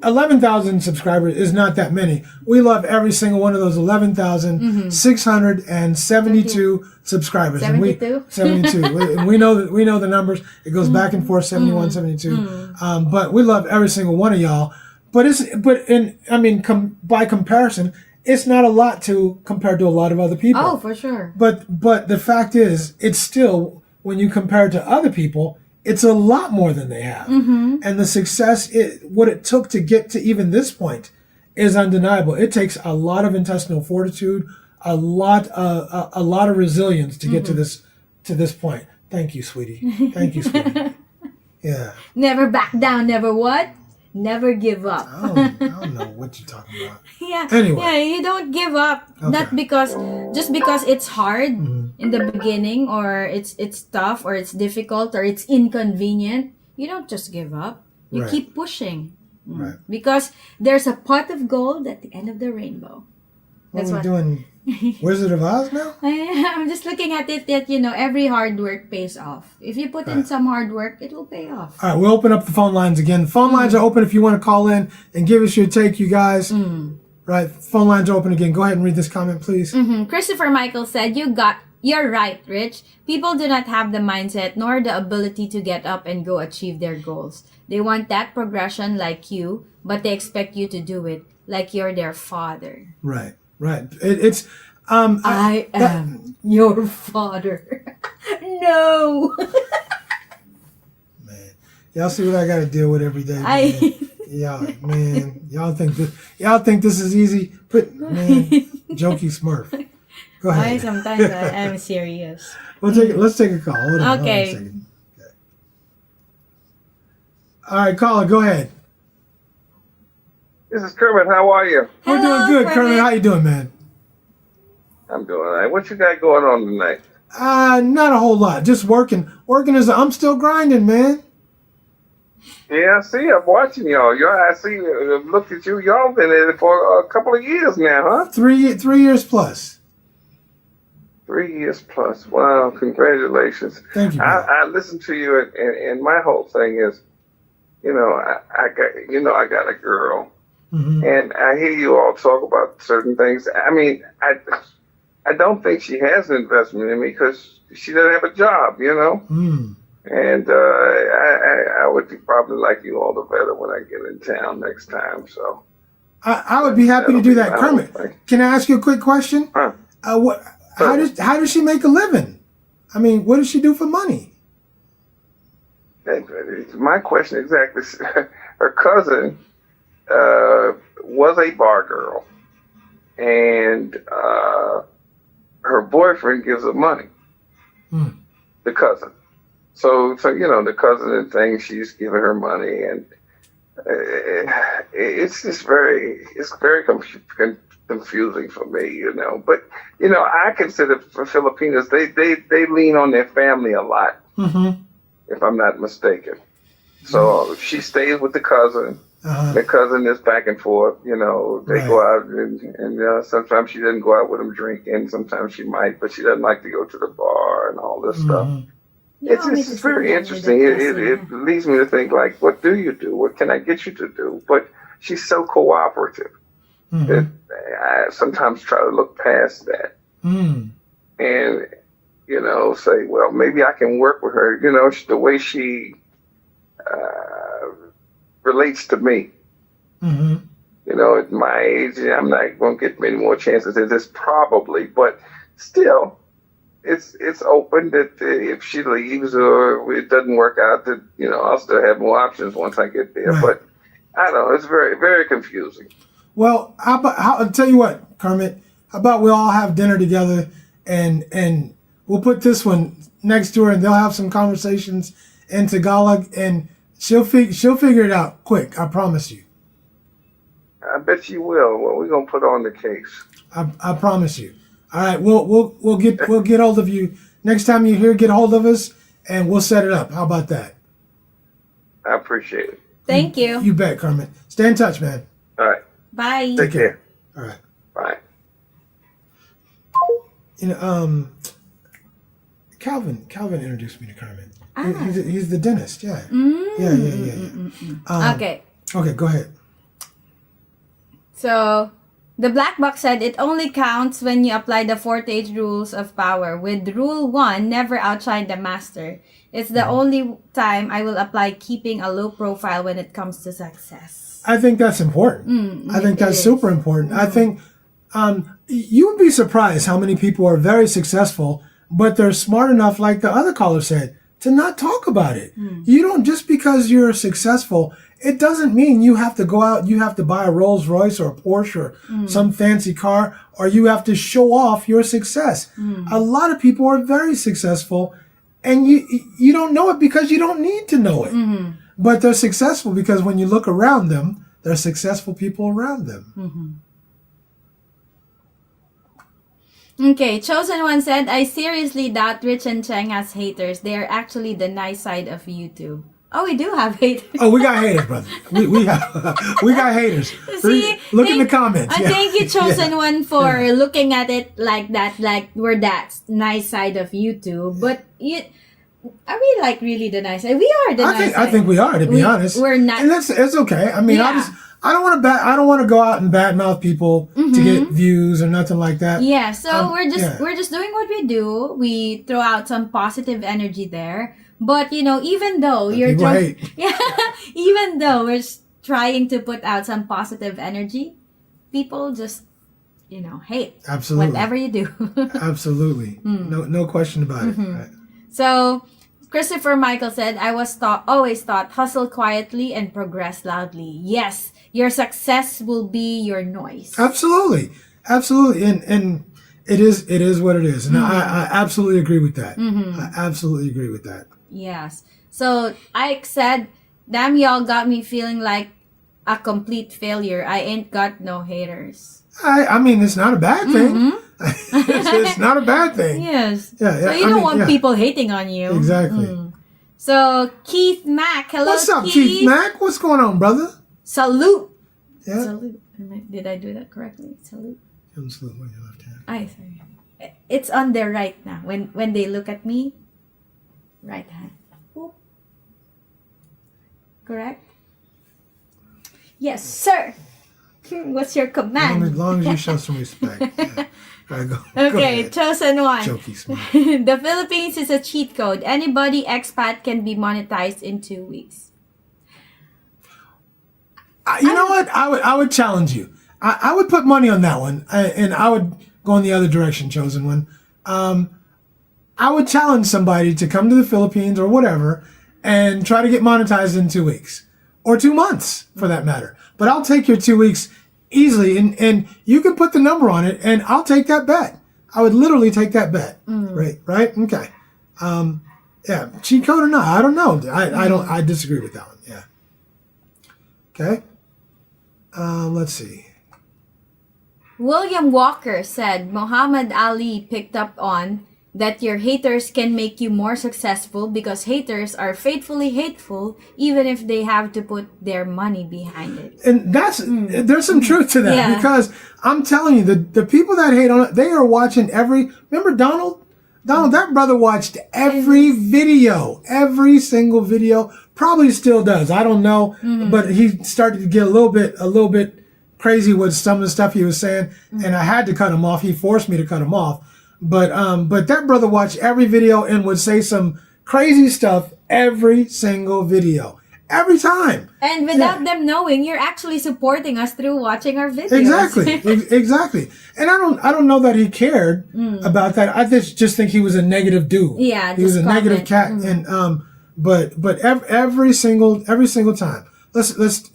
11,000 subscribers is not that many. We love every single one of those 11,672 subscribers. 72? 72. And we know the numbers. It goes back and forth, 71, 72. But we love every single one of y'all. But by comparison, it's not a lot compared to a lot of other people. Oh, for sure. But the fact is, it's still, when you compare it to other people, it's a lot more than they have. And the success, what it took to get to even this point is undeniable. It takes a lot of intestinal fortitude, a lot of resilience to get to this point. Thank you, sweetie. Thank you, sweetie. Yeah. Never back down. Never what? Never give up. I don't know what you're talking about. Yeah. Anyway. Yeah, you don't give up. Okay. Not just because it's hard in the beginning, or it's tough, or it's difficult, or it's inconvenient. You don't just give up. You Right. keep pushing. Right. Because there's a pot of gold at the end of the rainbow. What are we doing? Wizard of Oz now? I'm just looking at it that, every hard work pays off. If you put in some hard work, it will pay off. All right, we'll open up the phone lines again. The phone lines are open if you want to call in and give us your take, you guys. Right, phone lines are open again. Go ahead and read this comment, please. Christopher Michael said, you're right, Rich. People do not have the mindset nor the ability to get up and go achieve their goals. They want that progression like you, but they expect you to do it like you're their father. Right. It's I am your father. No. Man, y'all see what I got to deal with every day. Man. Y'all think this is easy? Jokey Smurf. Go ahead. Sometimes I am serious. Let's take a call. Hold on, okay. Hold on a second. Okay. All right, caller, go ahead. This is Kermit. How are you? We're doing good, Kermit. How you doing, man? I'm doing all right. What you got going on tonight? Not a whole lot. Just working. I'm still grinding, man. Yeah, I see. I'm watching y'all. I see. Look at you. Y'all been in it for a couple of years now, huh? 3 years plus. 3 years plus. Wow! Congratulations. Thank you. I listen to you, and my whole thing is, I got a girl. And I hear you all talk about certain things. I mean, I don't think she has an investment in me because she doesn't have a job, And I would probably like you all the better when I get in town next time. So I would be happy to do that, Kermit. Can I ask you a quick question? How does she make a living? I mean, what does she do for money? My question exactly. Her cousin was a bar girl, and her boyfriend gives her money. The cousin. So the cousin and things, she's giving her money, and it's very confusing for me, But I consider for Filipinos, they lean on their family a lot, if I'm not mistaken. So she stays with the cousin. The cousin is back and forth, they go out and sometimes she doesn't go out with them drinking. Sometimes she might, but she doesn't like to go to the bar and all this stuff. It's very interesting. It leads me to think, like, what do you do? What can I get you to do? But she's so cooperative that I sometimes try to look past that and, say, well, maybe I can work with her. The way she relates to me. at my age, I'm not going to get many more chances at this probably, but still, it's open that if she leaves or it doesn't work out, that, I'll still have more options once I get there. Right. But I don't know, it's very, very confusing. Well, I'll tell you what, Kermit, how about we all have dinner together and we'll put this one next to her and they'll have some conversations in Tagalog and she'll figure it out quick, I promise you. I bet you will. Well, we're gonna put on the case. I promise you. All right, we'll get hold of you next time you're here. Get hold of us, and we'll set it up. How about that? I appreciate it. Thank you. You bet, Kermit. Stay in touch, man. All right. Bye. Take care. All right. Bye. Calvin introduced me to Kermit. He's the dentist. Yeah. Yeah. Okay. Okay, go ahead. So, the black box said it only counts when you apply the 4-stage rules of power. With rule 1, never outshine the master. It's the only time I will apply keeping a low profile when it comes to success. I think that's important. I think that's super important. I think you would be surprised how many people are very successful, but they're smart enough, like the other caller said, to not talk about it. You don't, just because you're successful, it doesn't mean you have to go out, you have to buy a Rolls Royce or a Porsche or some fancy car, or you have to show off your success. A lot of people are very successful, and you don't know it because you don't need to know it. But they're successful because when you look around them, there's successful people around them. Okay, Chosen One said, I seriously doubt Rich and Cheng has haters. They are actually the nice side of YouTube. Oh, we do have haters. Oh, we got haters, brother. We got haters. See, look in the comments. Thank you, Chosen One, for looking at it like that, like we're that nice side of YouTube. But are we really the nice side? We are the nice side. I think we are, to be honest. We're not. And it's okay. I mean, I don't want to go out and badmouth people to get views or nothing like that. Yeah, so we're just doing what we do. We throw out some positive energy there. But even though even though we're trying to put out some positive energy, people just hate. Absolutely. Whatever you do. Absolutely. No question about it. Right. So Christopher Michael said, I always thought hustle quietly and progress loudly. Yes, your success will be your noise. Absolutely. And it is what it is. And I absolutely agree with that. I absolutely agree with that. Yes. So Ike said, damn, y'all got me feeling like a complete failure. I ain't got no haters. I mean, it's not a bad thing. It's not a bad thing. Yes. Yeah. So you don't want people hating on you. Exactly. So Keith Mack, hello. What's up, Keith Mack? What's going on, brother? Salute. Yeah. Salute. Did I do that correctly? Salute. Salute with your left hand. Sorry. It's on their right now. When they look at me, right hand. Ooh. Correct? Yes, sir. What's your command? As long as you show some respect. Yeah. All right, go okay, ahead. Chosen One. Jokey smart. The Philippines is a cheat code. Anybody expat can be monetized in 2 weeks. You know what? I would challenge you. I would put money on that one, and I would go in the other direction, Chosen One. I would challenge somebody to come to the Philippines or whatever and try to get monetized in 2 weeks or 2 months for that matter. But I'll take your 2 weeks easily, and you can put the number on it, and I'll take that bet. I would literally take that bet. Right? Okay. Yeah, cheat code or not? I don't know. I disagree with that one. Yeah. Okay. Let's see. William Walker said Muhammad Ali picked up on that your haters can make you more successful because haters are faithfully hateful even if they have to put their money behind it. And there's some truth to that because I'm telling you, the people that hate on it, they are watching remember Donald? That brother watched every video, every single video, probably still does. I don't know, but he started to get a little bit crazy with some of the stuff he was saying, and I had to cut him off. He forced me to cut him off. But that brother watched every video and would say some crazy stuff every single video. every time. And without them knowing, you're actually supporting us through watching our videos. Exactly. And I don't know that he cared about that. I just think he was a negative dude. Yeah, he was a negative cat. And but every single time. Let's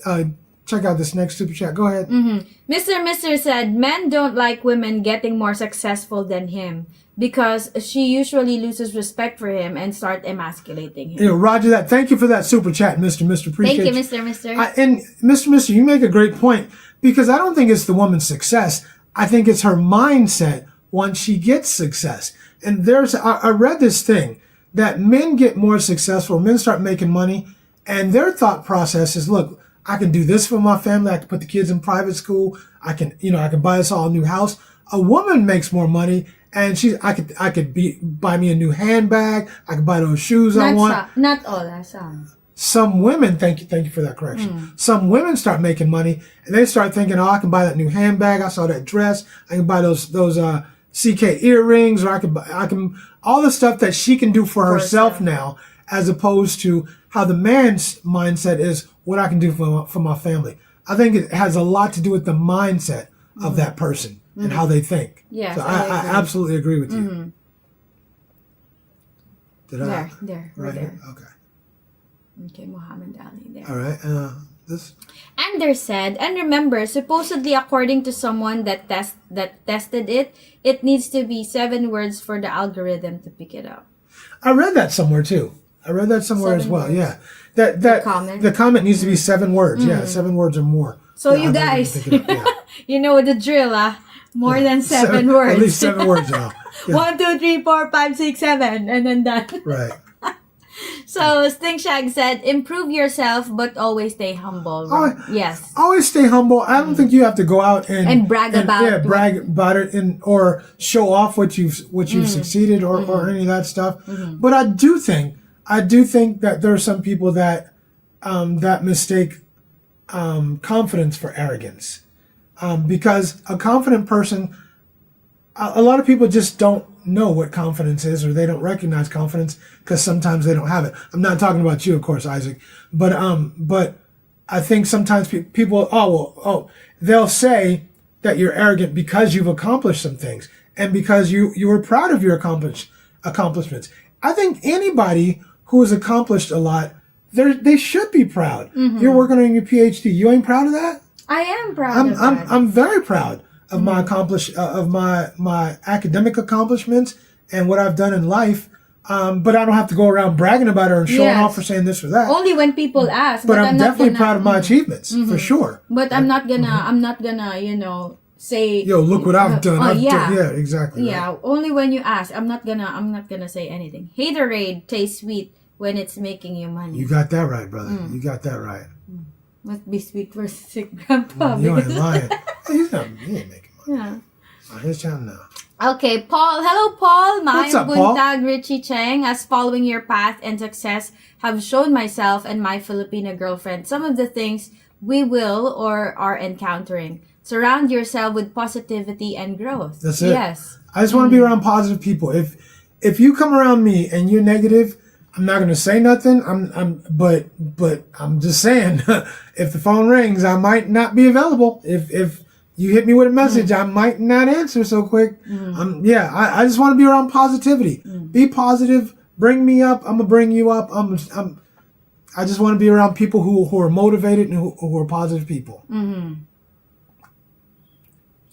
check out this next super chat. Go ahead. Mr. said, men don't like women getting more successful than him because she usually loses respect for him and start emasculating him. Roger that. Thank you for that super chat, Mr. Appreciate Thank you, Mr. And Mr. You make a great point because I don't think it's the woman's success. I think it's her mindset once she gets success. And I read this thing that men get more successful, men start making money, and their thought process is, look, I can do this for my family. I can put the kids in private school. I can buy us all a new house. A woman makes more money, and I could buy me a new handbag. I could buy those shoes I want. Not all, some. Some women, thank you for that correction. Some women start making money, and they start thinking, I can buy that new handbag. I saw that dress. I can buy those CK earrings, or I can all the stuff that she can do for herself now, as opposed to how the man's mindset is what I can do for my family. I think it has a lot to do with the mindset of that person and how they think. Yes, so I absolutely agree with you. There. Right there? Okay. Okay, Muhammad Ali there. All right. This. Ander said, and remember, supposedly according to someone that tested it, it needs to be 7 words for the algorithm to pick it up. I read that somewhere too. I read that somewhere 7 as well. words. Yeah. The comment needs to be 7 words. Yeah, 7 words or more. So you guys, you know the drill, more than 7 words. At least 7 words now. Yeah. 1, 2, 3, 4, 5, 6, 7, and then that. Right. So Sting Shag said, improve yourself, but always stay humble. Right? Yes. Always stay humble. I don't think you have to go out and brag about it. Brag about it or show off what you've succeeded or any of that stuff. But I do think that there are some people that mistake confidence for arrogance. Because a confident person, a lot of people just don't know what confidence is, or they don't recognize confidence because sometimes they don't have it. I'm not talking about you, of course, Isaac, but I think sometimes people, they'll say that you're arrogant because you've accomplished some things and because you were proud of your accomplishments. I think anybody who has accomplished a lot, they should be proud. You're working on your PhD. You ain't proud of that? I am proud of that. I'm very proud of my academic accomplishments and what I've done in life. But I don't have to go around bragging about it or showing off or saying this or that. Only when people ask. But I'm definitely proud of my achievements for sure. But I'm not gonna, say, yo, look what I've done. Yeah, exactly. Yeah, right. Only when you ask. I'm not gonna say anything. Haterade tastes sweet when it's making you money. You got that right, brother. You got that right. Must be sweet for sick grandpa. You ain't lying. He ain't making money. Yeah. On his channel now. Okay, Paul. Hello, Paul. What's up, Paul? Buntag Richie Cheng. As following your path and success have shown myself and my Filipino girlfriend some of the things we will or are encountering. Surround yourself with positivity and growth. That's it. Yes. I just want to be around positive people. If you come around me and you're negative, I'm not gonna say nothing. But I'm just saying, if the phone rings, I might not be available. If you hit me with a message, I might not answer so quick. I just want to be around positivity. Be positive. Bring me up. I'm gonna bring you up. I just want to be around people who are motivated and who are positive people.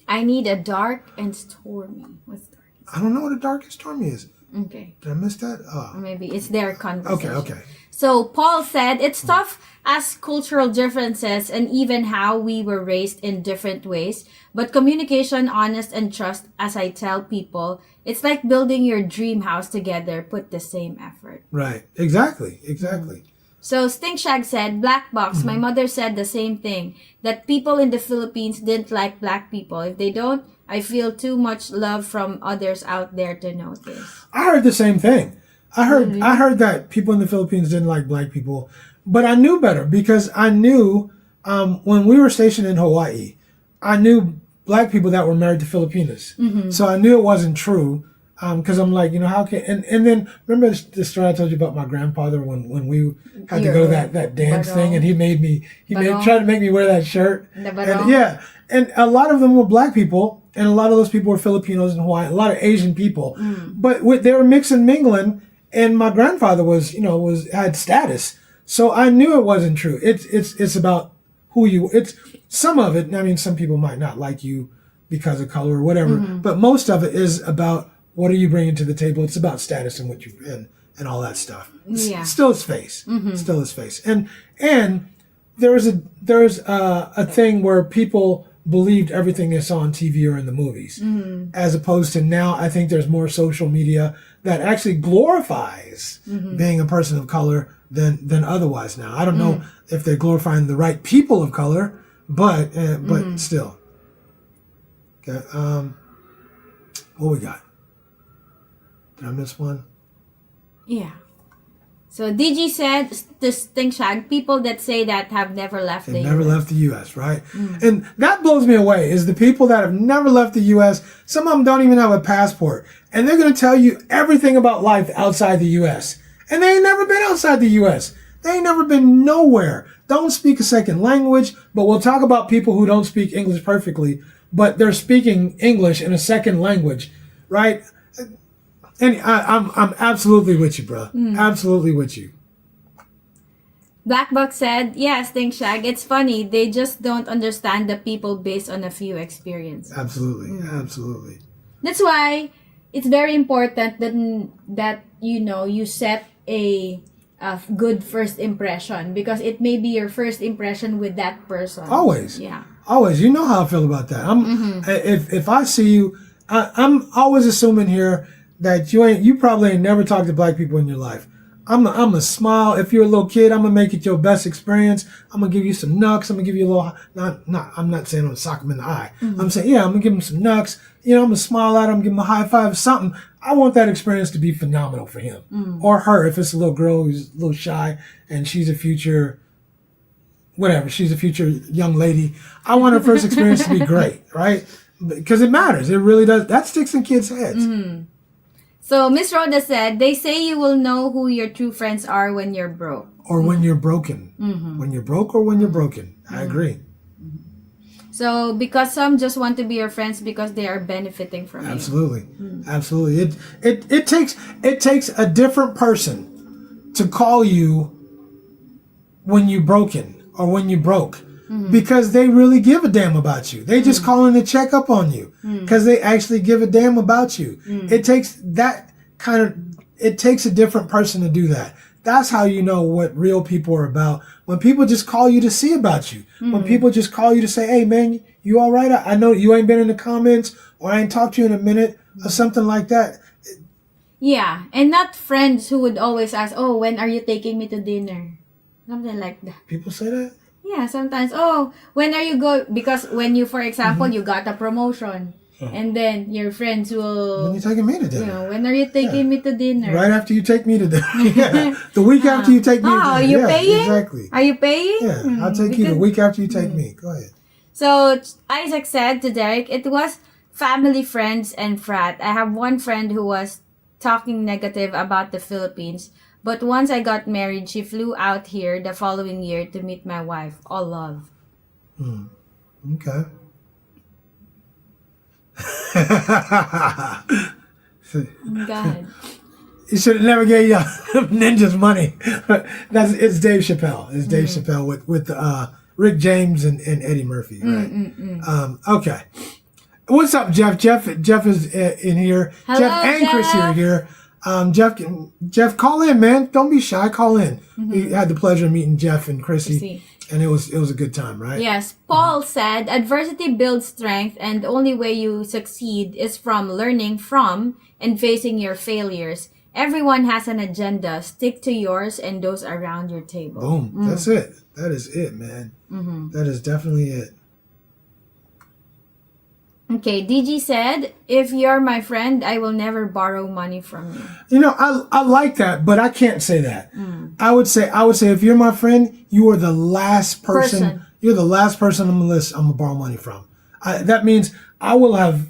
I need a dark and stormy. What's dark? I don't know what a dark and stormy is. Okay. Did I miss that? Or maybe it's their conversation. Okay. So Paul said, it's tough as cultural differences and even how we were raised in different ways. But communication, honest, and trust, as I tell people, it's like building your dream house together. Put the same effort. Right. Exactly. So Stinkshag said, Black Box, my mother said the same thing, that people in the Philippines didn't like black people. If they don't, I feel too much love from others out there to notice. I heard the same thing. I heard that people in the Philippines didn't like black people, but I knew better because I knew when we were stationed in Hawaii, I knew black people that were married to Filipinas. So I knew it wasn't true. Because I'm like, how can and then remember the story I told you about my grandfather when we had to go to that dance thing, and he tried to make me wear that shirt. And a lot of them were black people, and a lot of those people were Filipinos and Hawaiian, a lot of Asian people, but they were mixing, mingling, and my grandfather had status, so I knew it wasn't true. It's about who you. It's some of it. I mean, some people might not like you because of color or whatever, but most of it is about. What are you bringing to the table? It's about status and what you've been and all that stuff. Still his face. Still his face. And there's a thing where people believed everything they saw on TV or in the movies, as opposed to now. I think there's more social media that actually glorifies being a person of color than otherwise. Now I don't know if they're glorifying the right people of color, but still. Okay. What we got? Did I miss one? Yeah. So DG said, this thing, Shag, people that say that have never left the US. Never left the U.S., right? And that blows me away, is the people that have never left the U.S., some of them don't even have a passport. And they're going to tell you everything about life outside the U.S. And they ain't never been outside the U.S. They ain't never been nowhere. Don't speak a second language, but we'll talk about people who don't speak English perfectly, but they're speaking English in a second language, right? And I'm absolutely with you, bro. Absolutely with you. Black Buck said, yes, Think Shag, it's funny. They just don't understand the people based on a few experiences. Absolutely. Absolutely. That's why it's very important that you set a good first impression, because it may be your first impression with that person. Always. Yeah. Always. You know how I feel about that. If I see you, I'm always assuming here that you probably ain't never talked to black people in your life. I'm a smile. If you're a little kid, I'm gonna make it your best experience. I'm gonna give you some nucks. I'm gonna give you a little, I'm not saying I'm gonna sock them in the eye. I'm saying, I'm gonna give them some nucks. I'm gonna smile at him, give him a high five, something. I want that experience to be phenomenal for him or her. If it's a little girl who's a little shy and she's a future, whatever, she's a future young lady. I want her first experience to be great, right? Because it matters. It really does. That sticks in kids' heads. So Miss Rhoda said, they say you will know who your true friends are when you're broke. Or when you're broken. When you're broke or when you're broken. I agree. So because some just want to be your friends because they are benefiting from Absolutely. Absolutely. It takes a different person to call you when you're broken or when you're broke. Because they really give a damn about you. They just calling to check up on you because they actually give a damn about you. It takes a different person to do that. That's how you know what real people are about. When people just call you to see about you. When people just call you to say, hey man, you all right? I know you ain't been in the comments, or I ain't talked to you in a minute, or something like that. Yeah, and not friends who would always ask, oh, when are you taking me to dinner? Something like that. People say that? Yeah, sometimes. Oh, when are you because when you, for example, you got a promotion, and then your friends will. When are you taking me to dinner? When are you taking me to dinner? Right after you take me to dinner. The week after you take me to dinner. Are you paying? Exactly. Are you paying? Yeah, I'll take you the week after you take me. Go ahead. So Isaac said to Derek, it was family, friends, and frat. I have one friend who was talking negative about the Philippines. But once I got married, she flew out here the following year to meet my wife. All love. Okay. God. You should have never gave y'all ninjas money. It's Dave Chappelle. It's Dave Chappelle with Rick James and Eddie Murphy, right? Okay. What's up, Jeff? Jeff is in here. Hello, Jeff and Chrissy are here. Jeff, call in, man. Don't be shy. Call in. We had the pleasure of meeting Jeff and Chrissy, and it was a good time, right? Yes. Paul said, adversity builds strength, and the only way you succeed is from learning from and facing your failures. Everyone has an agenda. Stick to yours and those around your table. Boom. That's it. That is it, man. That is definitely it. Okay, DG said, if you're my friend, I will never borrow money from you. You know, I like that, but I can't say that. I would say if you're my friend, you are the last person. You're the last person on the list I'm gonna borrow money from. That means I would have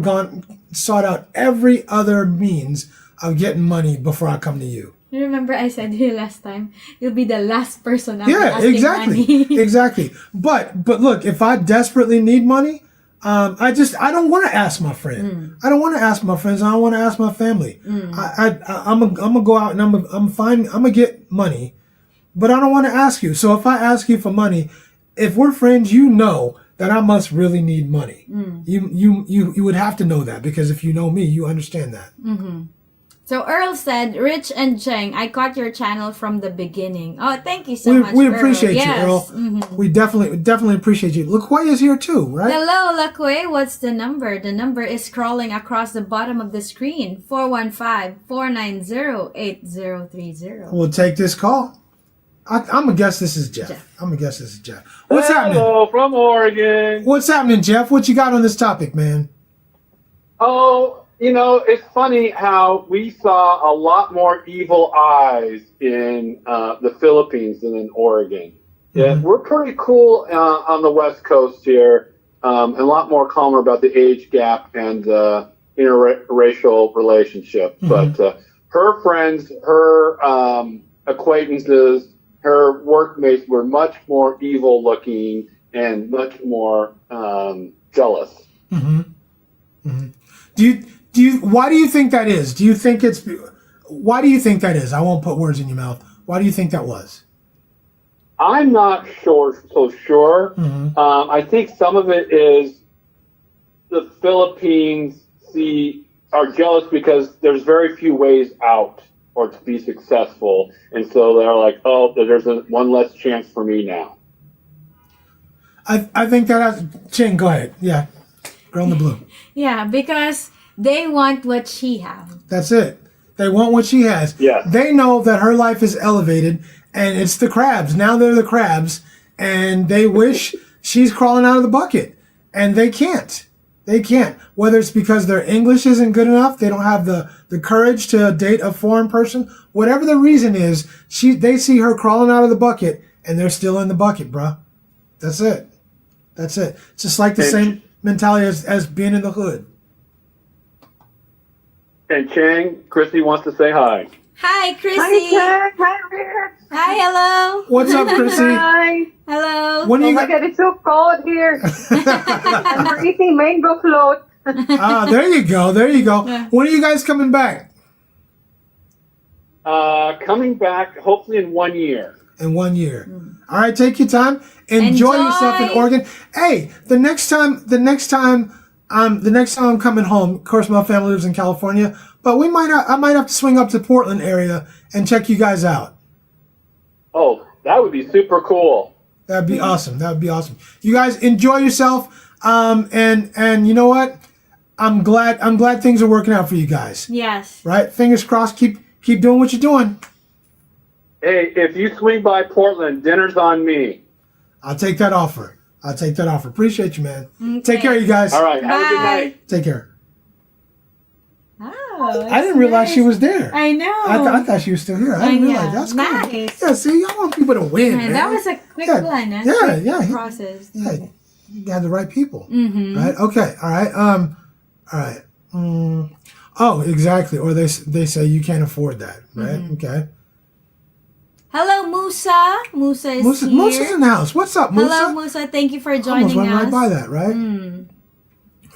gone. sought out every other means of getting money before I come to you. You remember I said to you last time, you'll be the last person I'm Yeah, asking exactly. money. Exactly. But look, if I desperately need money, I don't want to ask my friend. I don't want to ask my friends. I don't want to ask my family. I'm gonna go out and I'm gonna get money, but I don't want to ask you. So if I ask you for money, if we're friends, you know that I must really need money. You would have to know that, because if you know me, you understand that. So Earl said, Rich and Cheng, I caught your channel from the beginning. Oh, thank you so much, We Earl. appreciate Yes. you, Earl. We definitely appreciate you. LaQuay is here too, right? Hello, LaQuay. What's the number? The number is scrolling across the bottom of the screen. 415-490-8030. We'll take this call. I'm gonna guess this is Jeff. What's happening? Hello, from Oregon. What's happening, Jeff? What you got on this topic, man? Oh, it's funny how we saw a lot more evil eyes in the Philippines than in Oregon. Yeah, we're pretty cool on the West Coast here, and a lot more calmer about the age gap and interracial relationship. But her friends, her acquaintances, her workmates were much more evil looking and much more jealous. Why do you think that is? Why do you think that is? I won't put words in your mouth. Why do you think that was? I'm not sure. I think some of it is the Philippines are jealous because there's very few ways out or to be successful, and so they're like, oh, there's one less chance for me now. I think that has... Ching, go ahead. Yeah, girl in the blue. Yeah, because they want what she has. That's it. They want what she has. Yeah. They know that her life is elevated, and it's the crabs. Now they're the crabs, and they wish she's crawling out of the bucket, and they can't. They can't. Whether it's because their English isn't good enough, they don't have the courage to date a foreign person, whatever the reason is, they see her crawling out of the bucket, and they're still in the bucket, bruh. That's it. That's it. It's just like the same mentality as being in the hood. And Chang, Chrissy wants to say hi. Hi, Chrissy. Hi, Chang. Hi, Rich. Hi, hello. What's up, Chrissy? Hi. Hello. When Oh my God, it's so cold here. And we're eating mango float. There you go. When are you guys coming back? Coming back hopefully in 1 year. In 1 year. All right, take your time. Enjoy yourself in Oregon. Hey, the next time I'm coming home, of course my family lives in California, but I might have to swing up to Portland area and check you guys out. Oh, that would be super cool. That'd be awesome. You guys enjoy yourself. And you know what? I'm glad things are working out for you guys. Yes. Right? Fingers crossed. Keep doing what you're doing. Hey, if you swing by Portland, dinner's on me. I'll take that offer. Appreciate you, man. Okay. Take care, you guys. All right. Have a good night. Take care. Oh, I didn't realize she was there. I know. I thought she was still here. I didn't realize. That's nice. Cool. Yeah, see, y'all want people to win, man. That was a quick one. Yeah. Process. Yeah, you had the right people. Mm-hmm. Right? Okay. All right. All right. Oh, exactly. Or they say you can't afford that, right? Mm-hmm. Okay. Hello, Musa. Musa is here. Musa's in the house. What's up, Musa? Hello, Musa. Thank you for joining us. Almost went right by that, right?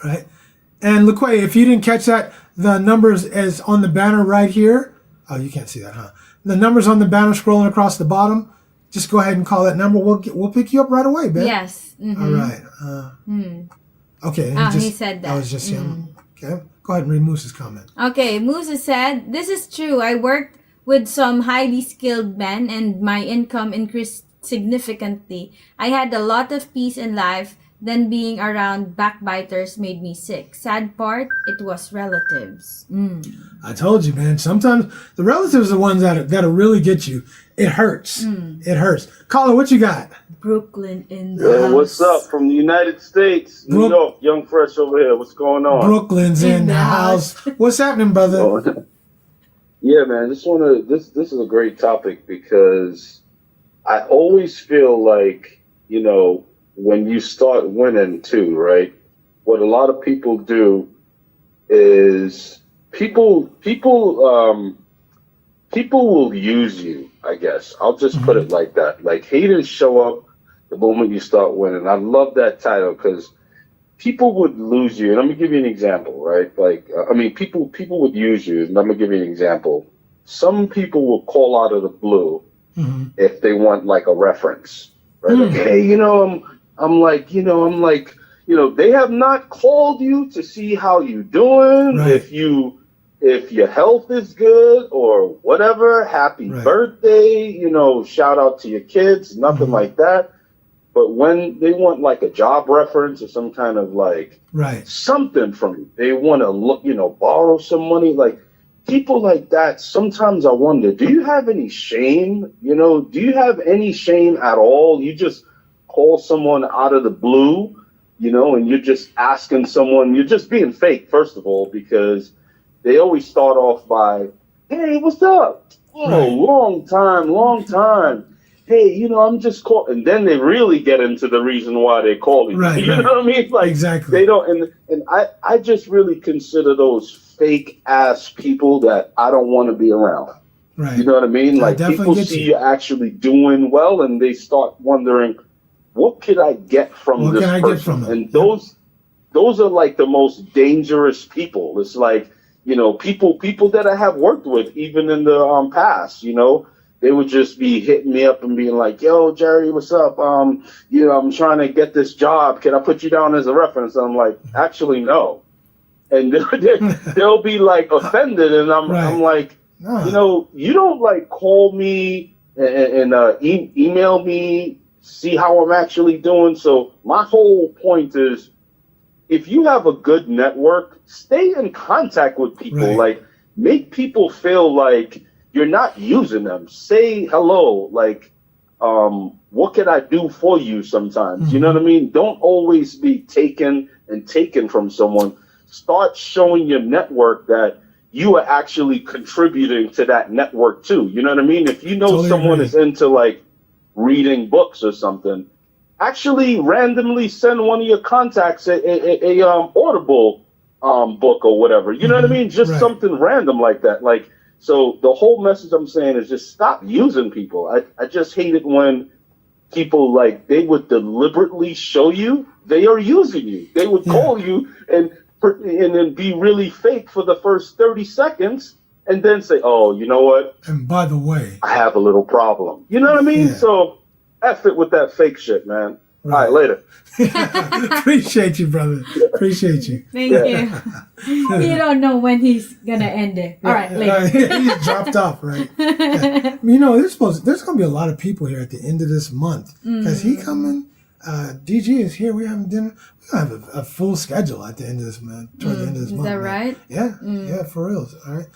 Right. And LaQuay, if you didn't catch that, the numbers is on the banner right here. Oh, you can't see that, huh? The number's on the banner scrolling across the bottom. Just go ahead and call that number. We'll pick you up right away, babe. Yes. Mm-hmm. All right. Okay. He said that. That was just him. Okay. Go ahead and read Moose's comment. Okay. Musa said, "This is true. I worked with some highly skilled men and my income increased significantly. I had a lot of peace in life. Then being around backbiters made me sick. Sad part, it was relatives." I told you, man. Sometimes the relatives are the ones that'll really get you. It hurts. It hurts. Caller, what you got? Brooklyn in the house. What's up from the United States? New York, Young Fresh over here. What's going on? Brooklyn's in the house. What's happening, brother? Yeah, man. This is a great topic because I always feel like, when you start winning too, right? What a lot of people do is people will use you, I guess. I'll just put it like that. Like, haters show up the moment you start winning. I love that title because people would lose you. And I'm going to give you an example, right? Like, people would use you. And I'm going to give you an example. Some people will call out of the blue if they want like a reference, right? Like, hey, they have not called you to see how you're doing. Right. If your health is good or whatever, happy birthday, shout out to your kids, nothing like that. But when they want like a job reference or some kind of like something from you, they want to look, borrow some money. Like people like that, sometimes I wonder, do you have any shame? Do you have any shame at all? You just call someone out of the blue, and you're just asking someone, you're just being fake, first of all, because they always start off by, hey, what's up? Oh, long time. Hey, I'm just calling. And then they really get into the reason why they call you. You know what I mean? Like, exactly. They don't. And I just really consider those fake ass people that I don't want to be around. Right. You know what I mean? Like, people see you actually doing well and they start wondering, what could I get from this person? And those are like the most dangerous people. It's like, people that I have worked with, even in the past, they would just be hitting me up and being like, yo, Jerry, what's up? I'm trying to get this job. Can I put you down as a reference? And I'm like, actually, no. And they'll be like offended. And I'm like, no. You don't like call me and email me, see how I'm actually doing. So my whole point is, if you have a good network, stay in contact with people. Like, make people feel like you're not using them. Say hello. Like, what can I do for you sometimes? You know what I mean? Don't always be taken from someone. Start showing your network that you are actually contributing to that network too. You know what I mean? If you know someone is into like reading books or something, actually randomly send one of your contacts a Audible book or whatever. You know what I mean? Just something random like that. Like, so the whole message I'm saying is just stop using people. I just hate it when people like they would deliberately show you they are using you. They would call you and then be really fake for the first 30 seconds and then say, oh, you know what? And by the way, I have a little problem. You know what I mean? So F it with that fake shit, man. All right, later. Appreciate you, brother. Appreciate you. Thank you. You don't know when he's going to end it. All right, later. He just dropped off, right? There's going to be a lot of people here at the end of this month. Because he coming, DG is here. We're having dinner. We're going to have a full schedule at the end of this month. Toward the end of this month. Is that right? Yeah. Yeah, for real. All right.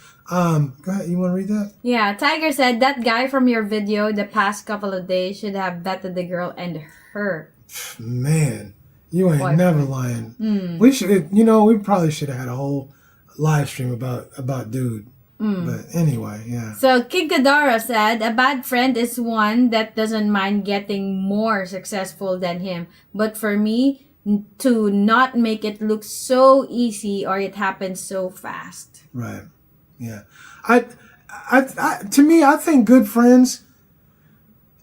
Go ahead. You want to read that? Yeah. Tiger said that guy from your video the past couple of days should have vetted the girl and her. Man, you ain't never lying. We should, we probably should have had a whole live stream about dude. But anyway, yeah. So King Kadara said, a bad friend is one that doesn't mind getting more successful than him. But for me, to not make it look so easy or it happens so fast. Right. Yeah. To me, I think good friends,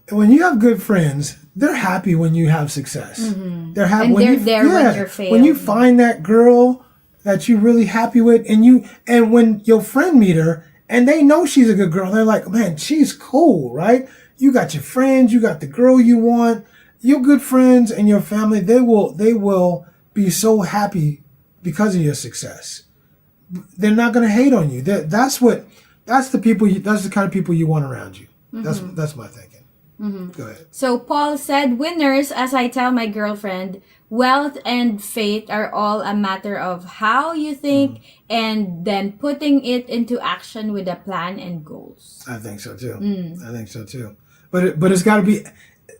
when you have good friends, they're happy when you have success. They're happy and they're there when you're failing. When you find that girl that you're really happy with, and when your friend meet her and they know she's a good girl, they're like, man, she's cool, right? You got your friends, you got the girl you want, your good friends and your family, they will be so happy because of your success. They're not going to hate on you. That's the kind of people you want around you. That's my thinking. Go ahead. So Paul said, winners, as I tell my girlfriend, wealth and fate are all a matter of how you think and then putting it into action with a plan and goals. I think so too. But it's got to be,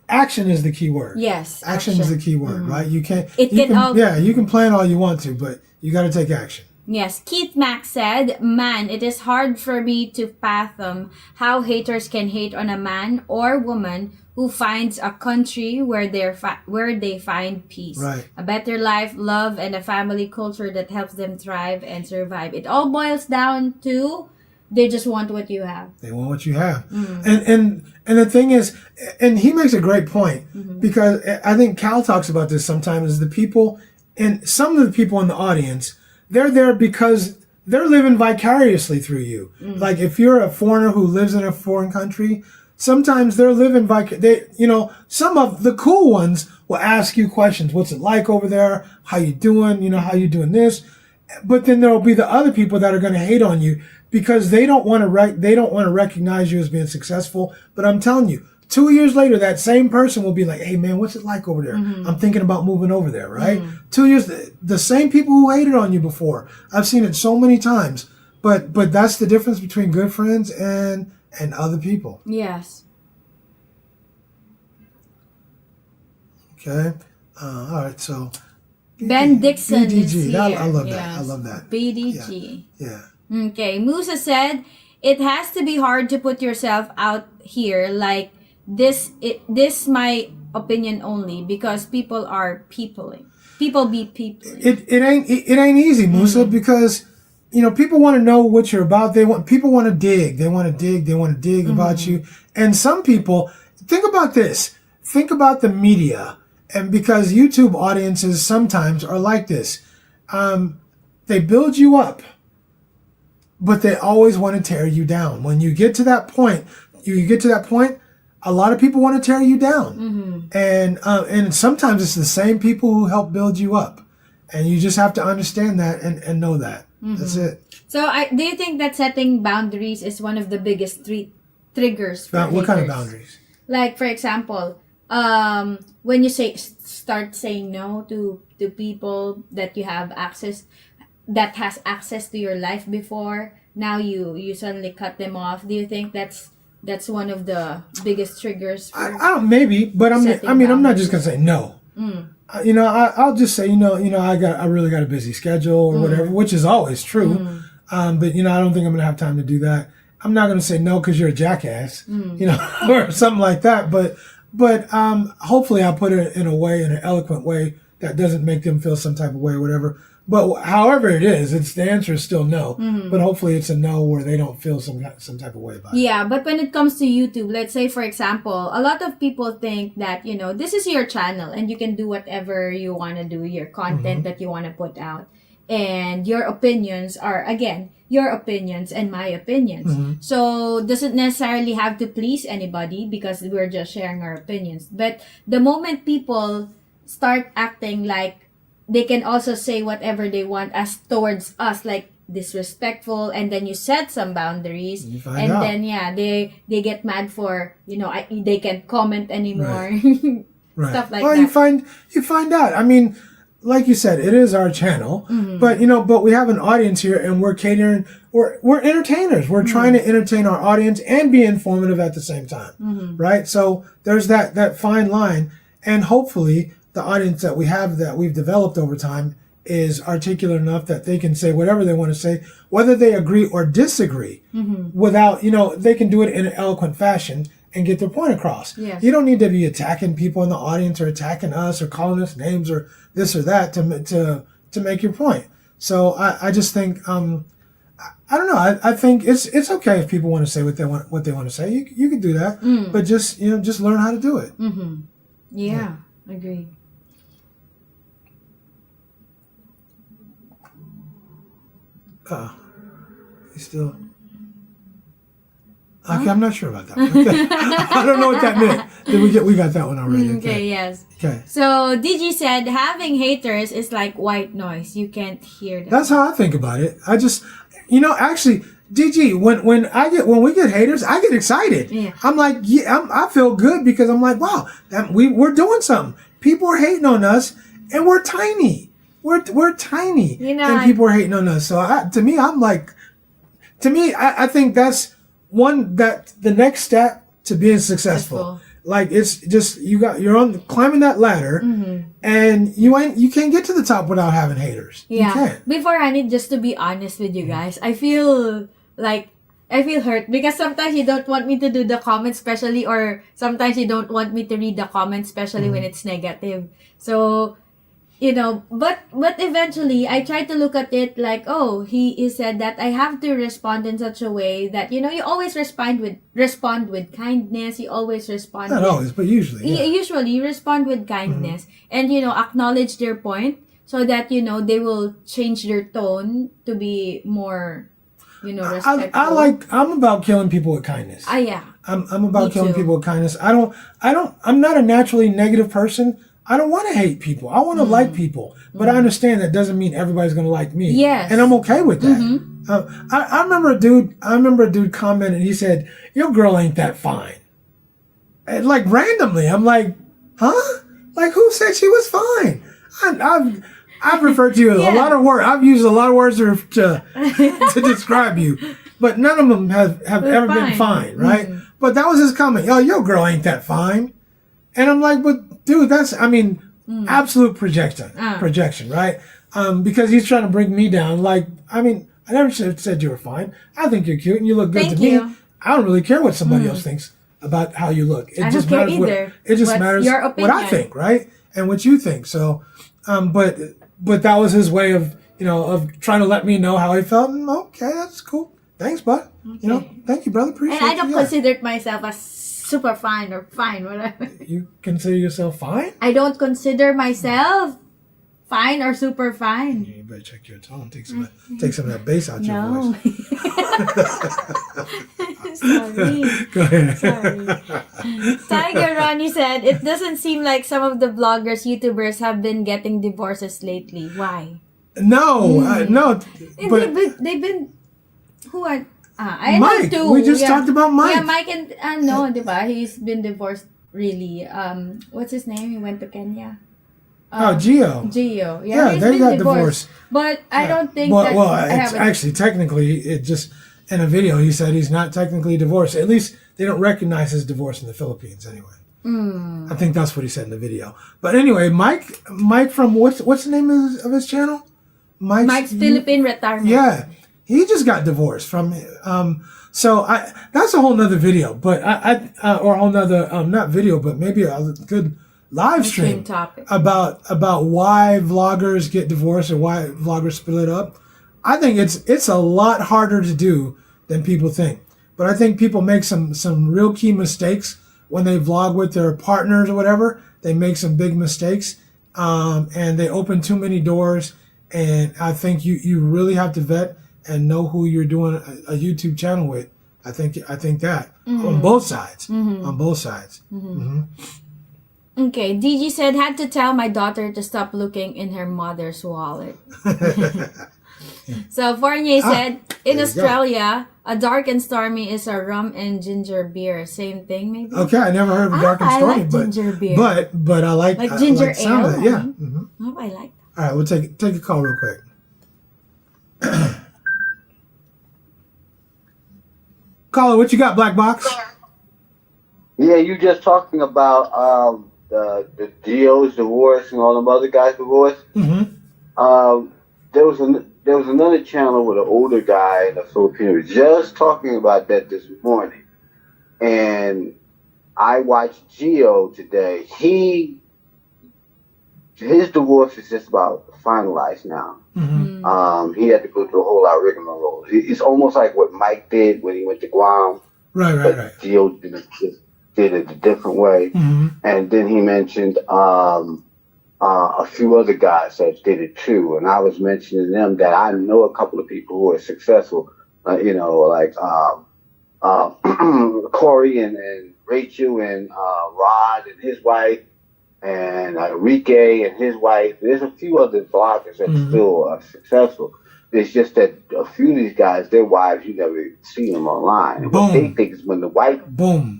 action is the key word. Yes. Action is the key word, right? You can plan all you want to, but you got to take action. Yes, Keith Max said, "Man, it is hard for me to fathom how haters can hate on a man or woman who finds a country where they find peace, a better life, love, and a family culture that helps them thrive and survive. It all boils down to they just want what you have. They want what you have, and the thing is, and he makes a great point because I think Cal talks about this sometimes. Is the people and some of the people in the audience." They're there because they're living vicariously through you. Like if you're a foreigner who lives in a foreign country, sometimes they're living some of the cool ones will ask you questions. What's it like over there? How you doing? How you doing this? But then there will be the other people that are going to hate on you because they don't want to recognize you as being successful. But I'm telling you, 2 years later, that same person will be like, "Hey man, what's it like over there? I'm thinking about moving over there," right? 2 years, the same people who hated on you before. I've seen it so many times, but that's the difference between good friends and other people. Yes. Okay. All right. So Ben Dixon BDG. is here. I love that. Yes. I love that. BDG. Yeah. Okay. Musa said, "It has to be hard to put yourself out here like this. This my opinion only because people are peopling. People be peopling. It ain't easy, Musa, because people want to know what you're about. People want to dig. They want to dig about you. And some people think about this. Think about the media, and because YouTube audiences sometimes are like this, they build you up, but they always want to tear you down. When you get to that point, a lot of people want to tear you down, and sometimes it's the same people who help build you up, and you just have to understand that and know that. That's it. So, do you think that setting boundaries is one of the biggest triggers for What kind of boundaries? Like, for example, when you start saying no to people that you have that has access to your life before, now you suddenly cut them off. Do you think that's one of the biggest triggers? I don't, maybe, but I'm not just gonna say no. I'll just say, I really got a busy schedule or whatever, which is always true. But I don't think I'm gonna have time to do that. I'm not gonna say no because you're a jackass, or something like that. But hopefully I'll put it in an eloquent way that doesn't make them feel some type of way or whatever. But however it is, the answer is still no. But hopefully it's a no where they don't feel some type of way about it. Yeah, but when it comes to YouTube, let's say, for example, a lot of people think that, this is your channel and you can do whatever you want to do, your content that you want to put out. And your opinions are, again, your opinions and my opinions. So doesn't necessarily have to please anybody because we're just sharing our opinions. But the moment people start acting like they can also say whatever they want as towards us, like disrespectful, and then you set some boundaries, and then they get mad for they can't comment anymore, right. Stuff like that. Well, you find out. I mean, like you said, it is our channel, but we have an audience here, and we're catering. We're entertainers. We're trying to entertain our audience and be informative at the same time, right? So there's that fine line, and hopefully the audience that we have that we've developed over time is articulate enough that they can say whatever they want to say, whether they agree or disagree, without, they can do it in an eloquent fashion and get their point across. Yes. You don't need to be attacking people in the audience or attacking us or calling us names or this or that to make your point. So I just think, I don't know. I think it's okay if people want to say what they want to say. You can do that, but just learn how to do it. Yeah, agreed. You still... Okay, I'm not sure about that one. Okay. I don't know what that meant. We got that one already. Okay, yes. Okay. So DG said having haters is like white noise. You can't hear them. That's how I think about it. I just, actually, DG, when we get haters, I get excited. Yeah. I'm like, I feel good because I'm like, wow, we're doing something. People are hating on us, and we're tiny. We're tiny, and people are hating on us. So I think that's the next step to being successful. Like it's just you're climbing that ladder, and you can't get to the top without having haters. Yeah. You can't. Before I need just to be honest with you guys, I feel hurt because sometimes you don't want me to do the comments, especially, or sometimes you don't want me to read the comments, especially when it's negative. So, but eventually I try to look at it like, oh, he said that I have to respond in such a way that, you always respond with kindness. You always respond. Not always, but usually. Yeah. Usually you respond with kindness and, acknowledge their point so that, they will change their tone to be more, respectful. I'm about killing people with kindness. Yeah. I'm about killing people with kindness. I'm not a naturally negative person. I don't want to hate people. I want to like people. But I understand that doesn't mean everybody's going to like me. Yes. And I'm okay with that. I remember a dude commented, he said, your girl ain't that fine. And like randomly, I'm like, huh? Like who said she was fine? I've referred to you a lot of words. I've used a lot of words to describe you. But none of them have ever been fine, right? But that was his comment. Yo, your girl ain't that fine. And I'm like, but dude, that's, absolute projection, right? Because he's trying to bring me down. Like, I never said you were fine. I think you're cute and you look good to me. I don't really care what somebody else thinks about how you look. It just matters what I think, right? And what you think. So, but that was his way of, of trying to let me know how he felt. And okay, that's cool. Thanks, bud. Okay. Thank you, brother. Appreciate it. And I don't consider myself as super fine or fine, whatever. You consider yourself fine? I don't consider myself fine or super fine. You better check your tone. Take some of that bass out your voice. Sorry. Go ahead. Sorry. Tiger Ronnie said, it doesn't seem like some of the bloggers, YouTubers have been getting divorces lately. Why? No, no. But they've been, who are... I Mike, know too. We just talked about Mike. Yeah, Mike and no, diba? He's been divorced really. What's his name? He went to Kenya. Gio. Yeah, they got divorced. But I don't think it's actually technically it just in a video he said he's not technically divorced. At least they don't recognize his divorce in the Philippines anyway. I think that's what he said in the video. But anyway, Mike from what's the name of his channel? Mike's Philippine Retirement. Yeah. He just got divorced from, so that's a whole nother video, but or a whole nother, not video, but maybe a good live stream topic about why vloggers get divorced or why vloggers split up. I think it's a lot harder to do than people think, but I think people make some real key mistakes when they vlog with their partners or whatever. They make some big mistakes, and they open too many doors, and I think you really have to vet and know who you're doing a YouTube channel with. I think that on both sides. On both sides. Okay, DG said, had to tell my daughter to stop looking in her mother's wallet. So Fournier said, in Australia, a dark and stormy is a rum and ginger beer. Same thing, maybe? Okay, I never heard of a dark and stormy. I like ginger beer. But I like ginger ale. Of that. Yeah. Oh, I like that. All right, we'll take a call real quick. Caller, what you got, Black Box? Yeah, you just talking about the Gio's divorce and all them other guys' divorce. There was another channel with an older guy in the Philippines just talking about that this morning, and I watched Gio today. His divorce is just about finalized now. He had to go through a whole lot of rigmarole. It's almost like what Mike did when he went to Guam. Right. Gio did it a different way. And then he mentioned a few other guys that did it too. And I was mentioning them that I know a couple of people who are successful, like Corey and Rachel and Rod and his wife, and Enrique and his wife. There's a few other bloggers that still are successful. It's just that a few of these guys, their wives, you never see them online. And what they think is when the wife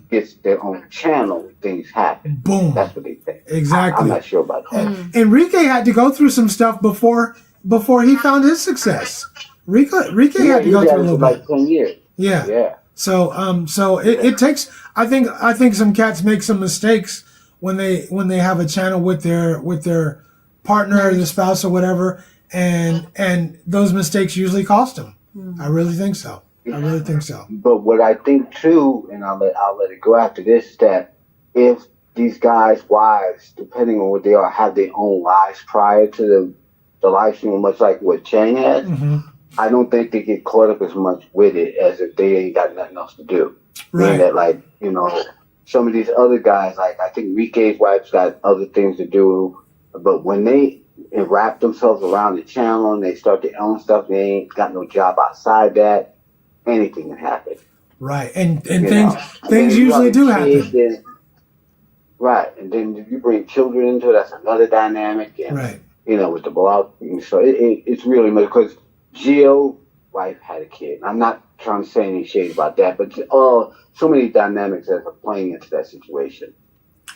gets their own channel, things happen. That's what they think. Exactly. I'm not sure about that. Enrique had to go through some stuff before he found his success. Enrique had to go through a little bit. Like 10 years. Yeah. So it takes. I think some cats make some mistakes when they have a channel with their partner or their spouse or whatever, and those mistakes usually cost them. I really think so. But what I think too, and I'll let it go after this, is that if these guys' wives, depending on what they are, have their own lives prior to the live stream, much like what Chang had, I don't think they get caught up as much with it as if they ain't got nothing else to do. Right. Meaning that, like, you know, some of these other guys, like I think Rike's wife's got other things to do, but when they wrap themselves around the channel and they start their own stuff, they ain't got no job outside that, anything can happen. Right, and things usually do happen. Then, right, and then if you bring children into it, that's another dynamic. And, right. You know, with the blowout, so it's really much because Gio's wife had a kid. I'm not trying to say any shade about that, but so many dynamics that are playing into that situation.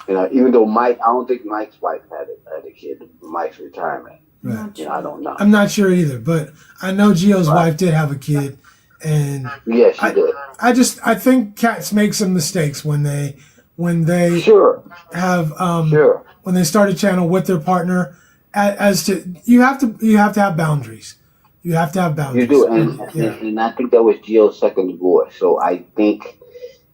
You know, even though Mike, I don't think Mike's wife had a kid. Mike's retirement. Right. You know, I don't know. I'm not sure either, but I know Gio's wife did have a kid, and yes, she did. I think cats make some mistakes when they have when they start a channel with their partner. As to you have to have boundaries. You have to have boundaries. You do, and I think that was Gio's second divorce. So I think,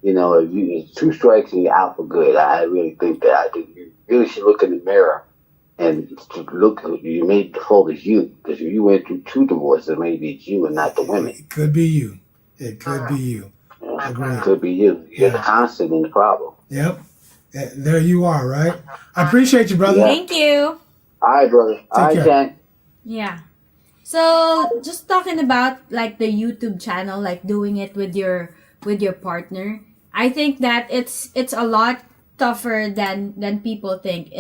you know, if it's 2 strikes and you're out for good, I really think that. I think you really should look in the mirror and look. You made the fault is you, because if you went through 2 divorces, maybe it's you and not the women. It could be you. It could be you. Yeah, it could be you. You're the constant in the problem. Yep. There you are. Right. I appreciate you, brother. Thank you. All right, brother. All right, Jan. Yeah. So just talking about like the YouTube channel, like doing it with your partner, I think that it's a lot tougher than people think.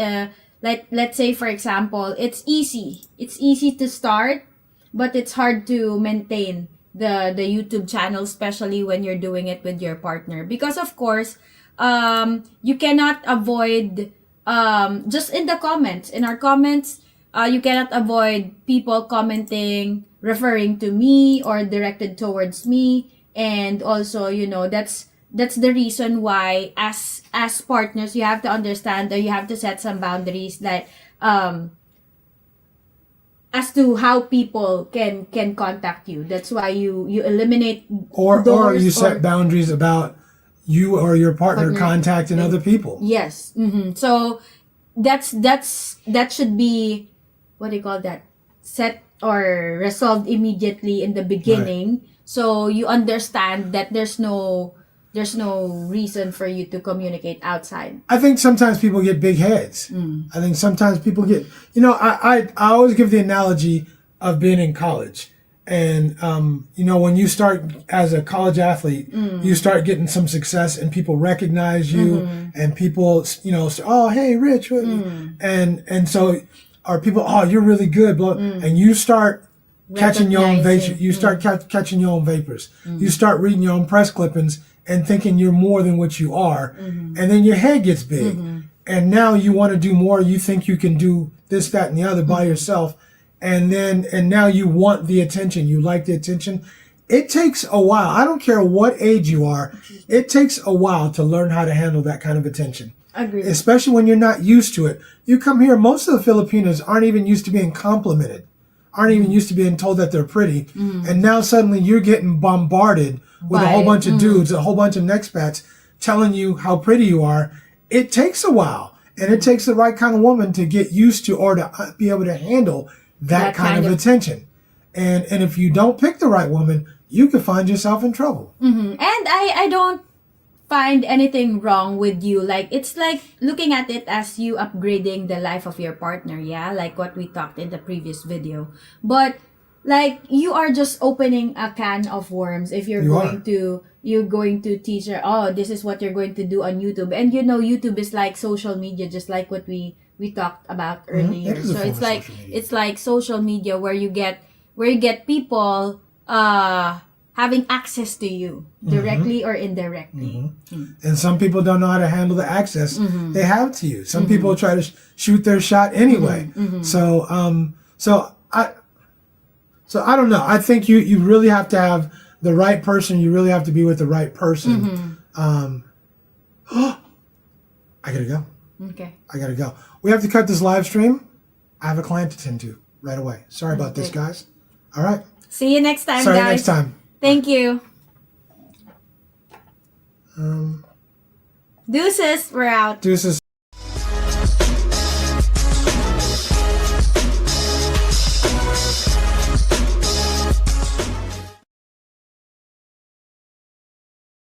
Like let's say for example, it's easy to start, but it's hard to maintain the YouTube channel, especially when you're doing it with your partner, because of course you cannot avoid just in our comments, you cannot avoid people commenting, referring to me or directed towards me. And also, you know, that's the reason why as partners, you have to understand that you have to set some boundaries that as to how people can contact you. That's why you eliminate or you set boundaries about you or your partner contacting other people. Yes. Mm-hmm. So that should be, what do you call that? Set or resolved immediately in the beginning. Right. So you understand that there's no reason for you to communicate outside. I think sometimes people get big heads. I think sometimes people get, you know, I always give the analogy of being in college. And, you know, when you start as a college athlete, you start getting some success and people recognize you and people, you know, say, oh, hey, Rich. And so are people, oh, you're really good. And you start catching your own vapors. You start catching your own vapors. You start reading your own press clippings and thinking you're more than what you are. And then your head gets big. And now you want to do more. You think you can do this, that, and the other by yourself. And now you want the attention. You like the attention. It takes a while. I don't care what age you are. It takes a while to learn how to handle that kind of attention. Agreed. Especially when you're not used to it. You come here, most of the Filipinos aren't even used to being complimented, aren't even used to being told that they're pretty. And now suddenly you're getting bombarded with a whole bunch of dudes, a whole bunch of expats telling you how pretty you are. It takes a while. And it takes the right kind of woman to get used to or to be able to handle that kind of attention. And if you don't pick the right woman, you could find yourself in trouble. And I don't find anything wrong with you. Like, it's like looking at it as you upgrading the life of your partner, yeah? Like what we talked in the previous video. But, like, you are just opening a can of worms if you're going to teach her, oh, this is what you're going to do on YouTube. And you know, YouTube is like social media, just like what we talked about earlier. So it's like social media where you get people having access to you directly or indirectly. And some people don't know how to handle the access they have to you. Some people try to shoot their shot anyway. So I don't know. I think you really have to have the right person, you really have to be with the right person. I gotta go. Okay. I gotta go. We have to cut this live stream. I have a client to tend to right away. Sorry about this, guys. All right. See you next time, Sorry, guys. next time. Thank you. Deuces, we're out. Deuces.